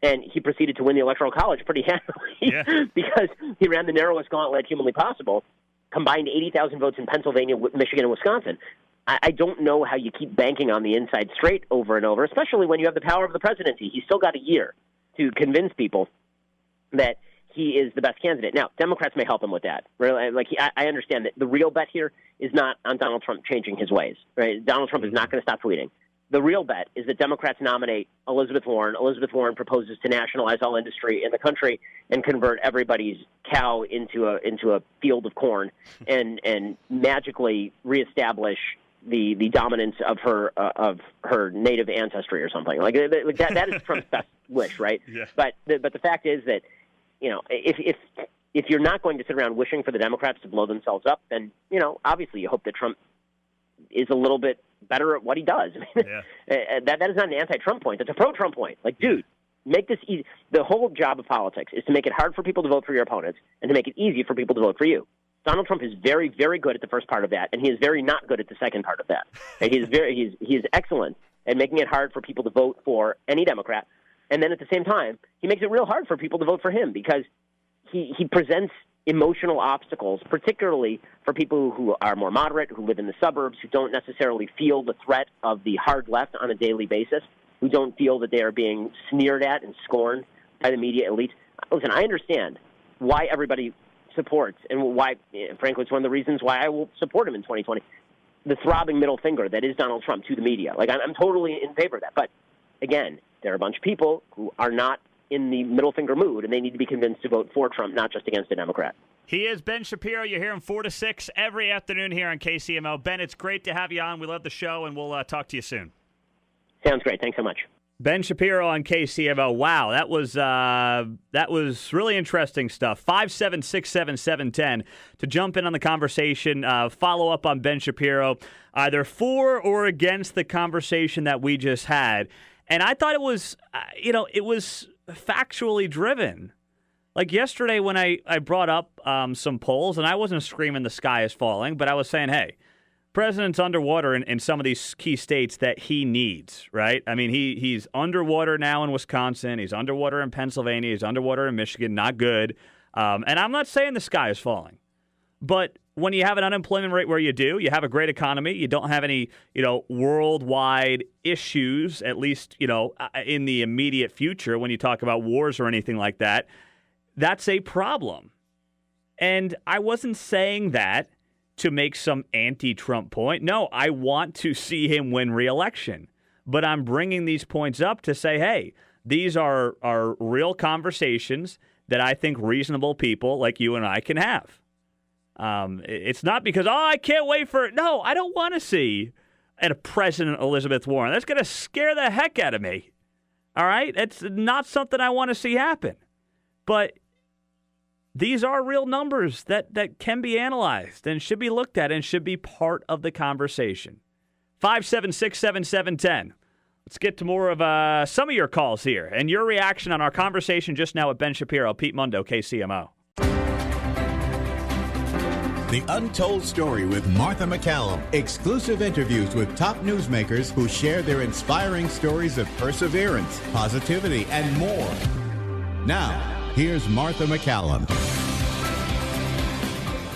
and he proceeded to win the Electoral College pretty handily because he ran the narrowest gauntlet humanly possible, combined 80,000 votes in Pennsylvania, Michigan, and Wisconsin. I don't know how you keep banking on the inside straight over and over, especially when you have the power of the presidency. He's still got a year to convince people that he is the best candidate. Now, Democrats may help him with that. Really, I understand that the real bet here is not on Donald Trump changing his ways. Right? Donald Trump is not going to stop tweeting. The real bet is that Democrats nominate Elizabeth Warren. Elizabeth Warren proposes to nationalize all industry in the country and convert everybody's cow into a field of corn and magically reestablish the dominance of her native ancestry or something like that. That is Trump's best wish, right? Yeah. But the fact is that if you're not going to sit around wishing for the Democrats to blow themselves up, then obviously you hope that Trump is a little bit better at what he does. I mean, that is not an anti-Trump point. That's a pro-Trump point. Like, dude, make this easy. The whole job of politics is to make it hard for people to vote for your opponents and to make it easy for people to vote for you. Donald Trump is very, very good at the first part of that, and he is very not good at the second part of that. And he is excellent at making it hard for people to vote for any Democrat, and then at the same time, he makes it real hard for people to vote for him because he presents emotional obstacles, particularly for people who are more moderate, who live in the suburbs, who don't necessarily feel the threat of the hard left on a daily basis, who don't feel that they are being sneered at and scorned by the media elites. Listen, I understand why everybody supports and why, frankly, it's one of the reasons why I will support him in 2020, the throbbing middle finger that is Donald Trump to the media. Like, I'm totally in favor of that. But, again, there are a bunch of people who are not in the middle finger mood, and they need to be convinced to vote for Trump, not just against a Democrat. He is Ben Shapiro. You're hearing 4 to 6 every afternoon here on KCMO. Ben, it's great to have you on. We love the show, and we'll talk to you soon. Sounds great. Thanks so much. Ben Shapiro on KCMO. Wow, that was really interesting stuff. 5767710 to jump in on the conversation, follow up on Ben Shapiro, either for or against the conversation that we just had. And I thought it was, it was factually driven. Like yesterday when I brought up some polls, and I wasn't screaming the sky is falling, but I was saying, hey, president's underwater in some of these key states that he needs, right? I mean, he's underwater now in Wisconsin. He's underwater in Pennsylvania. He's underwater in Michigan. Not good. And I'm not saying the sky is falling. But when you have an unemployment rate where you have a great economy, you don't have any, worldwide issues, at least, in the immediate future when you talk about wars or anything like that, that's a problem. And I wasn't saying that to make some anti-Trump point. No, I want to see him win re-election. But I'm bringing these points up to say, hey, these are real conversations that I think reasonable people like you and I can have. It's not because, I can't wait for it. No, I don't want to see a President Elizabeth Warren. That's going to scare the heck out of me. All right? It's not something I want to see happen. But these are real numbers that can be analyzed and should be looked at and should be part of the conversation. 576-7710. Let's get to more of some of your calls here and your reaction on our conversation just now with Ben Shapiro, Pete Mundo, KCMO. The Untold Story with Martha McCallum. Exclusive interviews with top newsmakers who share their inspiring stories of perseverance, positivity, and more. Now, here's Martha McCallum.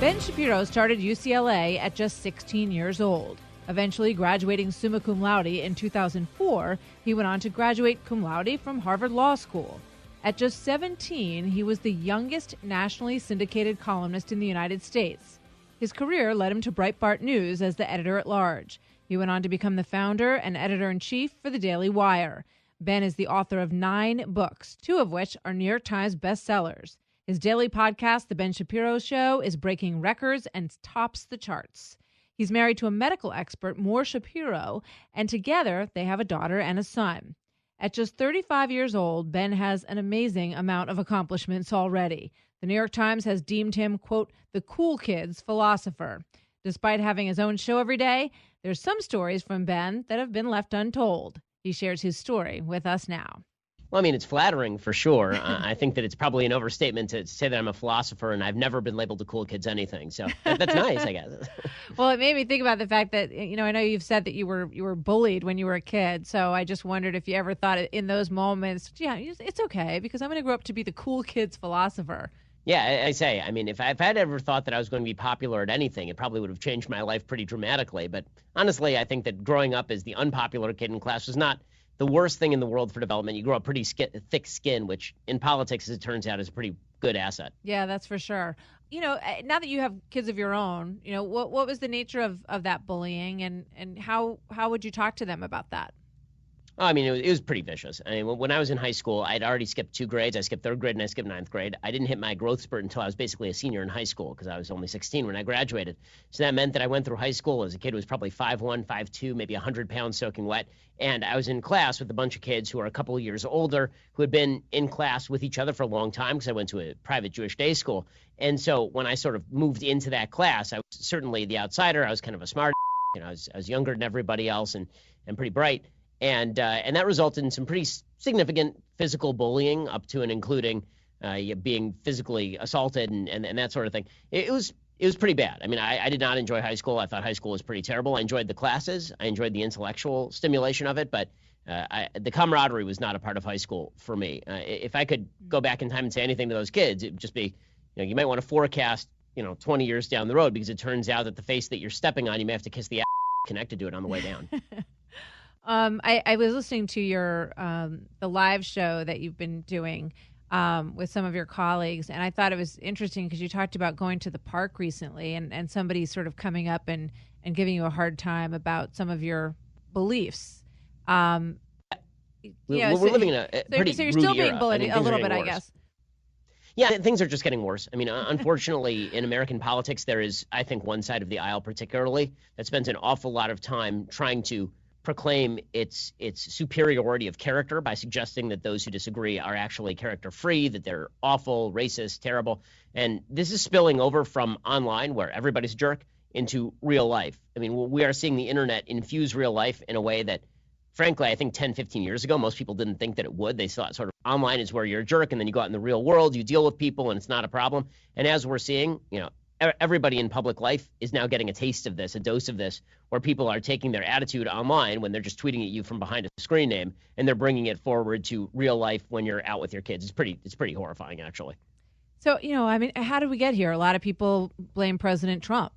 Ben Shapiro started UCLA at just 16 years old. Eventually graduating summa cum laude in 2004, he went on to graduate cum laude from Harvard Law School. At just 17, he was the youngest nationally syndicated columnist in the United States. His career led him to Breitbart News as the editor-at-large. He went on to become the founder and editor-in-chief for the Daily Wire. Ben is the author of 9 books, 2 of which are New York Times bestsellers. His daily podcast, The Ben Shapiro Show, is breaking records and tops the charts. He's married to a medical expert, Moore Shapiro, and together they have a daughter and a son. At just 35 years old, Ben has an amazing amount of accomplishments already. The New York Times has deemed him, quote, the cool kid's philosopher. Despite having his own show every day, there's some stories from Ben that have been left untold. He shares his story with us now. Well, I mean, it's flattering for sure. I think that it's probably an overstatement to say that I'm a philosopher and I've never been labeled the cool kids anything. So that's nice, I guess. Well, it made me think about the fact that, I know you've said that you were bullied when you were a kid. So I just wondered if you ever thought in those moments, yeah, it's okay because I'm going to grow up to be the cool kid's philosopher. Yeah, I say, I mean, if I'd ever thought that I was going to be popular at anything, it probably would have changed my life pretty dramatically. But honestly, I think that growing up as the unpopular kid in class was not the worst thing in the world for development. You grow up pretty thick skin, which in politics, as it turns out, is a pretty good asset. Yeah, that's for sure. Now that you have kids of your own, what was the nature of that bullying and how would you talk to them about that? Oh, I mean, it was pretty vicious. I mean, when I was in high school, I'd already skipped 2 grades. I skipped 3rd grade and I skipped 9th grade. I didn't hit my growth spurt until I was basically a senior in high school because I was only 16 when I graduated. So that meant that I went through high school as a kid who was probably 5'1", 5'2", maybe 100 pounds soaking wet. And I was in class with a bunch of kids who are a couple of years older who had been in class with each other for a long time because I went to a private Jewish day school. And so when I sort of moved into that class, I was certainly the outsider. I was kind of a smart, I was younger than everybody else and pretty bright. And that resulted in some pretty significant physical bullying up to and including being physically assaulted and that sort of thing. It was pretty bad. I mean, I did not enjoy high school. I thought high school was pretty terrible. I enjoyed the classes. I enjoyed the intellectual stimulation of it, but the camaraderie was not a part of high school for me. If I could go back in time and say anything to those kids, it would just be, you might want to forecast, 20 years down the road because it turns out that the face that you're stepping on, you may have to kiss the ass connected to it on the way down. I was listening to your the live show that you've been doing with some of your colleagues, and I thought it was interesting because you talked about going to the park recently and somebody sort of coming up and giving you a hard time about some of your beliefs. We're living in a pretty so you're still being era. bullied a little bit, worse. I guess. Yeah, things are just getting worse. I mean, unfortunately, in American politics, there is, I think, one side of the aisle particularly that spends an awful lot of time trying to proclaim its superiority of character by suggesting that those who disagree are actually character-free, that they're awful, racist, terrible. And this is spilling over from online, where everybody's a jerk, into real life. I mean, we are seeing the internet infuse real life in a way that frankly, I think 10, 15 years ago, most people didn't think that it would. They thought sort of online is where you're a jerk, and then you go out in the real world, you deal with people, and it's not a problem. And as we're seeing, everybody in public life is now getting a taste of this, a dose of this, where people are taking their attitude online when they're just tweeting at you from behind a screen name, and they're bringing it forward to real life when you're out with your kids. It's pretty horrifying, actually. So, how did we get here? A lot of people blame President Trump.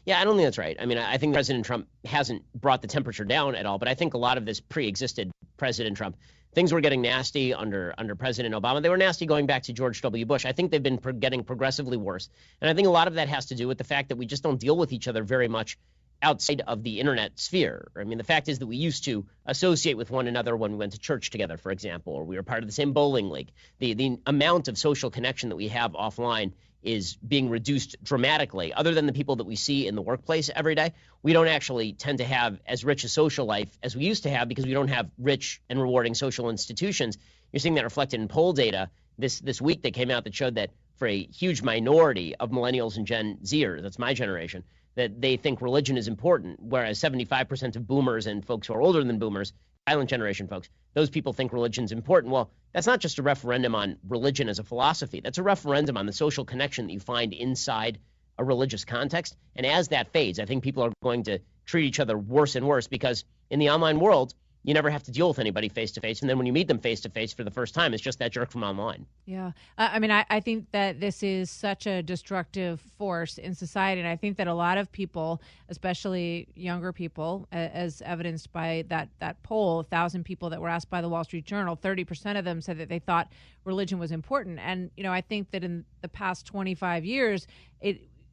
Yeah, I don't think that's right. I mean, I think President Trump hasn't brought the temperature down at all, but I think a lot of this pre-existed President Trump. Things were getting nasty under President Obama. They were nasty going back to George W. Bush. I think they've been getting progressively worse. And I think a lot of that has to do with the fact that we just don't deal with each other very much outside of the internet sphere. I mean, the fact is that we used to associate with one another when we went to church together, for example, or we were part of the same bowling league. The amount of social connection that we have offline is being reduced dramatically. Other than the people that we see in the workplace every day, we don't actually tend to have as rich a social life as we used to have because we don't have rich and rewarding social institutions. You're seeing that reflected in poll data this week that came out that showed that for a huge minority of millennials and Gen Zers, that's my generation, that they think religion is important, whereas 75% of boomers and folks who are older than boomers, silent generation folks, those people think religion's important. Well, that's not just a referendum on religion as a philosophy. That's a referendum on the social connection that you find inside a religious context. And as that fades, I think people are going to treat each other worse and worse because in the online world, you never have to deal with anybody face-to-face. And then when you meet them face-to-face for the first time, it's just that jerk from online. Yeah. I think that this is such a destructive force in society. And I think that a lot of people, especially younger people, as evidenced by that poll, 1,000 people that were asked by the Wall Street Journal, 30% of them said that they thought religion was important. And, I think that in the past 25 years,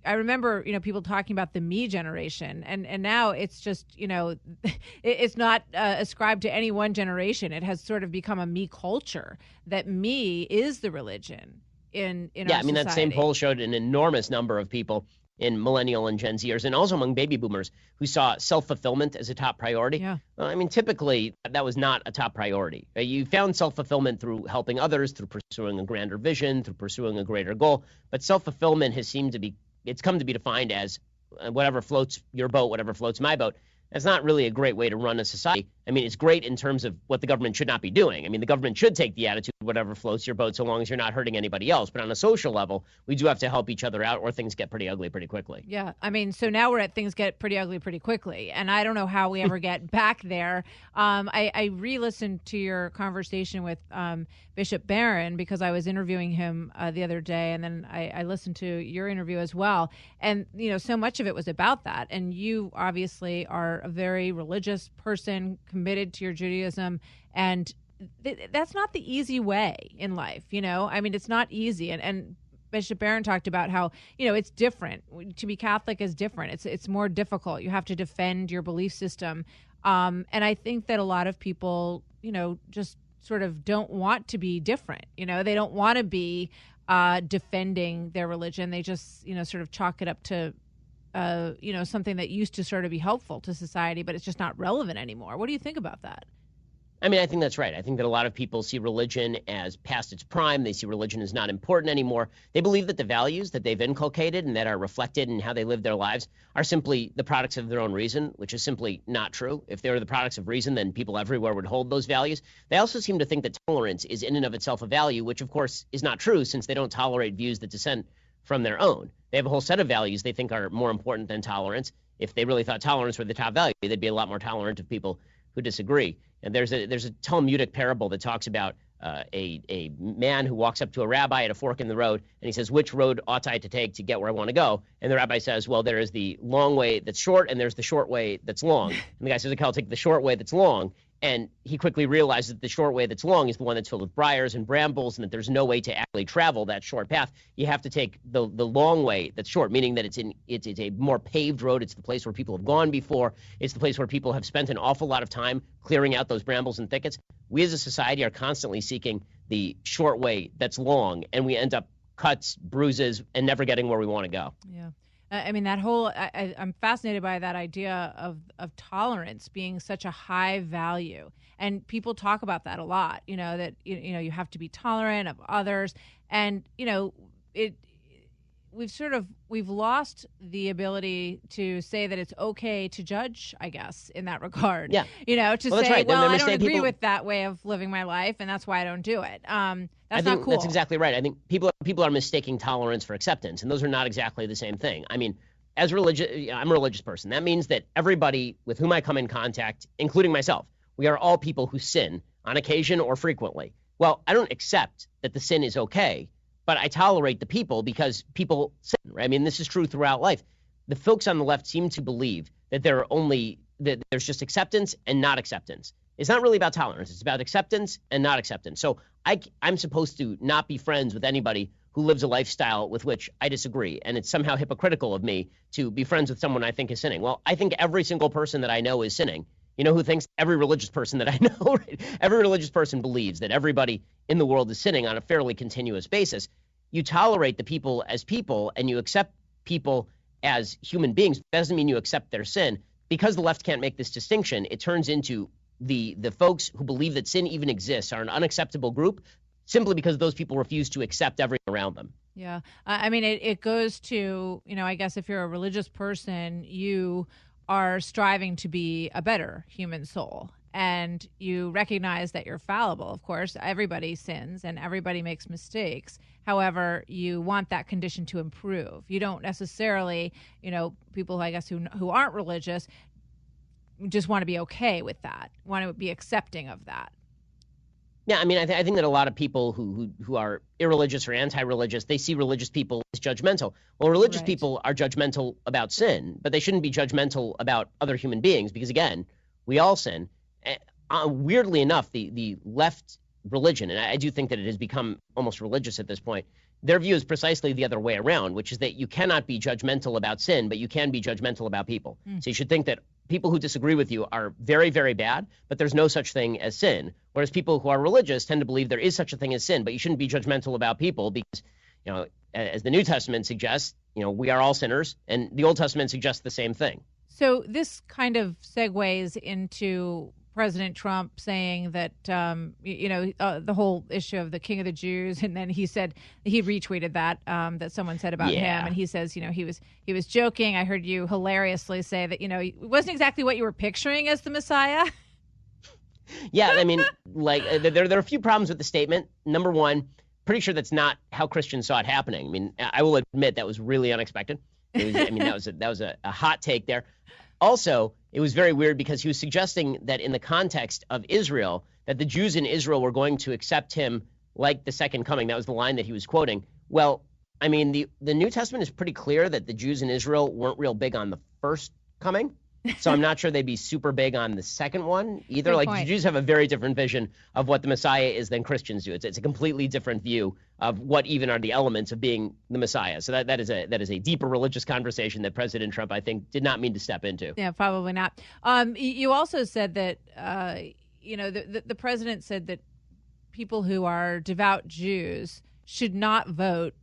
I remember, people talking about the me generation, and now it's just, it's not ascribed to any one generation. It has sort of become a me culture that me is the religion in our society. That same poll showed an enormous number of people in millennial and Gen Zers, and also among baby boomers who saw self-fulfillment as a top priority. Yeah. Typically that was not a top priority. You found self-fulfillment through helping others, through pursuing a grander vision, through pursuing a greater goal, but self-fulfillment it's come to be defined as whatever floats your boat, whatever floats my boat. That's not really a great way to run a society. I mean, it's great in terms of what the government should not be doing. I mean, the government should take the attitude, whatever floats your boat, so long as you're not hurting anybody else. But on a social level, we do have to help each other out or things get pretty ugly pretty quickly. Yeah. So now we're at things get pretty ugly pretty quickly. And I don't know how we ever get back there. I re-listened to your conversation with Bishop Barron because I was interviewing him the other day. And then I listened to your interview as well. And, so much of it was about that. And you obviously are a very religious person, committed to your Judaism, and that's not the easy way in life. It's not easy. And Bishop Barron talked about how, it's different. To be Catholic is different. It's more difficult. You have to defend your belief system. And I think that a lot of people, just sort of don't want to be different. They don't want to be defending their religion. They just, sort of chalk it up to something that used to sort of be helpful to society, but it's just not relevant anymore. What do you think about that? I mean, I think that's right. I think that a lot of people see religion as past its prime. They see religion as not important anymore. They believe that the values that they've inculcated and that are reflected in how they live their lives are simply the products of their own reason, which is simply not true. If they were the products of reason, then people everywhere would hold those values. They also seem to think that tolerance is in and of itself a value, which of course is not true since they don't tolerate views that dissent from their own. They have a whole set of values they think are more important than tolerance. If they really thought tolerance were the top value, they'd be a lot more tolerant of people who disagree. And there's a Talmudic parable that talks about a man who walks up to a rabbi at a fork in the road, and he says, which road ought I to take to get where I want to go? And the rabbi says, well, there is the long way that's short, and there's the short way that's long. And the guy says, okay, I'll take the short way that's long. And he quickly realizes that the short way that's long is the one that's filled with briars and brambles, and that there's no way to actually travel that short path. You have to take the long way that's short, meaning that it's a more paved road. It's the place where people have gone before. It's the place where people have spent an awful lot of time clearing out those brambles and thickets. We as a society are constantly seeking the short way that's long, and we end up cuts, bruises, and never getting where we want to go. Yeah. That whole, I'm fascinated by that idea of tolerance being such a high value. And people talk about that a lot, that, you have to be tolerant of others. And, we've lost the ability to say that it's okay to judge, I guess, in that regard. Yeah. To Well, that's say, right. well, Then I don't agree people- with that way of living my life, and that's why I don't do it. I That's think not cool. that's exactly right. I think people are mistaking tolerance for acceptance, and those are not exactly the same thing. I mean, I'm a religious person. That means that everybody with whom I come in contact, including myself, we are all people who sin on occasion or frequently. Well, I don't accept that the sin is okay, but I tolerate the people because people sin, right? I mean, this is true throughout life. The folks on the left seem to believe that there's just acceptance and not acceptance. It's not really about tolerance. It's about acceptance and not acceptance. So I'm supposed to not be friends with anybody who lives a lifestyle with which I disagree. And it's somehow hypocritical of me to be friends with someone I think is sinning. Well, I think every single person that I know is sinning. You know who thinks? Every religious person that I know. Right? Every religious person believes that everybody in the world is sinning on a fairly continuous basis. You tolerate the people as people and you accept people as human beings. Doesn't mean you accept their sin. Because the left can't make this distinction, it turns into the folks who believe that sin even exists are an unacceptable group simply because those people refuse to accept everything around them. Yeah. I mean, it goes to, I guess if you're a religious person, you are striving to be a better human soul. And you recognize that you're fallible. Of course, everybody sins and everybody makes mistakes. However, you want that condition to improve. You don't necessarily, people, I guess, who aren't religious just want to be okay with that, want to be accepting of that. Yeah, I mean, I think that a lot of people who are irreligious or anti-religious, they see religious people as judgmental. Well, religious people are judgmental about sin, but they shouldn't be judgmental about other human beings because, again, we all sin. Weirdly enough, the left religion, and I do think that it has become almost religious at this point, their view is precisely the other way around, which is that you cannot be judgmental about sin, but you can be judgmental about people. So you should think that people who disagree with you are very, very bad, but there's no such thing as sin. Whereas people who are religious tend to believe there is such a thing as sin, but you shouldn't be judgmental about people because, as the New Testament suggests, we are all sinners, and the Old Testament suggests the same thing. So this kind of segues into President Trump saying that, the whole issue of the King of the Jews. And then he said he retweeted that someone said about him. And he says, he was joking. I heard you hilariously say that, it wasn't exactly what you were picturing as the Messiah. Yeah, I mean, there are a few problems with the statement. Number one, pretty sure that's not how Christians saw it happening. I mean, I will admit that was really unexpected. That was a hot take there. Also, it was very weird because he was suggesting that in the context of Israel, that the Jews in Israel were going to accept him like the second coming. That was the line that he was quoting. Well, I mean, the New Testament is pretty clear that the Jews in Israel weren't real big on the first coming. So I'm not sure they'd be super big on the second one either. Good point. The Jews have a very different vision of what the Messiah is than Christians do. It's a completely different view of what even are the elements of being the Messiah. So that is a deeper religious conversation that President Trump, I think, did not mean to step into. Yeah, probably not. You also said that, the president said that people who are devout Jews should not vote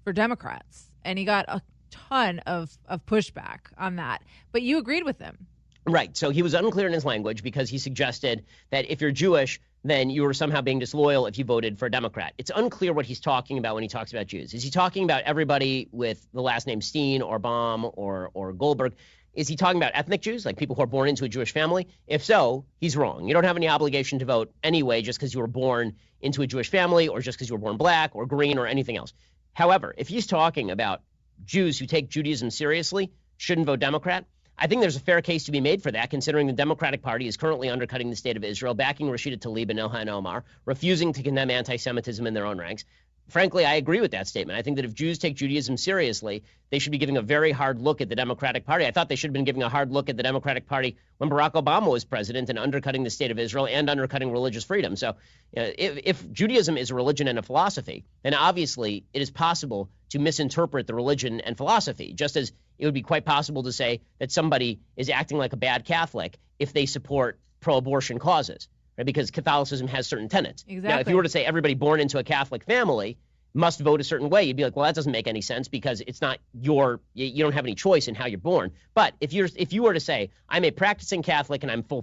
for Democrats. And he got a ton of pushback on that. But you agreed with him. Right. So he was unclear in his language because he suggested that if you're Jewish, then you were somehow being disloyal if you voted for a Democrat. It's unclear what he's talking about when he talks about Jews. Is he talking about everybody with the last name Steen or Baum or Goldberg? Is he talking about ethnic Jews, like people who are born into a Jewish family? If so, he's wrong. You don't have any obligation to vote anyway just because you were born into a Jewish family or just because you were born black or green or anything else. However, if he's talking about Jews who take Judaism seriously shouldn't vote Democrat, I think there's a fair case to be made for that, considering the Democratic Party is currently undercutting the state of Israel, backing Rashida Tlaib and Ilhan Omar, refusing to condemn anti-Semitism in their own ranks. Frankly, I agree with that statement. I think that if Jews take Judaism seriously, they should be giving a very hard look at the Democratic Party. I thought they should have been giving a hard look at the Democratic Party when Barack Obama was president and undercutting the state of Israel and undercutting religious freedom. So if Judaism is a religion and a philosophy, then obviously it is possible to misinterpret the religion and philosophy, just as it would be quite possible to say that somebody is acting like a bad Catholic if they support pro-abortion causes. Right, because Catholicism has certain tenets. Exactly. Now, if you were to say everybody born into a Catholic family must vote a certain way, you'd be like, well, that doesn't make any sense because it's not you don't have any choice in how you're born. But if you were to say, I'm a practicing Catholic and I'm for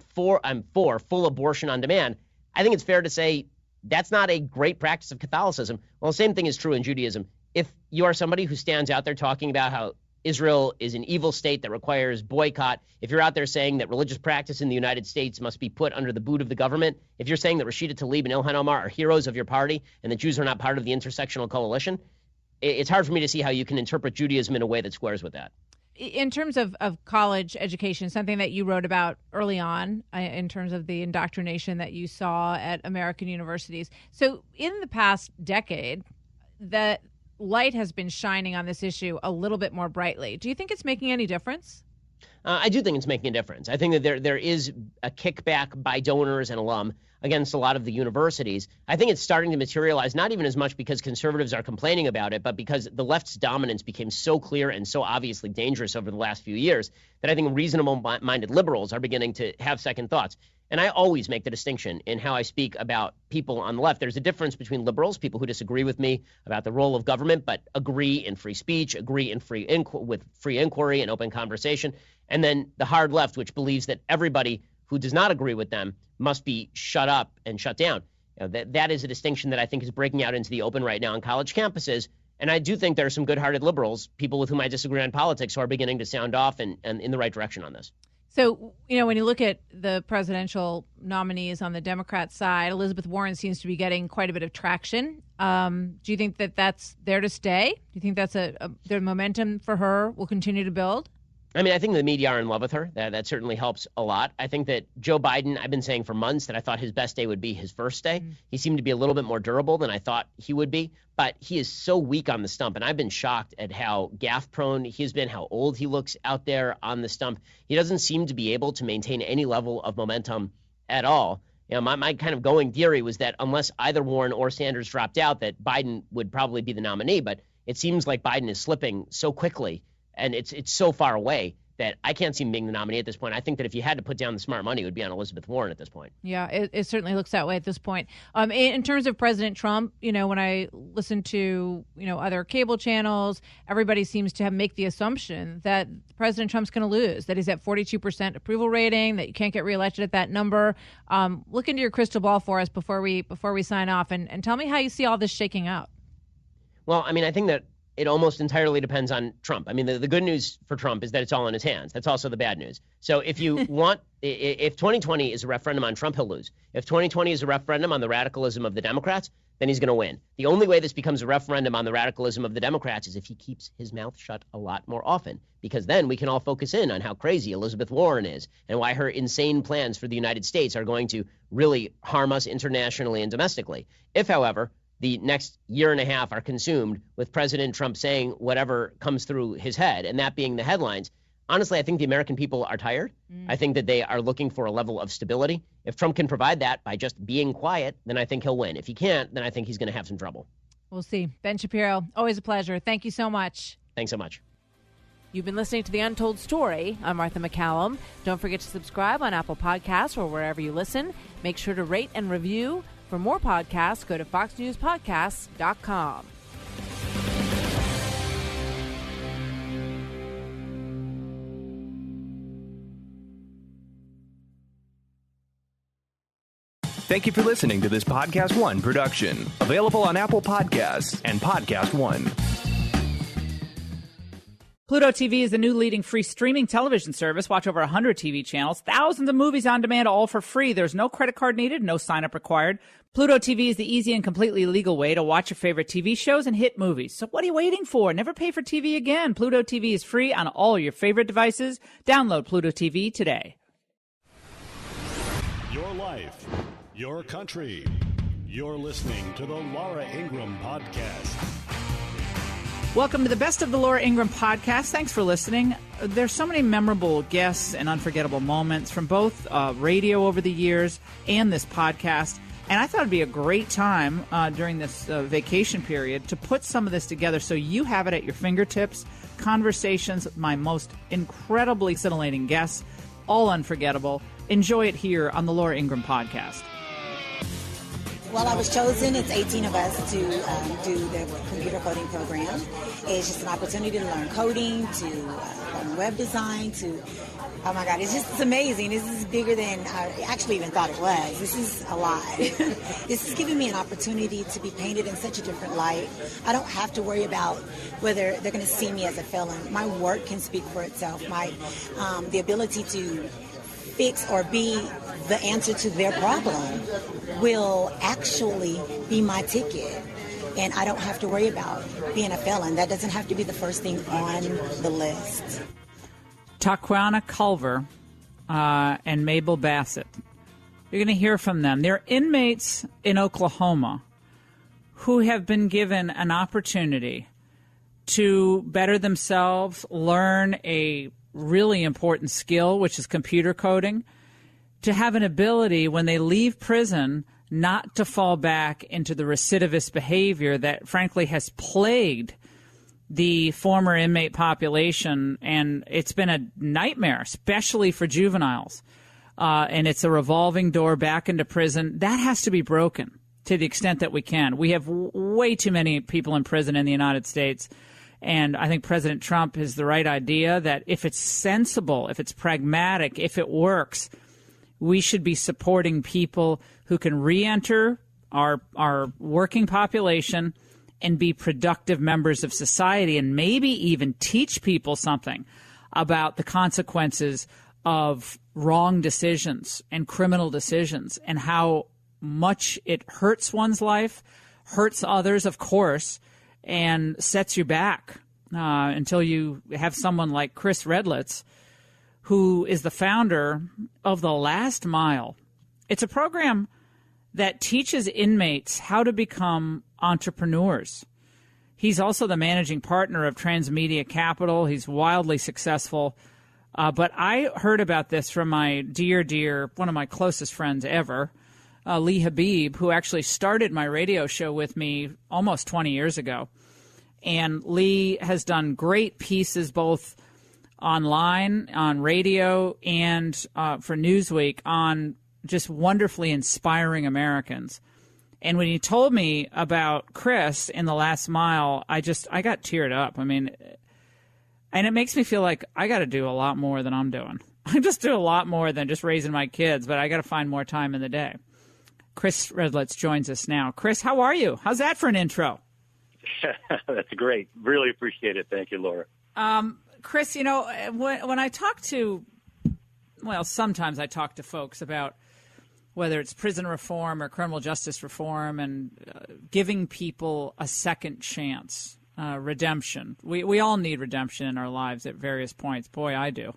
full abortion on demand, I think it's fair to say that's not a great practice of Catholicism. Well, the same thing is true in Judaism. if you are somebody who stands out there talking about how Israel is an evil state that requires boycott, if you're out there saying that religious practice in the United States must be put under the boot of the government, if you're saying that Rashida Tlaib and Ilhan Omar are heroes of your party and that Jews are not part of the intersectional coalition, it's hard for me to see how you can interpret Judaism in a way that squares with that. In terms of college education, something that you wrote about early on in terms of the indoctrination that you saw at American universities. So in the past decade, the light has been shining on this issue a little bit more brightly. Do you think it's making any difference? I do think it's making a difference. I think that there is a kickback by donors and alum against a lot of the universities. I think it's starting to materialize, not even as much because conservatives are complaining about it, but because the left's dominance became so clear and so obviously dangerous over the last few years that I think reasonable-minded liberals are beginning to have second thoughts. And I always make the distinction in how I speak about people on the left. There's a difference between liberals, people who disagree with me about the role of government, but agree in free speech, agree in with free inquiry and open conversation, and then the hard left, which believes that everybody who does not agree with them must be shut up and shut down. That is a distinction that I think is breaking out into the open right now on college campuses. And I do think there are some good-hearted liberals, people with whom I disagree on politics, who are beginning to sound off and in the right direction on this. So, when you look at the presidential nominees on the Democrat side, Elizabeth Warren seems to be getting quite a bit of traction. Do you think that that's there to stay? Do you think that's the momentum for her will continue to build? I mean, I think the media are in love with her. That certainly helps a lot. I think that Joe Biden, I've been saying for months that I thought his best day would be his first day. He seemed to be a little bit more durable than I thought he would be, but he is so weak on the stump. And I've been shocked at how gaffe prone he's been, how old he looks out there on the stump. He doesn't seem to be able to maintain any level of momentum at all. My kind of going theory was that unless either Warren or Sanders dropped out, that Biden would probably be the nominee. But it seems like Biden is slipping so quickly, and it's so far away that I can't see him being the nominee at this point. I think that if you had to put down the smart money, it would be on Elizabeth Warren at this point. Yeah, it certainly looks that way at this point. In terms of President Trump, when I listen to, other cable channels, everybody seems to make the assumption that President Trump's going to lose, that he's at 42% approval rating, that you can't get reelected at that number. Look into your crystal ball for us before we sign off and tell me how you see all this shaking out. Well, I think that it almost entirely depends on Trump. The good news for Trump is that it's all in his hands. That's also the bad news. So if you if 2020 is a referendum on Trump, he'll lose. If 2020 is a referendum on the radicalism of the Democrats, then he's going to win. The only way this becomes a referendum on the radicalism of the Democrats is if he keeps his mouth shut a lot more often, because then we can all focus in on how crazy Elizabeth Warren is and why her insane plans for the United States are going to really harm us internationally and domestically. If, however, the next year and a half are consumed with President Trump saying whatever comes through his head, and that being the headlines, honestly, I think the American people are tired. I think that they are looking for a level of stability. If Trump can provide that by just being quiet, then I think he'll win. If he can't, then I think he's going to have some trouble. We'll see. Ben Shapiro, always a pleasure. Thank you so much. Thanks so much. You've been listening to The Untold Story. I'm Martha McCallum. Don't forget to subscribe on Apple Podcasts or wherever you listen. Make sure to rate and review. For more podcasts, go to foxnewspodcasts.com. Thank you for listening to this Podcast One production. Available on Apple Podcasts and Podcast One. Pluto TV is the new leading free streaming television service. Watch over 100 TV channels, thousands of movies on demand, all for free. There's no credit card needed, no sign-up required. Pluto TV is the easy and completely legal way to watch your favorite TV shows and hit movies. So what are you waiting for? Never pay for TV again. Pluto TV is free on all your favorite devices. Download Pluto TV today. Your life, your country. You're listening to the Laura Ingraham Podcast. Welcome to the Best of the Laura Ingraham Podcast. Thanks for listening. There's so many memorable guests and unforgettable moments from both radio over the years and this podcast. And I thought it'd be a great time during this vacation period to put some of this together so you have it at your fingertips. Conversations with my most incredibly scintillating guests, all unforgettable. Enjoy it here on the Laura Ingraham Podcast. Well, I was chosen. It's 18 of us to do the computer coding program. It's just an opportunity to learn coding, to learn web design, to Oh my God, it's amazing. This is bigger than I actually even thought it was. This is a lot. This is giving me an opportunity to be painted in such a different light. I don't have to worry about whether they're going to see me as a felon. My work can speak for itself. The ability to fix or be the answer to their problem will actually be my ticket. And I don't have to worry about being a felon. That doesn't have to be the first thing on the list. Taquana Culver and Mabel Bassett. You're going to hear from them. They're inmates in Oklahoma who have been given an opportunity to better themselves, learn a really important skill, which is computer coding, to have an ability when they leave prison not to fall back into the recidivist behavior that, frankly, has plagued the former inmate population, and it's been a nightmare, especially for juveniles. And it's a revolving door back into prison. That has to be broken to the extent that we can. We have way too many people in prison in the United States, and I think President Trump has the right idea that if it's sensible, if it's pragmatic, if it works, we should be supporting people who can re-enter our working population and be productive members of society, and maybe even teach people something about the consequences of wrong decisions and criminal decisions and how much it hurts one's life, hurts others, of course, and sets you back until you have someone like Chris Redlitz, who is the founder of The Last Mile. It's a program that teaches inmates how to become entrepreneurs. He's also the managing partner of Transmedia Capital. He's wildly successful. But I heard about this from my dear, one of my closest friends ever, Lee Habib, who actually started my radio show with me almost 20 years ago. And Lee has done great pieces both online, on radio, and for Newsweek on just wonderfully inspiring Americans. And when he told me about Chris in The Last Mile, I got teared up. I mean, and it makes me feel like I got to do a lot more than I'm doing. I just do a lot more than just raising my kids, but I got to find more time in the day. Chris Redlitz joins us now. Chris, how are you? How's that for an intro? That's great. Really appreciate it. Thank you, Laura. Chris, you know, when I talk to, well, sometimes I talk to folks about whether it's prison reform or criminal justice reform and giving people a second chance, redemption. We all need redemption in our lives at various points. Boy, I do.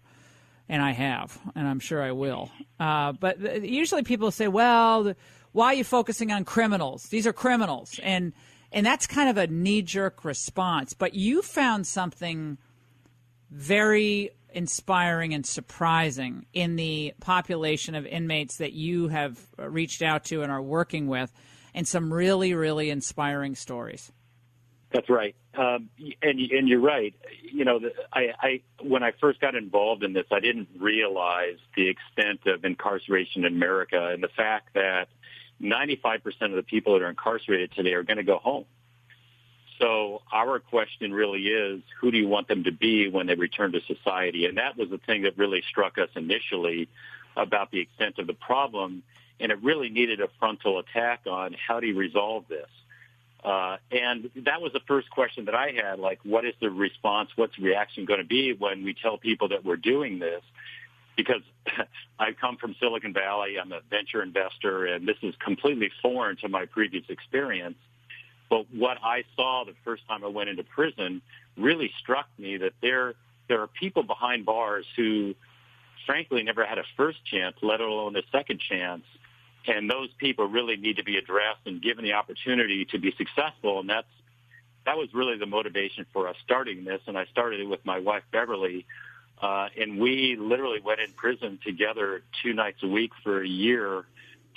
And I have, and I'm sure I will. But usually people say, well, why are you focusing on criminals? These are criminals. And that's kind of a knee-jerk response. But you found something very inspiring and surprising in the population of inmates that you have reached out to and are working with, and some really, really inspiring stories. That's right. And you're right. You know, I when I first got involved in this, I didn't realize the extent of incarceration in America and the fact that 95% of the people that are incarcerated today are going to go home. So our question really is, who do you want them to be when they return to society? And that was the thing that really struck us initially about the extent of the problem. And it really needed a frontal attack on how do you resolve this? And that was the first question that I had, like, what is the response? What's the reaction going to be when we tell people that we're doing this? Because I come from Silicon Valley. I'm a venture investor, and this is completely foreign to my previous experience. But what I saw the first time I went into prison really struck me that there are people behind bars who, frankly, never had a first chance, let alone a second chance. And those people really need to be addressed and given the opportunity to be successful. And that was really the motivation for us starting this. And I started it with my wife, Beverly. And we literally went in prison together 2 nights a week for a year,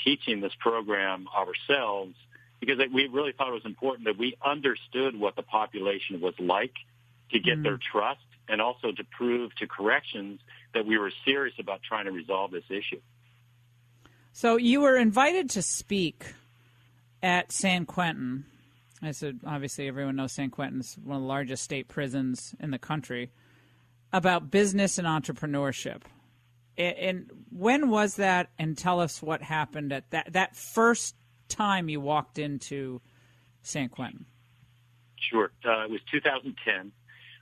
teaching this program ourselves, because we really thought it was important that we understood what the population was like to get their trust, and also to prove to corrections that we were serious about trying to resolve this issue. So you were invited to speak at San Quentin. I said, obviously, everyone knows San Quentin is one of the largest state prisons in the country, about business and entrepreneurship. And when was that? And tell us what happened at that first time you walked into San Quentin. Sure. It was 2010.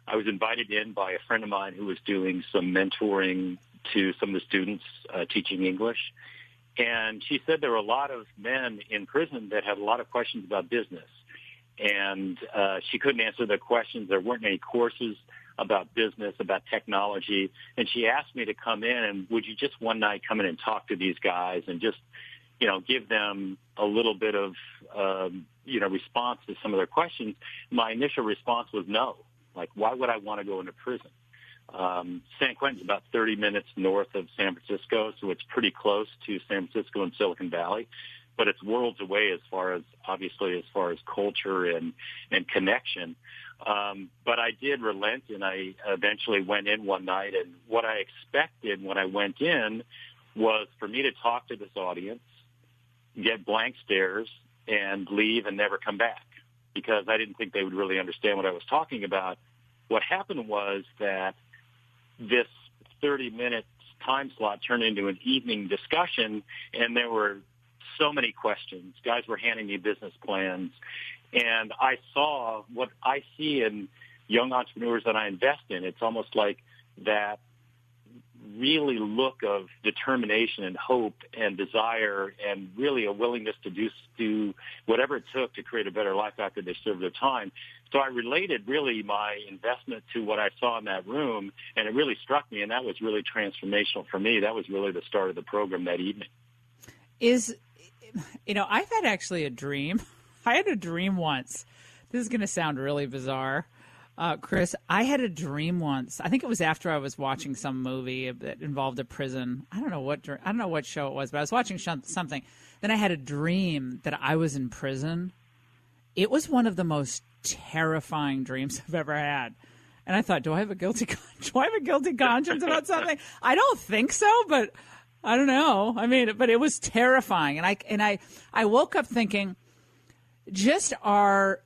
I was invited in by a friend of mine who was doing some mentoring to some of the students teaching English. And she said there were a lot of men in prison that had a lot of questions about business. And she couldn't answer the questions. There weren't any courses about business, about technology. And she asked me to come in and would you just one night come in and talk to these guys and just, give them a little bit of, response to some of their questions. My initial response was no. Like, why would I want to go into prison? San Quentin's about 30 minutes north of San Francisco, so it's pretty close to San Francisco and Silicon Valley, but it's worlds away as far as culture and connection. But I did relent, and I eventually went in one night, and what I expected when I went in was for me to talk to this audience, get blank stares, and leave and never come back, because I didn't think they would really understand what I was talking about. What happened was that this 30-minute time slot turned into an evening discussion, and there were so many questions. Guys were handing me business plans, and I saw what I see in young entrepreneurs that I invest in. It's almost like that really look of determination and hope and desire and really a willingness to do whatever it took to create a better life after they served their time. So I related really my investment to what I saw in that room, and it really struck me, and that was really transformational for me. That was really the start of the program that evening. I've had actually a dream. I had a dream once. This is going to sound really bizarre. Chris, I had a dream once. I think it was after I was watching some movie that involved a prison. I don't know what show it was, but I was watching something. Then I had a dream that I was in prison. It was one of the most terrifying dreams I've ever had. And I thought, do I have a guilty conscience about something? I don't think so, but I don't know. I mean, but it was terrifying. And I woke up thinking, just our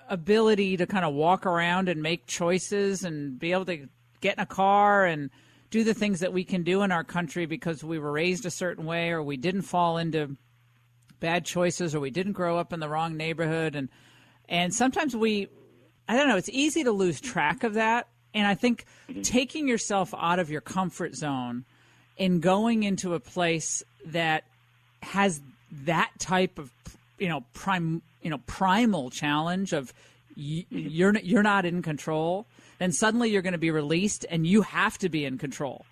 ability to kind of walk around and make choices and be able to get in a car and do the things that we can do in our country because we were raised a certain way, or we didn't fall into bad choices, or we didn't grow up in the wrong neighborhood. And sometimes it's easy to lose track of that. And I think taking yourself out of your comfort zone and going into a place that has that type of, primal challenge of you're not in control, then suddenly you're going to be released and you have to be in control.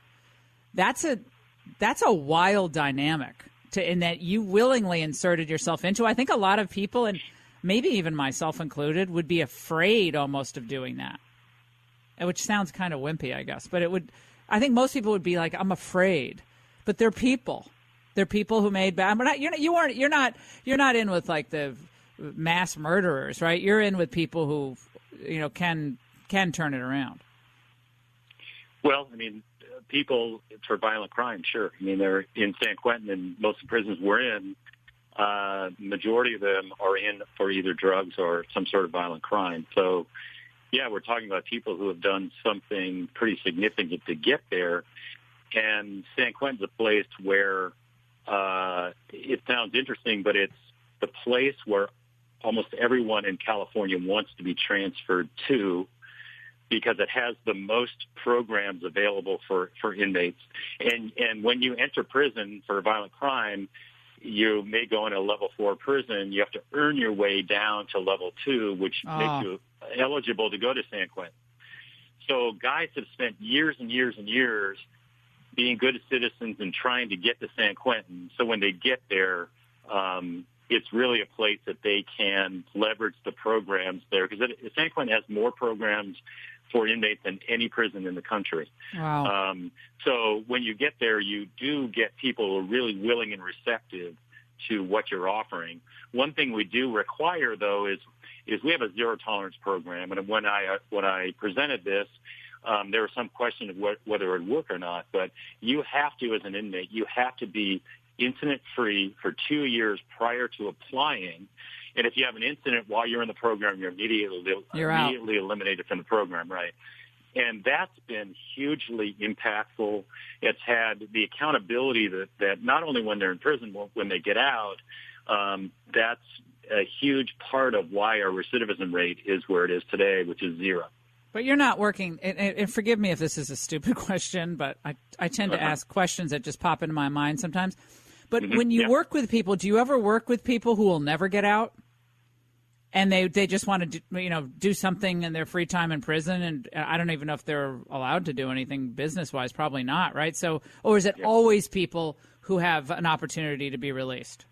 That's a wild dynamic in that you willingly inserted yourself into. I think a lot of people, and maybe even myself included, would be afraid almost of doing that, which sounds kind of wimpy, I guess. But I think most people would be like, I'm afraid. But they're people. They're people who made bad. But you're not in with like the mass murderers, right? You're in with people who, can turn it around. Well, I mean, people for violent crime, sure. I mean, they're in San Quentin, and most of the prisons we're in, majority of them are in for either drugs or some sort of violent crime. So, yeah, we're talking about people who have done something pretty significant to get there. And San Quentin's a place where it sounds interesting, but it's the place where almost everyone in California wants to be transferred to, because it has the most programs available for inmates. And when you enter prison for a violent crime, you may go in a level 4 prison. You have to earn your way down to level 2, which makes you eligible to go to San Quentin. So guys have spent years and years and years being good citizens and trying to get to San Quentin. So when they get there, it's really a place that they can leverage the programs there, because San Quentin has more programs for inmates than any prison in the country. Wow. So when you get there, you do get people who are really willing and receptive to what you're offering. One thing we do require, though, is we have a zero tolerance program. And when I presented this, there was some question of whether it would work or not. But you have to, as an inmate, you have to be incident-free for 2 years prior to applying. And if you have an incident while you're in the program, you're immediately eliminated from the program, right? And that's been hugely impactful. It's had the accountability that not only when they're in prison, when they get out, that's a huge part of why our recidivism rate is where it is today, which is 0. But you're not working, and forgive me if this is a stupid question, but I tend to ask questions that just pop into my mind sometimes. But when you work with people, do you ever work with people who will never get out? And they just want to do something in their free time in prison, and I don't even know if they're allowed to do anything business-wise. Probably not, right? So, or is it always people who have an opportunity to be released?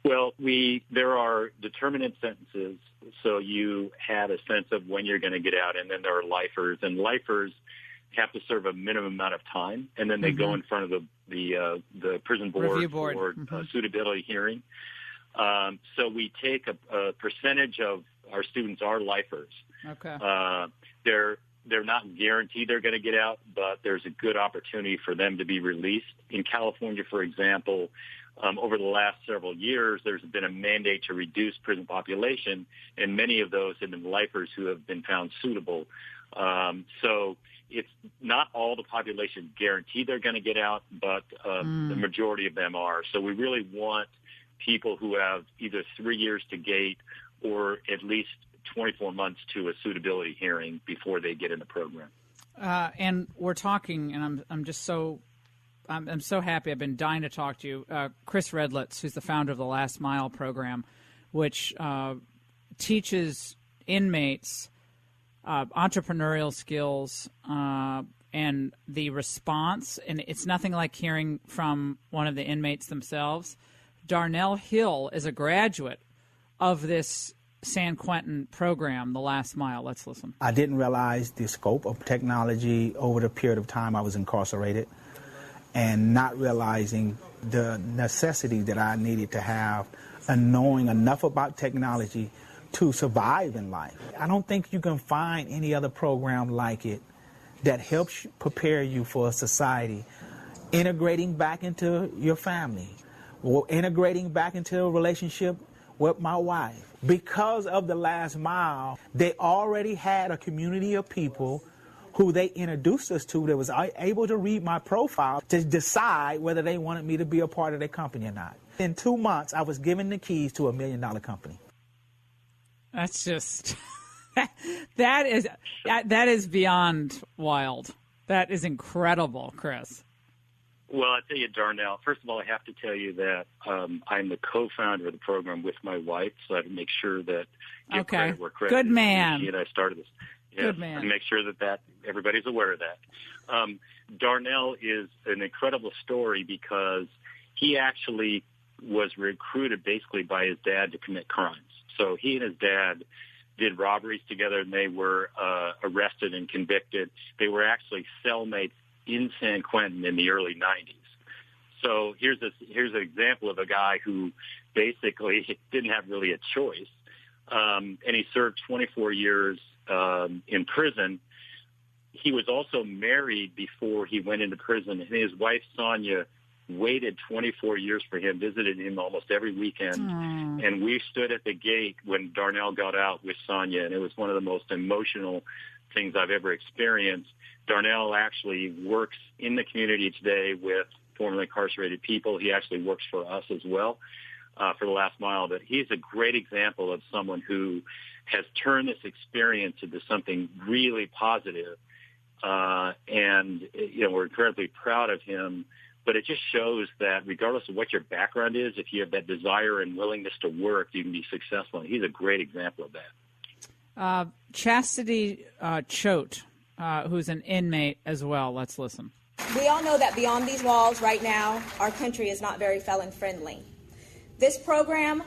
Well, there are determinate sentences, so you have a sense of when you're going to get out, and then there are lifers, and lifers have to serve a minimum amount of time, and then they go in front of the prison board for a suitability hearing. So we take a percentage of our students are lifers. Okay. They're not guaranteed they're going to get out, but there's a good opportunity for them to be released. In California, for example, over the last several years, there's been a mandate to reduce prison population, and many of those have been lifers who have been found suitable. So it's not all the population guaranteed they're going to get out, but the majority of them are. So we really want people who have either 3 years to gate or at least 24 months to a suitability hearing before they get in the program. And we're talking, and I'm so happy. I've been dying to talk to you. Chris Redlitz, who's the founder of the Last Mile program, which teaches inmates entrepreneurial skills and the response. And it's nothing like hearing from one of the inmates themselves. Darnell Hill is a graduate of this San Quentin program, The Last Mile. Let's listen. I didn't realize the scope of technology over the period of time I was incarcerated, and not realizing the necessity that I needed to have and knowing enough about technology to survive in life. I don't think you can find any other program like it that helps prepare you for a society, integrating back into your family, or integrating back into a relationship with my wife. Because of the Last Mile, they already had a community of people who they introduced us to that was able to read my profile to decide whether they wanted me to be a part of their company or not. In 2 months, I was given the keys to $1 million company. That's just that is beyond wild. That is incredible, Chris. Well, I tell you, Darnell, first of all, I have to tell you that I'm the co-founder of the program with my wife, so I have to make sure that give credit where credit Good is. man. She and I started this. Yes, Good man. And make sure that everybody's aware of that. Darnell is an incredible story because he actually was recruited basically by his dad to commit crimes. So he and his dad did robberies together, and they were arrested and convicted. They were actually cellmates in San Quentin in the early 90s. So here's an example of a guy who basically didn't have really a choice, and he served 24 years in prison. He was also married before he went into prison, and his wife, Sonia, waited 24 years for him, visited him almost every weekend. Aww. And we stood at the gate when Darnell got out with Sonia, and it was one of the most emotional things I've ever experienced. Darnell actually works in the community today with formerly incarcerated people. He actually works for us as well for the Last Mile. But he's a great example of someone who has turned this experience into something really positive. And, we're incredibly proud of him. But it just shows that regardless of what your background is, if you have that desire and willingness to work, you can be successful. And he's a great example of that. Chastity Choate, who's an inmate as well. Let's listen. We all know that beyond these walls right now, our country is not very felon-friendly. This program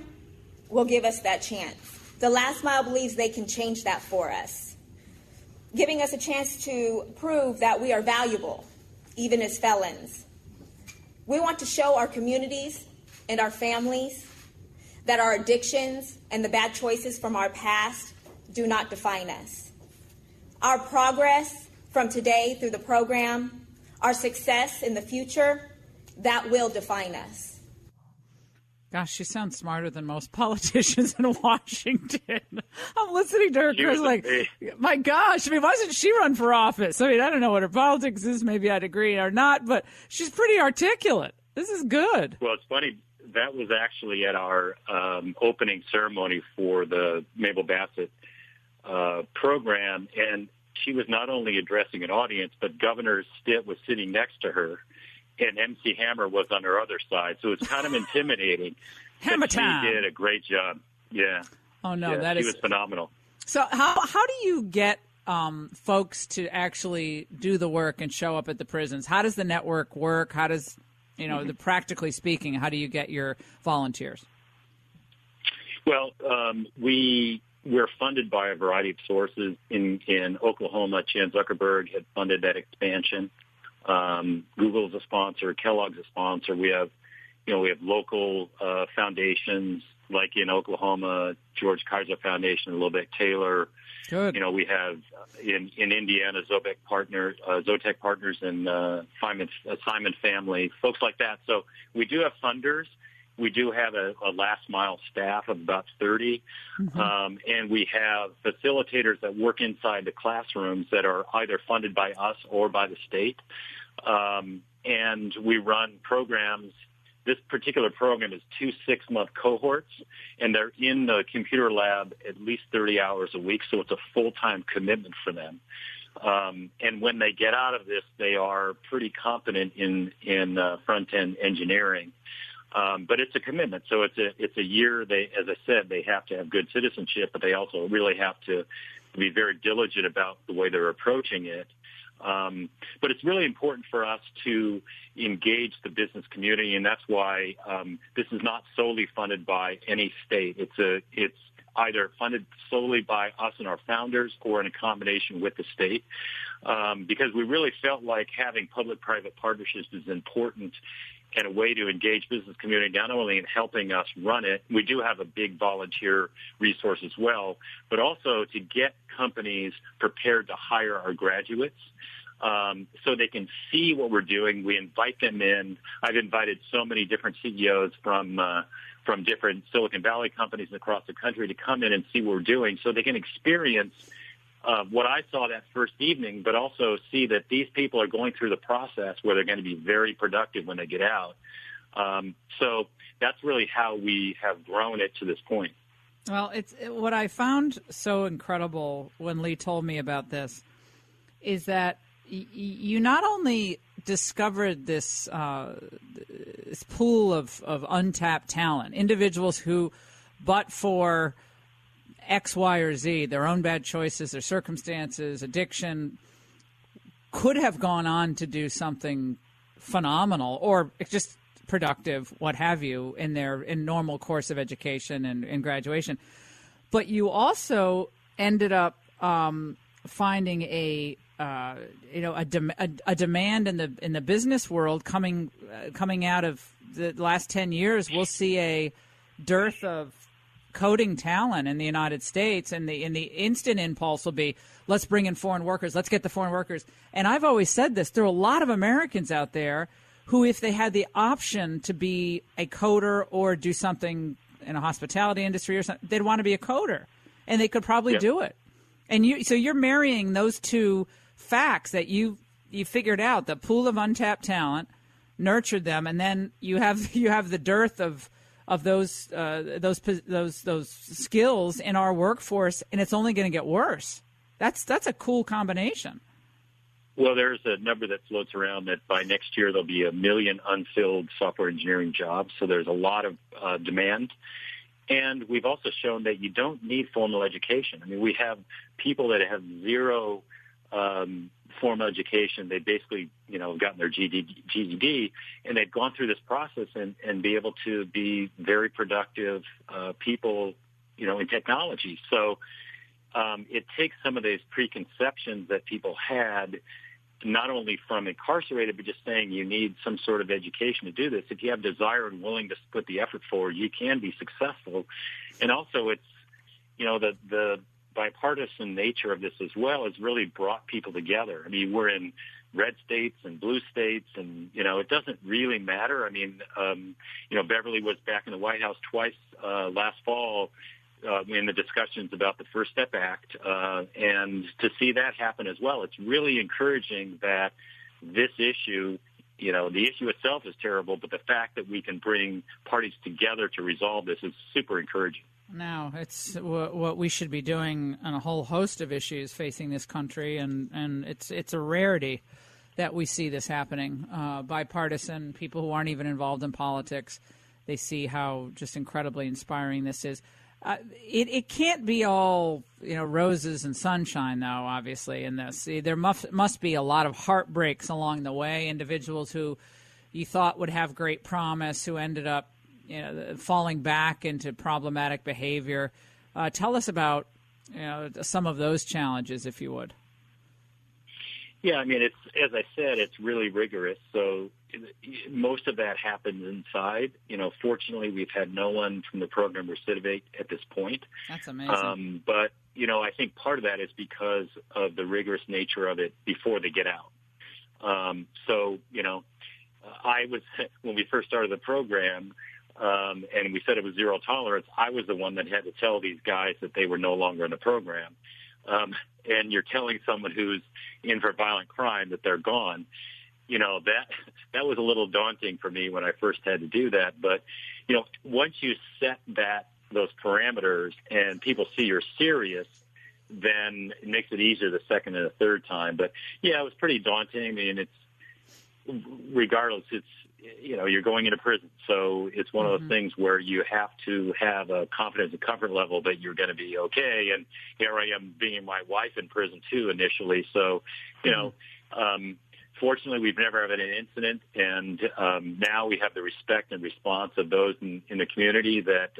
will give us that chance. The Last Mile believes they can change that for us, giving us a chance to prove that we are valuable, even as felons. We want to show our communities and our families that our addictions and the bad choices from our past do not define us. Our progress from today through the program, our success in the future, that will define us. Gosh, she sounds smarter than most politicians in Washington. I'm listening to her because, like, my gosh. I mean, why doesn't she run for office? I mean, I don't know what her politics is. Maybe I'd agree or not, but she's pretty articulate. This is good. Well, it's funny. That was actually at our opening ceremony for the Mabel Bassett program, and she was not only addressing an audience, but Governor Stitt was sitting next to her, and MC Hammer was on her other side, so it's kind of intimidating. Hammer time. She did a great job. Yeah. Oh no, yeah, she was phenomenal. So how do you get folks to actually do the work and show up at the prisons? How does the network work? How does practically speaking, how do you get your volunteers? Well, we're funded by a variety of sources. In Oklahoma, Chan Zuckerberg had funded that expansion. Google's a sponsor. Kellogg's a sponsor. We have local foundations like in Oklahoma, George Kaiser Foundation, a little bit Taylor. Good. We have in Indiana, Zotec Partners and Simon Family, folks like that. So we do have funders. We do have a last mile staff of about 30, and we have facilitators that work inside the classrooms that are either funded by us or by the state. And we run programs. This particular program is 2 6-month cohorts, and they're in the computer lab at least 30 hours a week, so it's a full-time commitment for them. And when they get out of this, they are pretty competent in front-end engineering. But it's a commitment. So it's a year. As I said, they have to have good citizenship, but they also really have to be very diligent about the way they're approaching it. But it's really important for us to engage the business community, and that's why this is not solely funded by any state. It's either funded solely by us and our founders or in a combination with the state, because we really felt like having public-private partnerships is important and a way to engage business community, not only in helping us run it. We do have a big volunteer resource as well, but also to get companies prepared to hire our graduates so they can see what we're doing. We invite them in. I've invited so many different CEOs from different Silicon Valley companies across the country to come in and see what we're doing so they can experience what I saw that first evening, but also see that these people are going through the process where they're going to be very productive when they get out. So that's really how we have grown it to this point. Well, what I found so incredible when Lee told me about this is that you not only discovered this pool of untapped talent, individuals who, but for X, Y, or Z, their own bad choices, their circumstances, addiction, could have gone on to do something phenomenal or just productive, what have you, in normal course of education and graduation. But you also ended up finding a demand in the business world coming out of the last 10 years. We'll see a dearth of coding talent in the United States, and the instant impulse will be, let's bring in foreign workers, let's get the foreign workers. And I've always said this, there are a lot of Americans out there who, if they had the option to be a coder or do something in a hospitality industry or something, they'd want to be a coder, and they could probably do it. And so you're marrying those two facts that you figured out, the pool of untapped talent, nurtured them, and then you have the dearth of those skills in our workforce, and it's only going to get worse. That's a cool combination. Well, there's a number that floats around that by next year there'll be 1 million unfilled software engineering jobs. So there's a lot of demand. And we've also shown that you don't need formal education. I mean, we have people that have zero formal education. They basically, gotten their GED, and they've gone through this process and be able to be very productive people, in technology. So it takes some of those preconceptions that people had, not only from incarcerated, but just saying you need some sort of education to do this. If you have desire and willing to put the effort forward, you can be successful. And also it's, the bipartisan nature of this as well has really brought people together. I mean, we're in red states and blue states, and, it doesn't really matter. I mean, Beverly was back in the White House twice last fall in the discussions about the First Step Act, and to see that happen as well, it's really encouraging that this issue, the issue itself is terrible, but the fact that we can bring parties together to resolve this is super encouraging. Now, it's what we should be doing on a whole host of issues facing this country, and it's a rarity that we see this happening. Bipartisan, people who aren't even involved in politics, they see how just incredibly inspiring this is. It can't be all roses and sunshine, though. Obviously, in this, there must be a lot of heartbreaks along the way. Individuals who you thought would have great promise, who ended up falling back into problematic behavior. Tell us about some of those challenges, if you would. Yeah, I mean, it's, as I said, it's really rigorous. So most of that happens inside. Fortunately, we've had no one from the program recidivate at this point. That's amazing. But, I think part of that is because of the rigorous nature of it before they get out. When we first started the program, and we said it was zero tolerance, I was the one that had to tell these guys that they were no longer in the program. And you're telling someone who's in for violent crime that they're gone. That was a little daunting for me when I first had to do that. But, once you set those parameters and people see you're serious, then it makes it easier the second and the third time. But, yeah, it was pretty daunting. I mean, regardless, you're going into prison. So it's one of those things where you have to have a confidence and comfort level that you're going to be okay. And here I am being my wife in prison too initially. So, fortunately we've never had an incident. And now we have the respect and response of those in the community that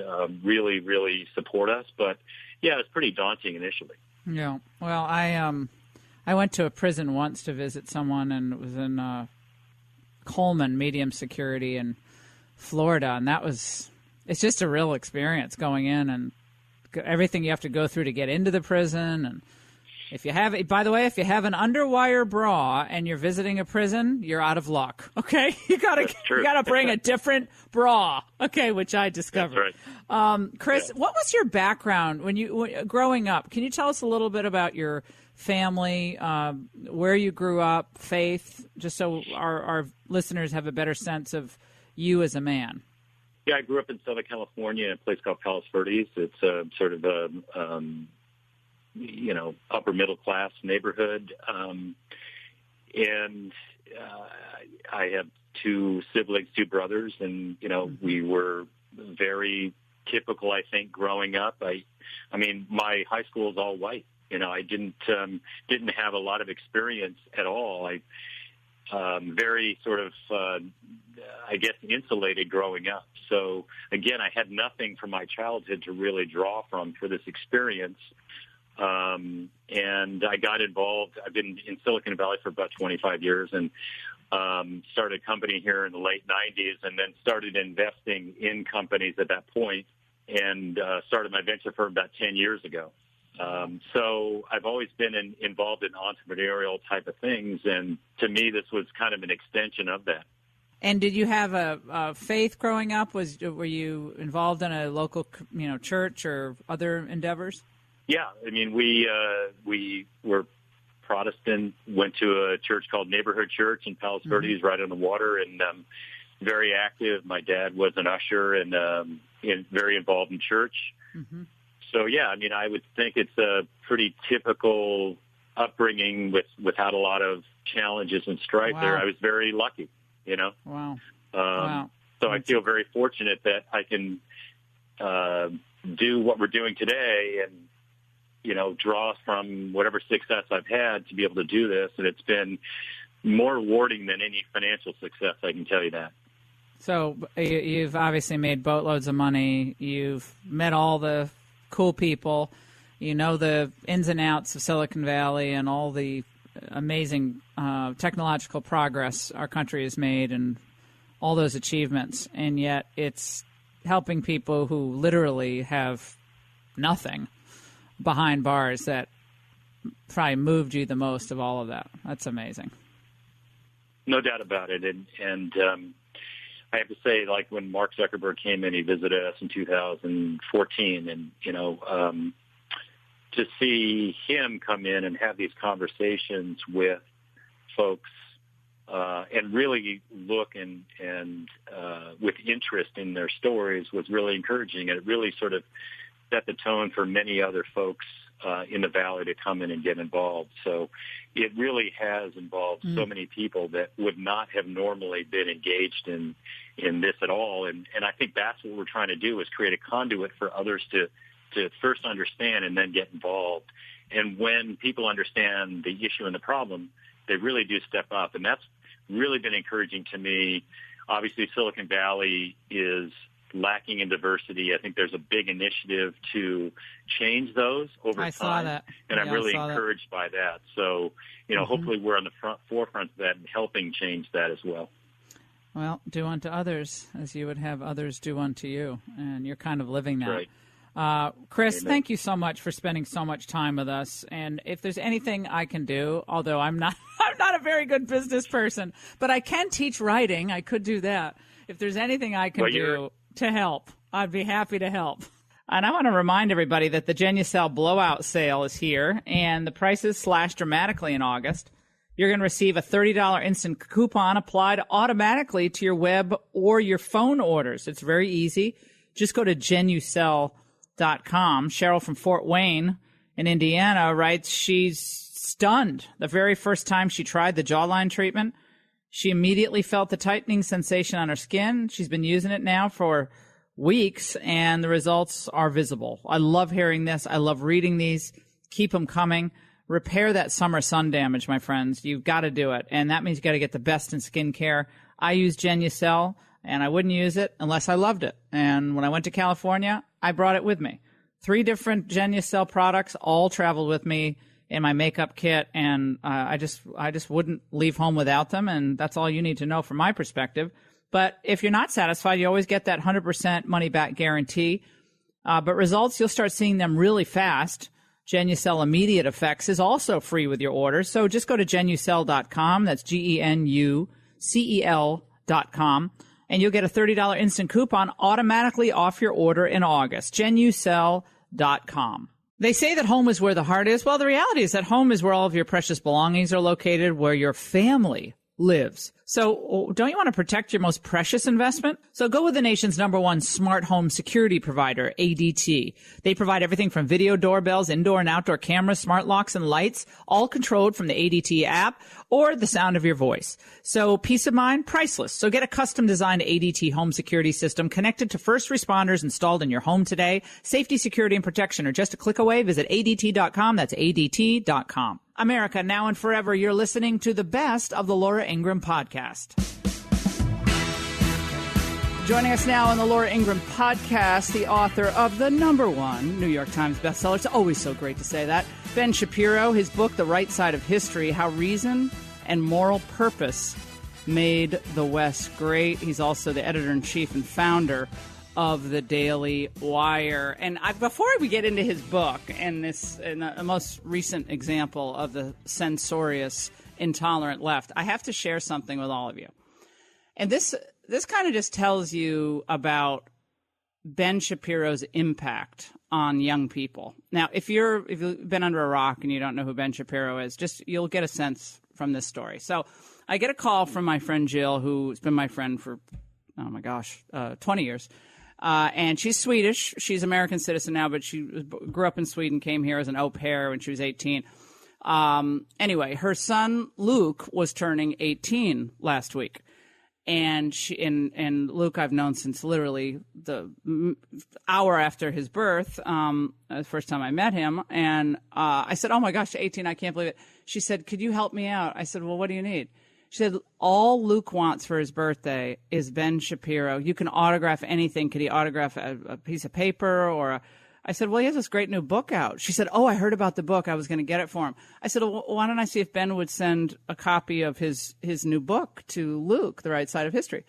really, really support us. But yeah, it's pretty daunting initially. Yeah. Well, I went to a prison once to visit someone, and it was in Coleman, medium security in Florida, and it's just a real experience going in and everything you have to go through to get into the prison. And if you have an underwire bra and you're visiting a prison, you're out of luck. Okay, you gotta bring a different bra. Okay, which I discovered. That's right. Chris, what was your background when growing up? Can you tell us a little bit about your family, where you grew up, faith, just so our listeners have a better sense of you as a man? Yeah, I grew up in Southern California in a place called Palos Verdes. It's a sort of a, upper middle class neighborhood. And I have two siblings, two brothers, and, we were very typical, I think, growing up. I mean, my high school is all white. I didn't have a lot of experience at all. Very sort of, I guess, insulated growing up. So again, I had nothing from my childhood to really draw from for this experience. And I got involved. I've been in Silicon Valley for about 25 years, and started a company here in the late 90s, and then started investing in companies at that point, and started my venture firm about 10 years ago. So I've always been involved in entrepreneurial type of things, and to me, this was kind of an extension of that. And did you have a faith growing up? Were you involved in a local, church or other endeavors? Yeah, I mean, we were Protestant. Went to a church called Neighborhood Church in Palos Verdes, right on the water, and very active. My dad was an usher and very involved in church. Mm-hmm. So, yeah, I mean, I would think it's a pretty typical upbringing without a lot of challenges and strife there. I was very lucky, Wow. So I feel very fortunate that I can do what we're doing today and, draw from whatever success I've had to be able to do this. And it's been more rewarding than any financial success, I can tell you that. So you've obviously made boatloads of money. You've met all the cool people. You know the ins and outs of Silicon Valley and all the amazing technological progress our country has made and all those achievements. And yet it's helping people who literally have nothing behind bars that probably moved you the most of all of that. That's amazing. No doubt about it. And I have to say, like when Mark Zuckerberg came in, he visited us in 2014, and to see him come in and have these conversations with folks and really look and with interest in their stories was really encouraging, and it really sort of set the tone for many other folks in the Valley to come in and get involved. So it really has involved so many people that would not have normally been engaged in this at all. And I think that's what we're trying to do, is create a conduit for others to first understand and then get involved. And when people understand the issue and the problem, they really do step up. And that's really been encouraging to me. Obviously, Silicon Valley is lacking in diversity. I think there's a big initiative to change those over time. I saw that. And I'm really I saw encouraged by that. So, hopefully we're on the forefront of that and helping change that as well. Well, do unto others as you would have others do unto you. And you're kind of living that. Right. Chris, Amen. Thank you so much for spending so much time with us. And if there's anything I can do, although I'm not a very good business person, but I can teach writing. I could do that. If there's anything I can do to help, I'd be happy to help. And I want to remind everybody that the Genucel blowout sale is here, and the prices slash dramatically in August. You're going to receive a $30 instant coupon applied automatically to your web or your phone orders. It's very easy. Just go to Genucel.com. Cheryl from Fort Wayne in Indiana writes she's stunned. The very first time she tried the jawline treatment, she immediately felt the tightening sensation on her skin. She's been using it now for weeks, and the results are visible. I love hearing this. I love reading these. Keep them coming. Repair that summer sun damage, my friends. You've got to do it, and that means you got to get the best in skincare. I use Genucel, and I wouldn't use it unless I loved it. And when I went to California, I brought it with me. 3 different Genucel products all traveled with me in my makeup kit, and I just wouldn't leave home without them, and that's all you need to know from my perspective. But if you're not satisfied, you always get that 100% money-back guarantee. But results, you'll start seeing them really fast. Genucel Immediate Effects is also free with your order, so just go to Genucel.com. That's Genucel.com. And you'll get a $30 instant coupon automatically off your order in August. Genucel.com. They say that home is where the heart is. Well, the reality is that home is where all of your precious belongings are located, where your family lives. So don't you want to protect your most precious investment? So go with the nation's #1 smart home security provider, ADT. They provide everything from video doorbells, indoor and outdoor cameras, smart locks, and lights, all controlled from the ADT app or the sound of your voice. So peace of mind, priceless. So get a custom-designed ADT home security system connected to first responders installed in your home today. Safety, security, and protection are just a click away. Visit ADT.com. That's ADT.com. America, now and forever, you're listening to the best of the Laura Ingraham podcast. Joining us now on the Laura Ingraham podcast, the author of the #1 New York Times bestseller. It's always so great to say that. Ben Shapiro, his book, The Right Side of History, How Reason and Moral Purpose Made the West Great. He's also the editor-in-chief and founder of the Daily Wire. And before we get into his book and the most recent example of the censorious, intolerant left, I have to share something with all of you. And this kind of just tells you about Ben Shapiro's impact on young people. Now, if you've been under a rock and you don't know who Ben Shapiro is, you'll get a sense from this story. So I get a call from my friend Jill, who's been my friend for, 20 years. And she's Swedish. She's American citizen now, but she grew up in Sweden, came here as an au pair when she was 18. Anyway, her son Luke was turning 18 last week. And Luke I've known since literally the hour after his birth, the first time I met him. And I said, "Oh my gosh, 18, I can't believe it." She said, "Could you help me out?" I said, "Well, what do you need?" She said, "All Luke wants for his birthday is Ben Shapiro. You can autograph anything. Could he autograph a piece of paper or I said, "Well, he has this great new book out." She said, "Oh, I heard about the book. I was going to get it for him." I said, "Well, why don't I see if Ben would send a copy of his new book to Luke, The Right Side of History?"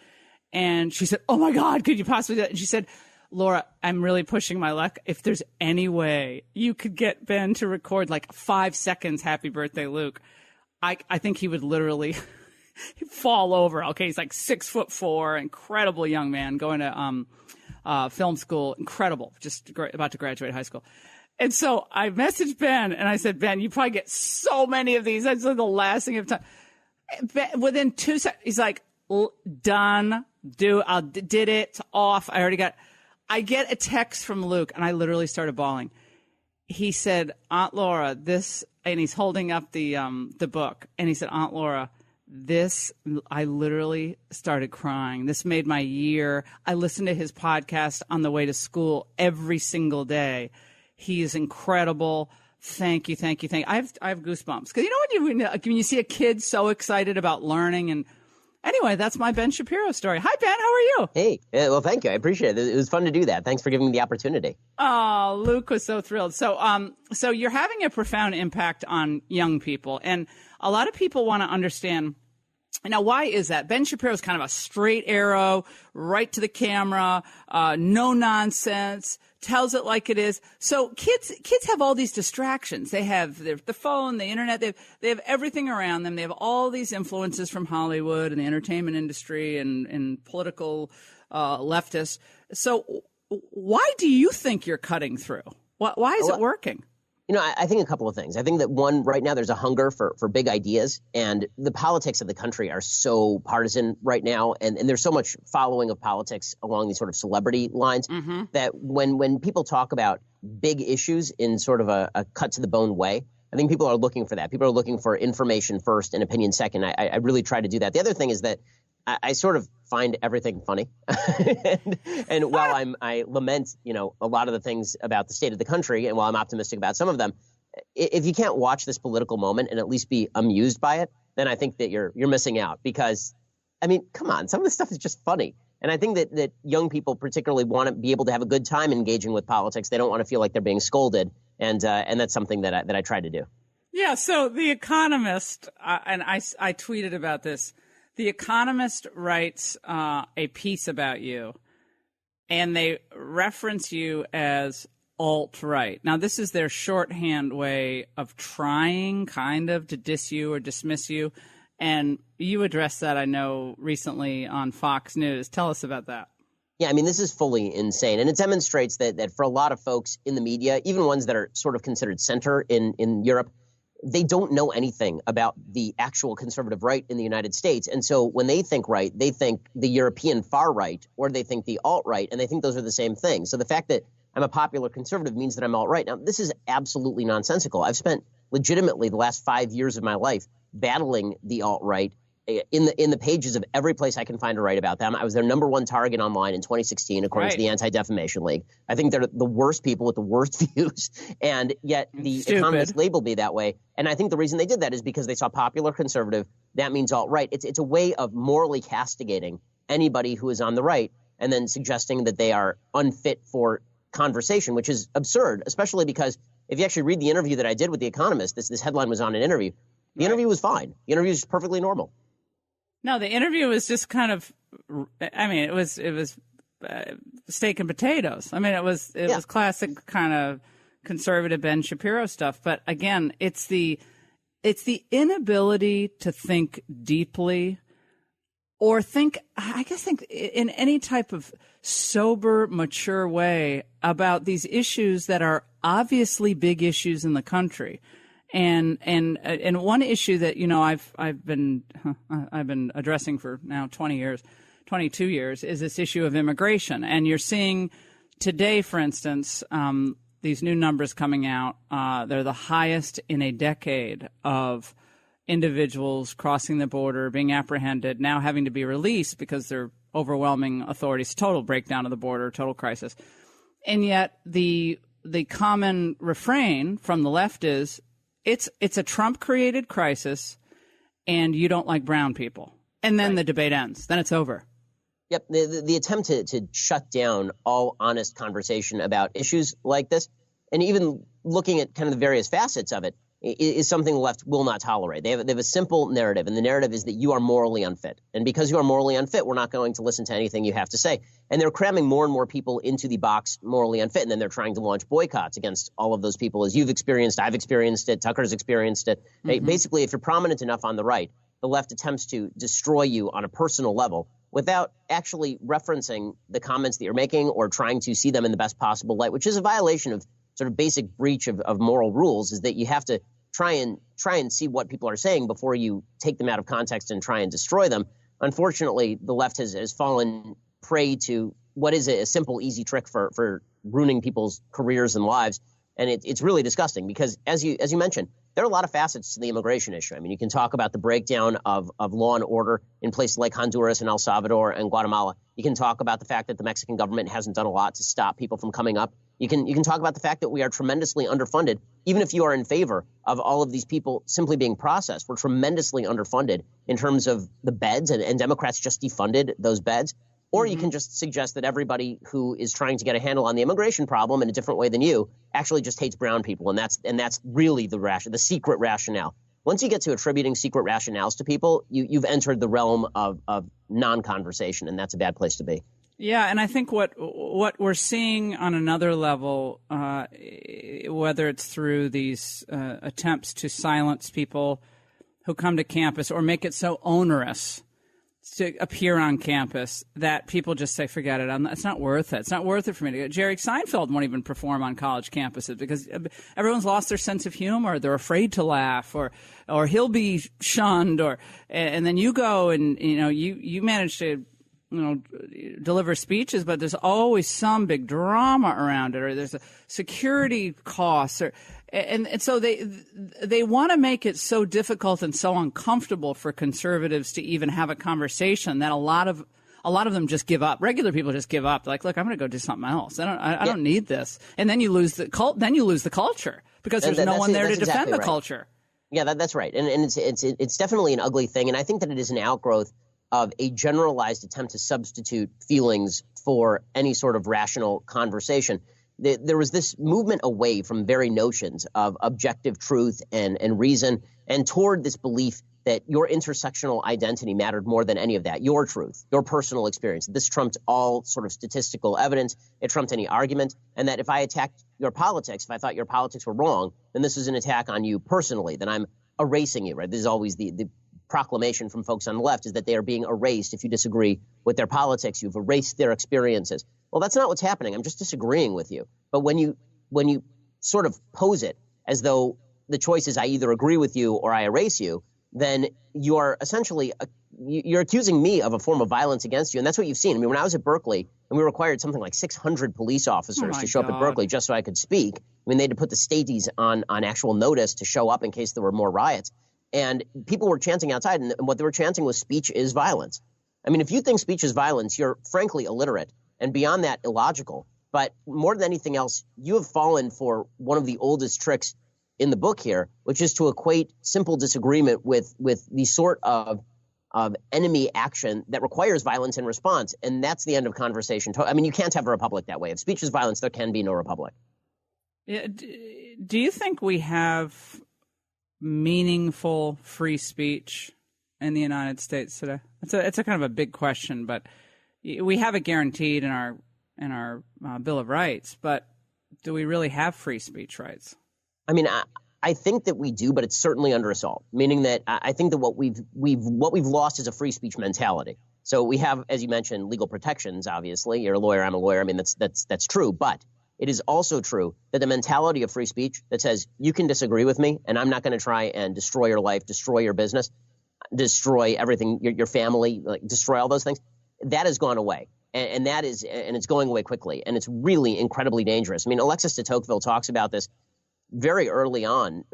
And she said, "Oh my God, could you possibly do that?" And she said, "Laura, I'm really pushing my luck. If there's any way you could get Ben to record like 5 seconds, 'Happy Birthday, Luke,' I think he would literally he'd fall over. Okay, he's like 6'4", incredible young man going to film school, incredible, just about to graduate high school. And so I messaged Ben and I said, Ben, you probably get so many of these. That's like the last thing of time. Within 2 seconds, he's like, done. Did it. It's off. I already got. I get a text from Luke, and I literally started bawling. He said, Aunt Laura, this, and he's holding up the book, and he said, Aunt Laura, this, I literally started crying. This made my year. I listened to his podcast on the way to school every single day. He is incredible. Thank you. I have goosebumps because you know when you see a kid so excited about learning. And anyway, that's my Ben Shapiro story. Hi, Ben. How are you? Hey, well, thank you. I appreciate it. It was fun to do that. Thanks for giving me the opportunity. Oh, Luke was so thrilled. So you're having a profound impact on young people, and a lot of people want to understand. Now, why is that? Ben Shapiro is kind of a straight arrow, right to the camera, no nonsense, tells it like it is. So kids have all these distractions. They have the phone, the internet. They have everything around them. They have all these influences from Hollywood and the entertainment industry and political leftists. So why do you think you're cutting through? Why is it working? You know, I think a couple of things. I think that one, right now there's a hunger for big ideas, and the politics of the country are so partisan right now, and there's so much following of politics along these sort of celebrity lines that when people talk about big issues in sort of a cut-to-the-bone way, I think people are looking for that. People are looking for information first and opinion second. I really try to do that. The other thing is that I sort of find everything funny. and while I lament, a lot of the things about the state of the country, and while I'm optimistic about some of them, if you can't watch this political moment and at least be amused by it, then I think that you're missing out. Because, I mean, come on, some of this stuff is just funny. And I think that young people particularly want to be able to have a good time engaging with politics. They don't want to feel like they're being scolded. And that's something that I try to do. Yeah, so The Economist, and I tweeted about this, The Economist writes a piece about you, and they reference you as alt-right. Now, this is their shorthand way of trying kind of to diss you or dismiss you, and you addressed that, I know, recently on Fox News. Tell us about that. Yeah, I mean, this is fully insane, and it demonstrates that for a lot of folks in the media, even ones that are sort of considered center in Europe, they don't know anything about the actual conservative right in the United States. And so when they think right, they think the European far right, or they think the alt-right, and they think those are the same thing. So the fact that I'm a popular conservative means that I'm alt-right. Now, this is absolutely nonsensical. I've spent legitimately the last 5 years of my life battling the alt-right in the pages of every place I can find to write about them. I was their number one target online in 2016, according to the Anti-Defamation League. I think they're the worst people with the worst views, and yet the Economist labeled me that way. And I think the reason they did that is because they saw popular conservative. That means alt-right. It's a way of morally castigating anybody who is on the right, and then suggesting that they are unfit for conversation, which is absurd, especially because if you actually read the interview that I did with The Economist, this headline was on an interview. The interview was fine. The interview was perfectly normal. No, the interview was just kind of, I mean, it was steak and potatoes. I mean, it was classic kind of conservative Ben Shapiro stuff. But again, it's the inability to think deeply or think in any type of sober, mature way about these issues that are obviously big issues in the country. And one issue that, I've been addressing for now 22 years is this issue of immigration. And you're seeing today, for instance, these new numbers coming out. They're the highest in a decade of individuals crossing the border, being apprehended, now having to be released because they're overwhelming authorities. Total breakdown of the border, total crisis. And yet the common refrain from the left is, it's a Trump-created crisis, and you don't like brown people. And then the debate ends. Then it's over. Yep. The attempt to shut down all honest conversation about issues like this, and even looking at kind of the various facets of it, is something the left will not tolerate. They have a simple narrative, and the narrative is that you are morally unfit. And because you are morally unfit, we're not going to listen to anything you have to say. And they're cramming more and more people into the box morally unfit, and then they're trying to launch boycotts against all of those people, as you've experienced, I've experienced it, Tucker's experienced it. Basically, if you're prominent enough on the right, the left attempts to destroy you on a personal level without actually referencing the comments that you're making or trying to see them in the best possible light, which is a violation of sort of basic breach of moral rules, is that you have to try and see what people are saying before you take them out of context and try and destroy them. Unfortunately, the left has fallen prey to what is a simple, easy trick for ruining people's careers and lives. And it's really disgusting because, as you mentioned, there are a lot of facets to the immigration issue. I mean, you can talk about the breakdown of law and order in places like Honduras and El Salvador and Guatemala. You can talk about the fact that the Mexican government hasn't done a lot to stop people from coming up. You can talk about the fact that we are tremendously underfunded. Even if you are in favor of all of these people simply being processed, we're tremendously underfunded in terms of the beds, and Democrats just defunded those beds. Or you can just suggest that everybody who is trying to get a handle on the immigration problem in a different way than you actually just hates brown people, and that's really the secret rationale. Once you get to attributing secret rationales to people, you've entered the realm of non-conversation, and that's a bad place to be. Yeah, and I think what we're seeing on another level, whether it's through these attempts to silence people who come to campus or make it so onerous to appear on campus that people just say, forget it, it's not worth it. It's not worth it for me to go. Jerry Seinfeld won't even perform on college campuses because everyone's lost their sense of humor. They're afraid to laugh, or he'll be shunned, and then you go and you manage to deliver speeches, but there's always some big drama around it, or there's a security costs, and so they want to make it so difficult and so uncomfortable for conservatives to even have a conversation that a lot of them just give up. Regular people just give up. They're like, look, I'm going to go do something else. I don't need this. And then you lose the culture because there's no one there to defend the culture. Yeah, that's right. And it's definitely an ugly thing. And I think that it is an outgrowth of a generalized attempt to substitute feelings for any sort of rational conversation. There was this movement away from very notions of objective truth and reason, and toward this belief that your intersectional identity mattered more than any of that, your truth, your personal experience. This trumped all sort of statistical evidence. It trumped any argument. And that if I attacked your politics, if I thought your politics were wrong, then this is an attack on you personally, then I'm erasing you, right? This is always the proclamation from folks on the left, is that they are being erased if you disagree with their politics. You've erased their experiences. Well, that's not what's happening. I'm just disagreeing with you. But when you sort of pose it as though the choice is I either agree with you or I erase you, then you are essentially you're accusing me of a form of violence against you. And that's what you've seen. I mean, when I was at Berkeley and we required something like 600 police officers to show up at Berkeley just so I could speak, I mean, they had to put the stateys on actual notice to show up in case there were more riots. And people were chanting outside, and what they were chanting was speech is violence. I mean, if you think speech is violence, you're frankly illiterate and beyond that illogical. But more than anything else, you have fallen for one of the oldest tricks in the book here, which is to equate simple disagreement with the sort of enemy action that requires violence in response. And that's the end of conversation. I mean, you can't have a republic that way. If speech is violence, there can be no republic. Yeah, do you think we have meaningful free speech in the United States today? It's a kind of a big question, but we have it guaranteed in our Bill of Rights. But do we really have free speech rights? I mean, I think that we do, but it's certainly under assault. Meaning that I think that what we've lost is a free speech mentality. So we have, as you mentioned, legal protections. Obviously, you're a lawyer, I'm a lawyer. I mean, that's true, but it is also true that the mentality of free speech that says you can disagree with me and I'm not going to try and destroy your life, destroy your business, destroy everything, your family, like destroy all those things, that has gone away. And it's going away quickly. And it's really incredibly dangerous. I mean, Alexis de Tocqueville talks about this very early on.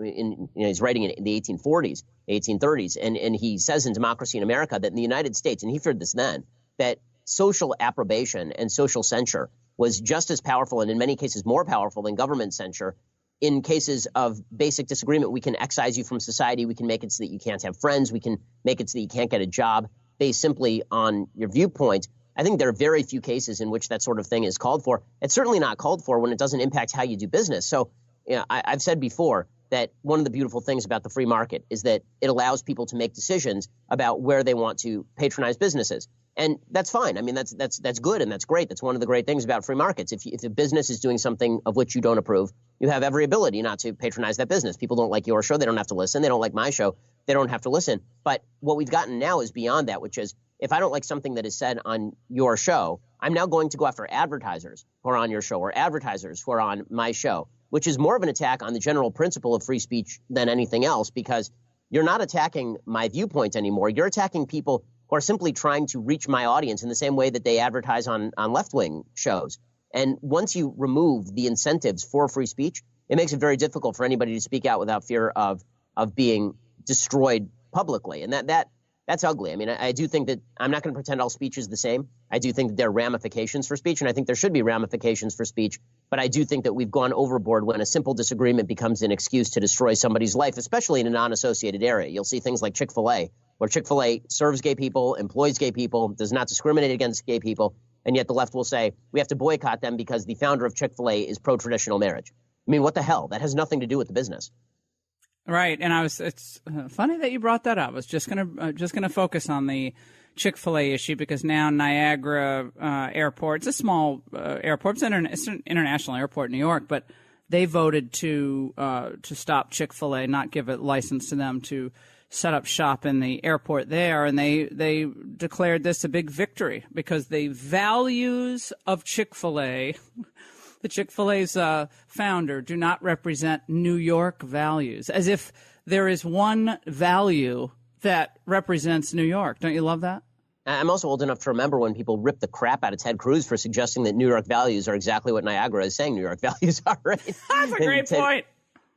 He's writing in the 1840s, 1830s. And he says in Democracy in America that in the United States, and he feared this then, that social approbation and social censure was just as powerful and in many cases more powerful than government censure. In cases of basic disagreement, we can excise you from society. We can make it so that you can't have friends. We can make it so that you can't get a job based simply on your viewpoint. I think there are very few cases in which that sort of thing is called for. It's certainly not called for when it doesn't impact how you do business. So I've said before, that one of the beautiful things about the free market is that it allows people to make decisions about where they want to patronize businesses. And that's fine. I mean, that's good and that's great. That's one of the great things about free markets. If a business is doing something of which you don't approve, you have every ability not to patronize that business. People don't like your show. They don't have to listen. They don't like my show. They don't have to listen. But what we've gotten now is beyond that, which is if I don't like something that is said on your show, I'm now going to go after advertisers who are on your show or advertisers who are on my show, which is more of an attack on the general principle of free speech than anything else, because you're not attacking my viewpoint anymore. You're attacking people who are simply trying to reach my audience in the same way that they advertise on left-wing shows. And once you remove the incentives for free speech, it makes it very difficult for anybody to speak out without fear of being destroyed publicly. And that's ugly. I mean, I do think that I'm not going to pretend all speech is the same. I do think that there are ramifications for speech, and I think there should be ramifications for speech. But I do think that we've gone overboard when a simple disagreement becomes an excuse to destroy somebody's life, especially in a non-associated area. You'll see things like Chick-fil-A, where Chick-fil-A serves gay people, employs gay people, does not discriminate against gay people, and yet the left will say we have to boycott them because the founder of Chick-fil-A is pro-traditional marriage. I mean, what the hell? That has nothing to do with the business. Right, and it's funny that you brought that up. I was just gonna focus on the Chick-fil-A issue because now Niagara Airport, it's a small airport, it's an international airport in New York, but they voted to stop Chick-fil-A, not give a license to them to set up shop in the airport there, and they declared this a big victory because the values of Chick-fil-A. The Chick-fil-A's founder do not represent New York values, as if there is one value that represents New York. Don't you love that? I'm also old enough to remember when people ripped the crap out of Ted Cruz for suggesting that New York values are exactly what Niagara is saying New York values are, right? That's a great point.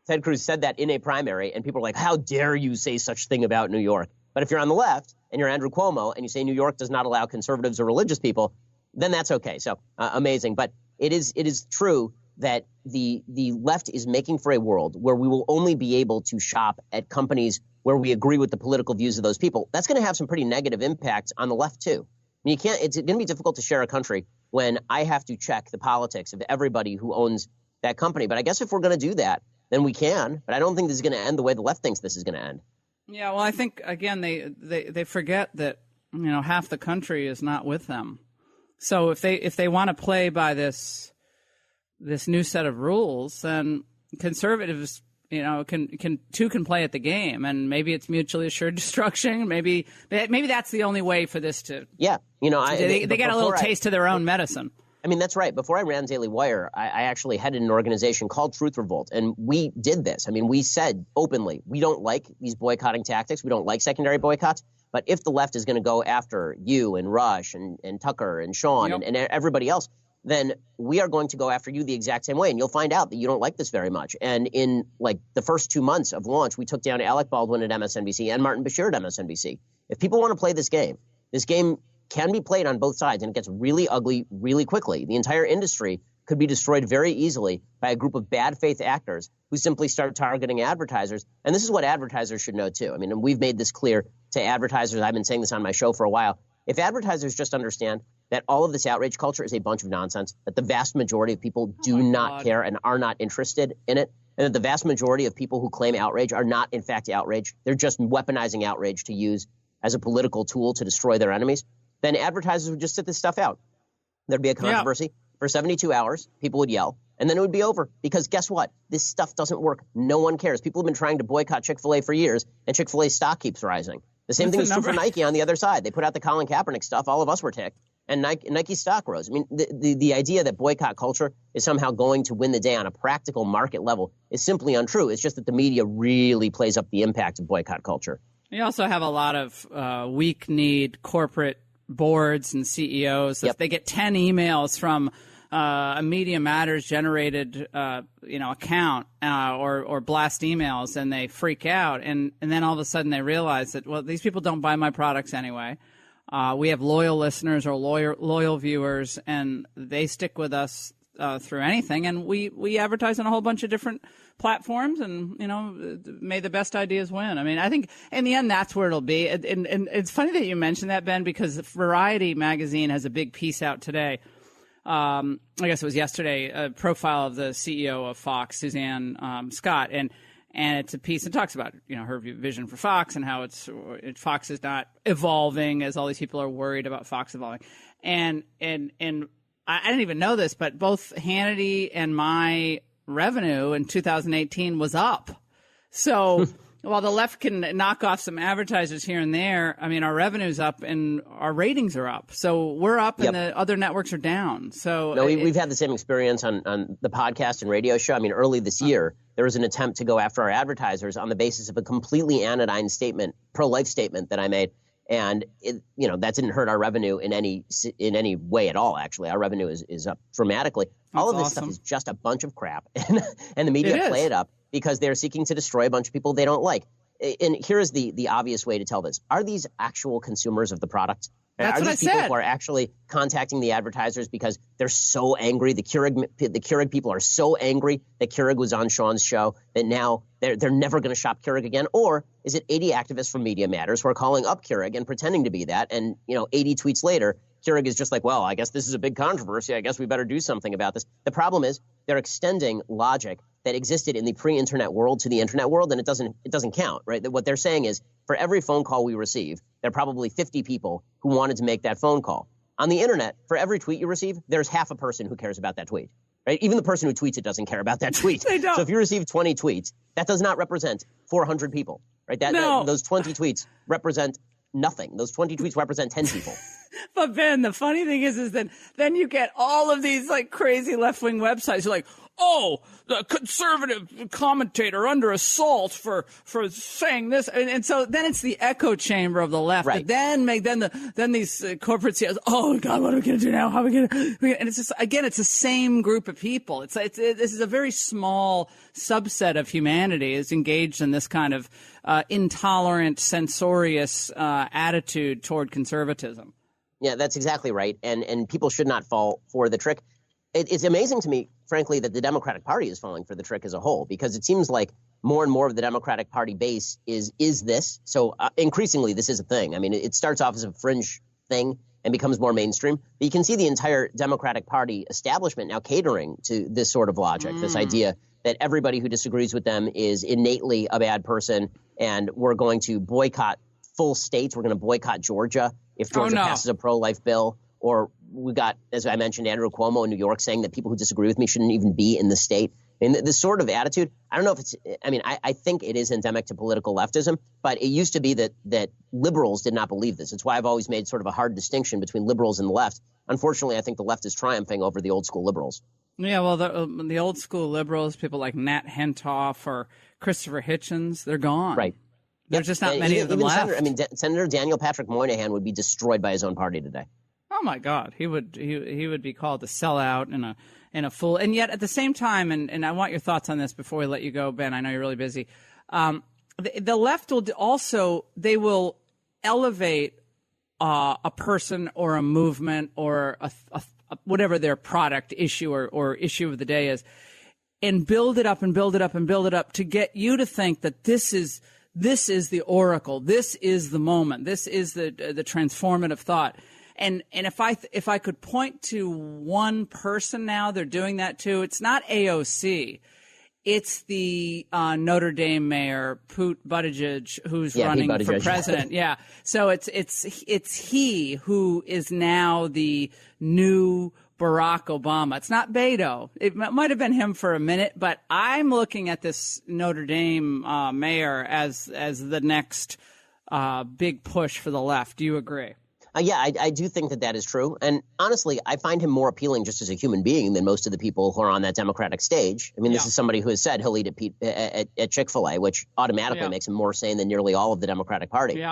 Ted Cruz said that in a primary, and people are like, how dare you say such thing about New York? But if you're on the left and you're Andrew Cuomo and you say New York does not allow conservatives or religious people, then that's okay. So amazing. But it is true that the left is making for a world where we will only be able to shop at companies where we agree with the political views of those people. That's going to have some pretty negative impacts on the left, too. I mean, it's going to be difficult to share a country when I have to check the politics of everybody who owns that company. But I guess if we're going to do that, then we can. But I don't think this is going to end the way the left thinks this is going to end. Yeah, well, I think, again, they forget that, half the country is not with them. So if they want to play by this new set of rules, then conservatives, can play at the game, and maybe it's mutually assured destruction. Maybe that's the only way for this to. Yeah, they get a little taste of their own medicine. I mean, that's right. Before I ran Daily Wire, I actually headed an organization called Truth Revolt, and we did this. I mean, we said openly, we don't like these boycotting tactics. We don't like secondary boycotts. But if the left is going to go after you and Rush and Tucker and Sean and everybody else, then we are going to go after you the exact same way. And you'll find out that you don't like this very much. And in the first 2 months of launch, we took down Alec Baldwin at MSNBC and Martin Bashir at MSNBC. If people want to play this game can be played on both sides, and it gets really ugly really quickly. The entire industry could be destroyed very easily by a group of bad faith actors who simply start targeting advertisers. And this is what advertisers should know, too. I mean, and we've made this clear to advertisers. I've been saying this on my show for a while. If advertisers just understand that all of this outrage culture is a bunch of nonsense, that the vast majority of people do not care and are not interested in it, and that the vast majority of people who claim outrage are not, in fact, outrage, they're just weaponizing outrage to use as a political tool to destroy their enemies, then advertisers would just sit this stuff out. There'd be a controversy. For 72 hours, people would yell, and then it would be over. Because guess what? This stuff doesn't work. No one cares. People have been trying to boycott Chick-fil-A for years, and Chick-fil-A's stock keeps rising. The same thing is true for Nike on the other side. They put out the Colin Kaepernick stuff. All of us were ticked, and Nike stock rose. I mean, the idea that boycott culture is somehow going to win the day on a practical market level is simply untrue. It's just that the media really plays up the impact of boycott culture. You also have a lot of weak-kneed corporate boards and CEOs. If they get 10 emails from a Media Matters generated account or blast emails, and they freak out, and then all of a sudden they realize that, well, these people don't buy my products anyway. We have loyal listeners or loyal viewers, and they stick with us through anything, and we advertise on a whole bunch of different platforms, and may the best ideas win. I mean, I think in the end that's where it'll be. And it's funny that you mentioned that, Ben, because Variety magazine has a big piece out today. I guess it was yesterday, a profile of the CEO of Fox, Suzanne Scott, And it's a piece that talks about, her vision for Fox and how Fox is not evolving as all these people are worried about Fox evolving. And I didn't even know this, but both Hannity and my revenue in 2018 was up. So while the left can knock off some advertisers here and there, I mean, our revenue's up and our ratings are up. So we're up and the other networks are down. So no, we've had the same experience on the podcast and radio show. I mean, early this year, there was an attempt to go after our advertisers on the basis of a completely anodyne statement, pro-life statement that I made. And that didn't hurt our revenue in any way at all. Actually, our revenue is up dramatically. All of this stuff is just a bunch of crap, and the media play it up because they're seeking to destroy a bunch of people they don't like. And here is the obvious way to tell this: are these actual consumers of the product? That's are what these I people said. who are actually contacting the advertisers because they're so angry? The Keurig people are so angry that Keurig was on Sean's show that now they're never going to shop Keurig again? Or is it 80 activists from Media Matters who are calling up Keurig and pretending to be that? And 80 tweets later, Keurig is just like, well, I guess this is a big controversy. I guess we better do something about this. The problem is they're extending logic that existed in the pre-internet world to the internet world, and it doesn't count, right? What they're saying is, for every phone call we receive, there are probably 50 people who wanted to make that phone call. On the internet, for every tweet you receive, there's half a person who cares about that tweet, right? Even the person who tweets it doesn't care about that tweet. They don't. So if you receive 20 tweets, that does not represent 400 people, right? Those 20 tweets represent nothing. Those 20 tweets represent 10 people. But Ben, the funny thing is that then you get all of these like crazy left-wing websites. You're like, oh, the conservative commentator under assault for saying this, and so then it's the echo chamber of the left. Right. Then these corporate CEOs, oh God, what are we going to do now? How are we going to? And it's just again, it's the same group of people. This is a very small subset of humanity is engaged in this kind of intolerant, censorious attitude toward conservatism. Yeah, that's exactly right. And people should not fall for the trick. It's amazing to me, frankly, that the Democratic Party is falling for the trick as a whole, because it seems like more and more of the Democratic Party base is this. So increasingly, this is a thing. I mean, it starts off as a fringe thing and becomes more mainstream. But you can see the entire Democratic Party establishment now catering to this sort of logic, this idea that everybody who disagrees with them is innately a bad person, and we're going to boycott full states. We're going to boycott Georgia if Georgia passes a pro-life bill. Or we got, as I mentioned, Andrew Cuomo in New York saying that people who disagree with me shouldn't even be in the state. And this sort of attitude, I don't know if it's – I mean, I think it is endemic to political leftism, but it used to be that liberals did not believe this. It's why I've always made sort of a hard distinction between liberals and the left. Unfortunately, I think the left is triumphing over the old school liberals. Yeah, well, the old school liberals, people like Nat Hentoff or Christopher Hitchens, they're gone. Right. There's just not many of them left. Senator Daniel Patrick Moynihan would be destroyed by his own party today. Oh my God, he would be called a sellout and a fool. And yet at the same time, and I want your thoughts on this before we let you go, Ben. I know you're really busy. The left will also will elevate a person or a movement or a whatever their product issue or issue of the day is, and build it up and build it up and build it up to get you to think that this is the oracle, this is the moment, this is the transformative thought. And if I could point to one person now they're doing that to, it's not AOC. It's the Notre Dame mayor, Pete Buttigieg, who's running for president. Yeah. So it's he who is now the new Barack Obama. It's not Beto. It might have been him for a minute, but I'm looking at this Notre Dame mayor as the next big push for the left. Do you agree? Yeah, I do think that is true. And honestly, I find him more appealing just as a human being than most of the people who are on that Democratic stage. I mean, this is somebody who has said he'll eat at Chick-fil-A, which automatically makes him more sane than nearly all of the Democratic Party.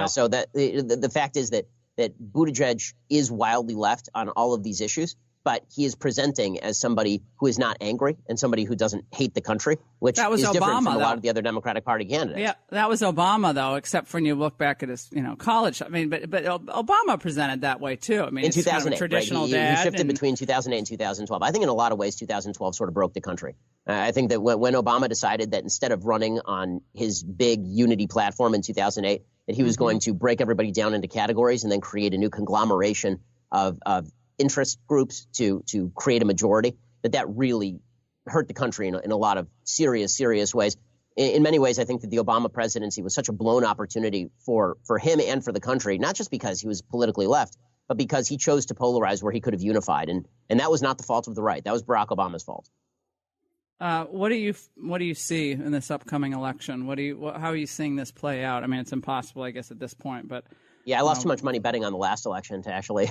So that the fact is that Buttigieg is wildly left on all of these issues, but he is presenting as somebody who is not angry and somebody who doesn't hate the country, which is different from a lot of the other Democratic Party candidates. Yeah, that was Obama, though, except for when you look back at his, college. I mean, but Obama presented that way, too. I mean, in 2008, kind of a traditional dad. He shifted between 2008 and 2012. I think in a lot of ways, 2012 sort of broke the country. I think that when Obama decided that instead of running on his big unity platform in 2008, that he was going to break everybody down into categories and then create a new conglomeration of interest groups to create a majority, that really hurt the country in a lot of serious ways. in many ways, I think that the Obama presidency was such a blown opportunity for him and for the country, not just because he was politically left, but because he chose to polarize where he could have unified. And that was not the fault of the right. That was Barack Obama's fault. What do you see in this upcoming election? How are you seeing this play out? I mean, it's impossible, I guess, at this point, but. Yeah, I lost too much money betting on the last election to actually.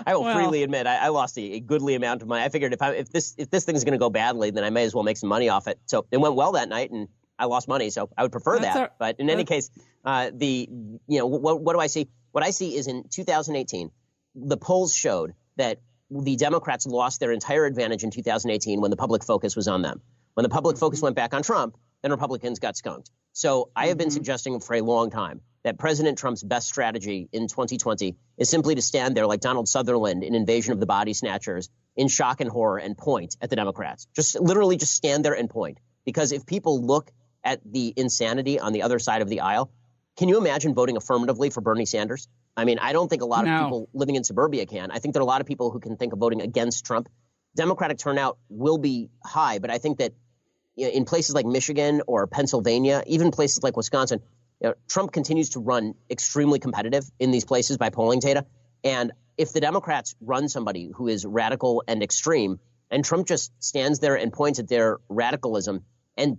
I will freely admit I lost a goodly amount of money. I figured if this thing's going to go badly, then I may as well make some money off it. So it went well that night, and I lost money. So I would prefer that. But in any case, what do I see? What I see is in 2018, the polls showed that the Democrats lost their entire advantage in 2018 when the public focus was on them. When the public focus went back on Trump, then Republicans got skunked. So I have been suggesting for a long time that President Trump's best strategy in 2020 is simply to stand there like Donald Sutherland in Invasion of the Body Snatchers in shock and horror and point at the Democrats. Just literally just stand there and point. Because if people look at the insanity on the other side of the aisle, can you imagine voting affirmatively for Bernie Sanders? I mean, I don't think a lot of people living in suburbia can. I think there are a lot of people who can think of voting against Trump. Democratic turnout will be high, but I think that in places like Michigan or Pennsylvania, even places like Wisconsin, Trump continues to run extremely competitive in these places by polling data. And if the Democrats run somebody who is radical and extreme, and Trump just stands there and points at their radicalism and,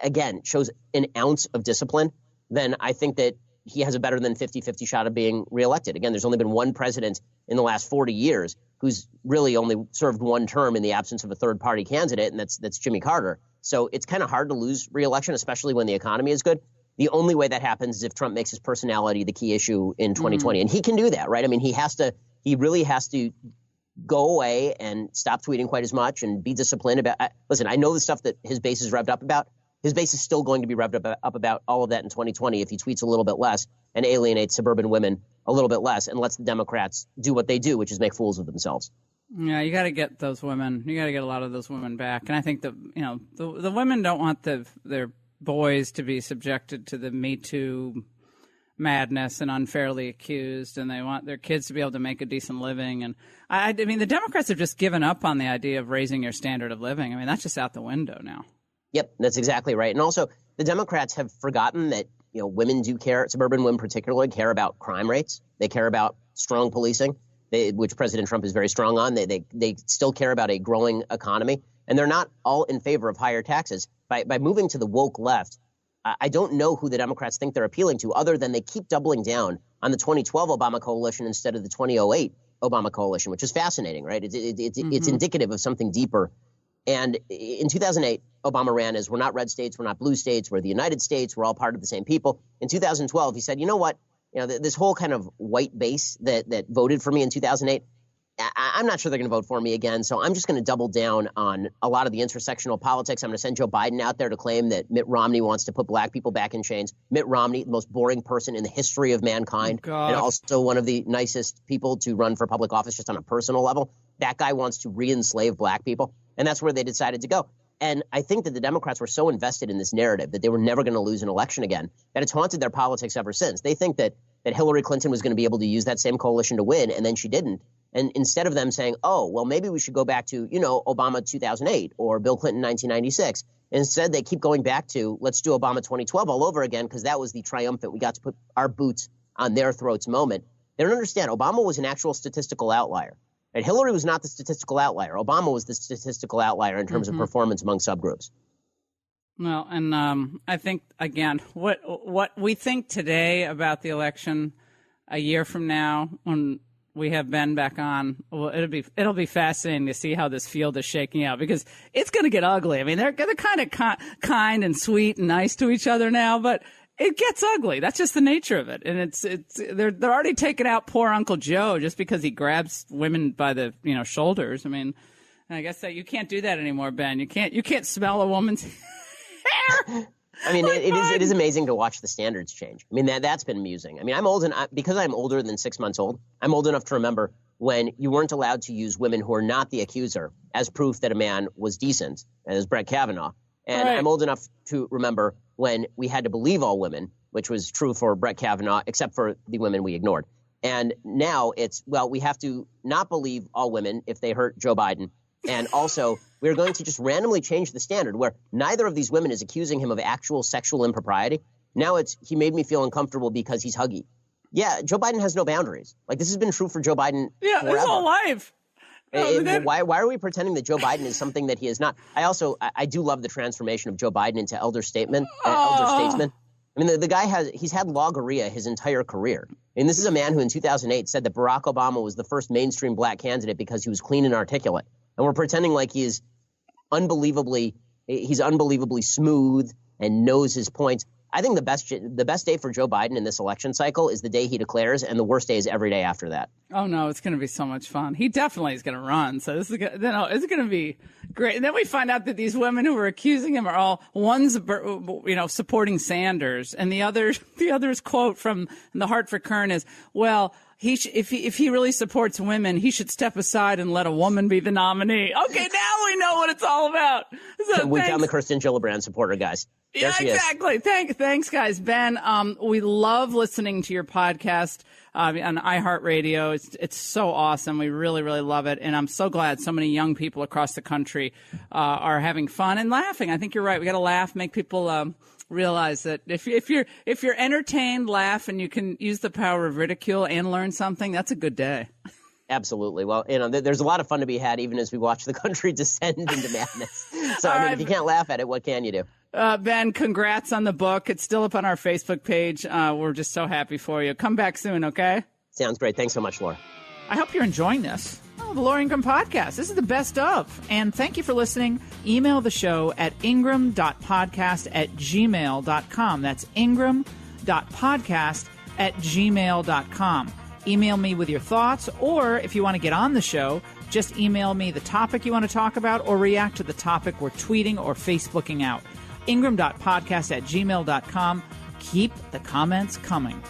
again, shows an ounce of discipline, then I think that he has a better than 50-50 shot of being reelected. Again, there's only been one president in the last 40 years who's really only served one term in the absence of a third-party candidate, and that's Jimmy Carter. So it's kind of hard to lose re-election, especially when the economy is good. The only way that happens is if Trump makes his personality the key issue in 2020. And he can do that, right? I mean, he really has to go away and stop tweeting quite as much and be disciplined about. Listen, I know the stuff that his base is revved up about. His base is still going to be revved up about all of that in 2020 if he tweets a little bit less and alienates suburban women a little bit less and lets the Democrats do what they do, which is make fools of themselves. Yeah, you got to get those women. You got to get a lot of those women back. And I think that, the women don't want their boys to be subjected to the Me Too madness and unfairly accused, and they want their kids to be able to make a decent living. And I mean, the Democrats have just given up on the idea of raising your standard of living. I mean, that's just out the window now. Yep, that's exactly right. And also, the Democrats have forgotten that, women do care, suburban women particularly care about crime rates. They care about strong policing, which President Trump is very strong on. They still care about a growing economy. And they're not all in favor of higher taxes. By moving to the woke left, I don't know who the Democrats think they're appealing to, other than they keep doubling down on the 2012 Obama coalition instead of the 2008 Obama coalition, which is fascinating, right? It's indicative of something deeper. And in 2008, Obama ran as we're not red states, we're not blue states, we're the United States, we're all part of the same people. In 2012, he said, you know what? This whole kind of white base that voted for me in 2008, I'm not sure they're going to vote for me again. So I'm just going to double down on a lot of the intersectional politics. I'm going to send Joe Biden out there to claim that Mitt Romney wants to put black people back in chains. Mitt Romney, the most boring person in the history of mankind, and also one of the nicest people to run for public office just on a personal level. That guy wants to re-enslave black people. And that's where they decided to go. And I think that the Democrats were so invested in this narrative that they were never going to lose an election again, that it's haunted their politics ever since. They think that Hillary Clinton was going to be able to use that same coalition to win, and then she didn't. And instead of them saying, oh, well, maybe we should go back to, Obama 2008 or Bill Clinton 1996, instead they keep going back to, let's do Obama 2012 all over again, because that was the triumphant, we got to put our boots on their throats moment. They don't understand. Obama was an actual statistical outlier. And Hillary was not the statistical outlier. Obama was the statistical outlier in terms of performance among subgroups. Well, and I think, again, what we think today about the election a year from now, when we have Ben back on, well, it'll be fascinating to see how this field is shaking out, because it's going to get ugly. I mean, they're kind of kind and sweet and nice to each other now, but it gets ugly. That's just the nature of it. And they're already taking out poor Uncle Joe just because he grabs women by the shoulders. I mean, I guess that you can't do that anymore, Ben. You can't smell a woman's hair. I mean, it is amazing to watch the standards change. I mean, that's been amusing. I mean, because I'm older than 6 months old, I'm old enough to remember when you weren't allowed to use women who are not the accuser as proof that a man was decent, as Brett Kavanaugh. And I'm old enough to remember when we had to believe all women, which was true for Brett Kavanaugh, except for the women we ignored. And now we have to not believe all women if they hurt Joe Biden, And also, we're going to just randomly change the standard where neither of these women is accusing him of actual sexual impropriety. Now it's, he made me feel uncomfortable because he's huggy. Yeah, Joe Biden has no boundaries. Like, this has been true for Joe Biden forever. His whole life. Why are we pretending that Joe Biden is something that he is not? I do love the transformation of Joe Biden into elder statesman. I mean, the guy he's had logorrhea his entire career. And this is a man who in 2008 said that Barack Obama was the first mainstream black candidate because he was clean and articulate. And we're pretending like he's unbelievably smooth and knows his points. I think the best day for Joe Biden in this election cycle is the day he declares, and the worst day is every day after that. Oh, no, it's going to be so much fun. He definitely is going to run. So this is going to be great. And then we find out that these women who are accusing him are all one's, supporting Sanders, and the other's quote from the Hartford Courant is, well, if he really supports women, he should step aside and let a woman be the nominee. Okay, now we know what it's all about. So we found the Kirsten Gillibrand supporter, guys. There she exactly. Thanks, guys. Ben, we love listening to your podcast on iHeartRadio. It's so awesome. We really, really love it. And I'm so glad so many young people across the country are having fun and laughing. I think you're right. We got to laugh, make people realize that if you're entertained, laugh, and you can use the power of ridicule and learn something, that's a good day. Absolutely. Well, there's a lot of fun to be had even as we watch the country descend into madness. So, if you can't laugh at it, what can you do? Ben, congrats on the book. It's still up on our Facebook page. We're just so happy for you. Come back soon, okay? Sounds great. Thanks so much, Laura. I hope you're enjoying this. The Laura Ingraham Podcast. This is the best of. And thank you for listening. Email the show at ingram.podcast@gmail.com. That's ingram.podcast@gmail.com. Email me with your thoughts, or if you want to get on the show, just email me the topic you want to talk about or react to the topic we're tweeting or Facebooking out. ingram.podcast@gmail.com. Keep the comments coming.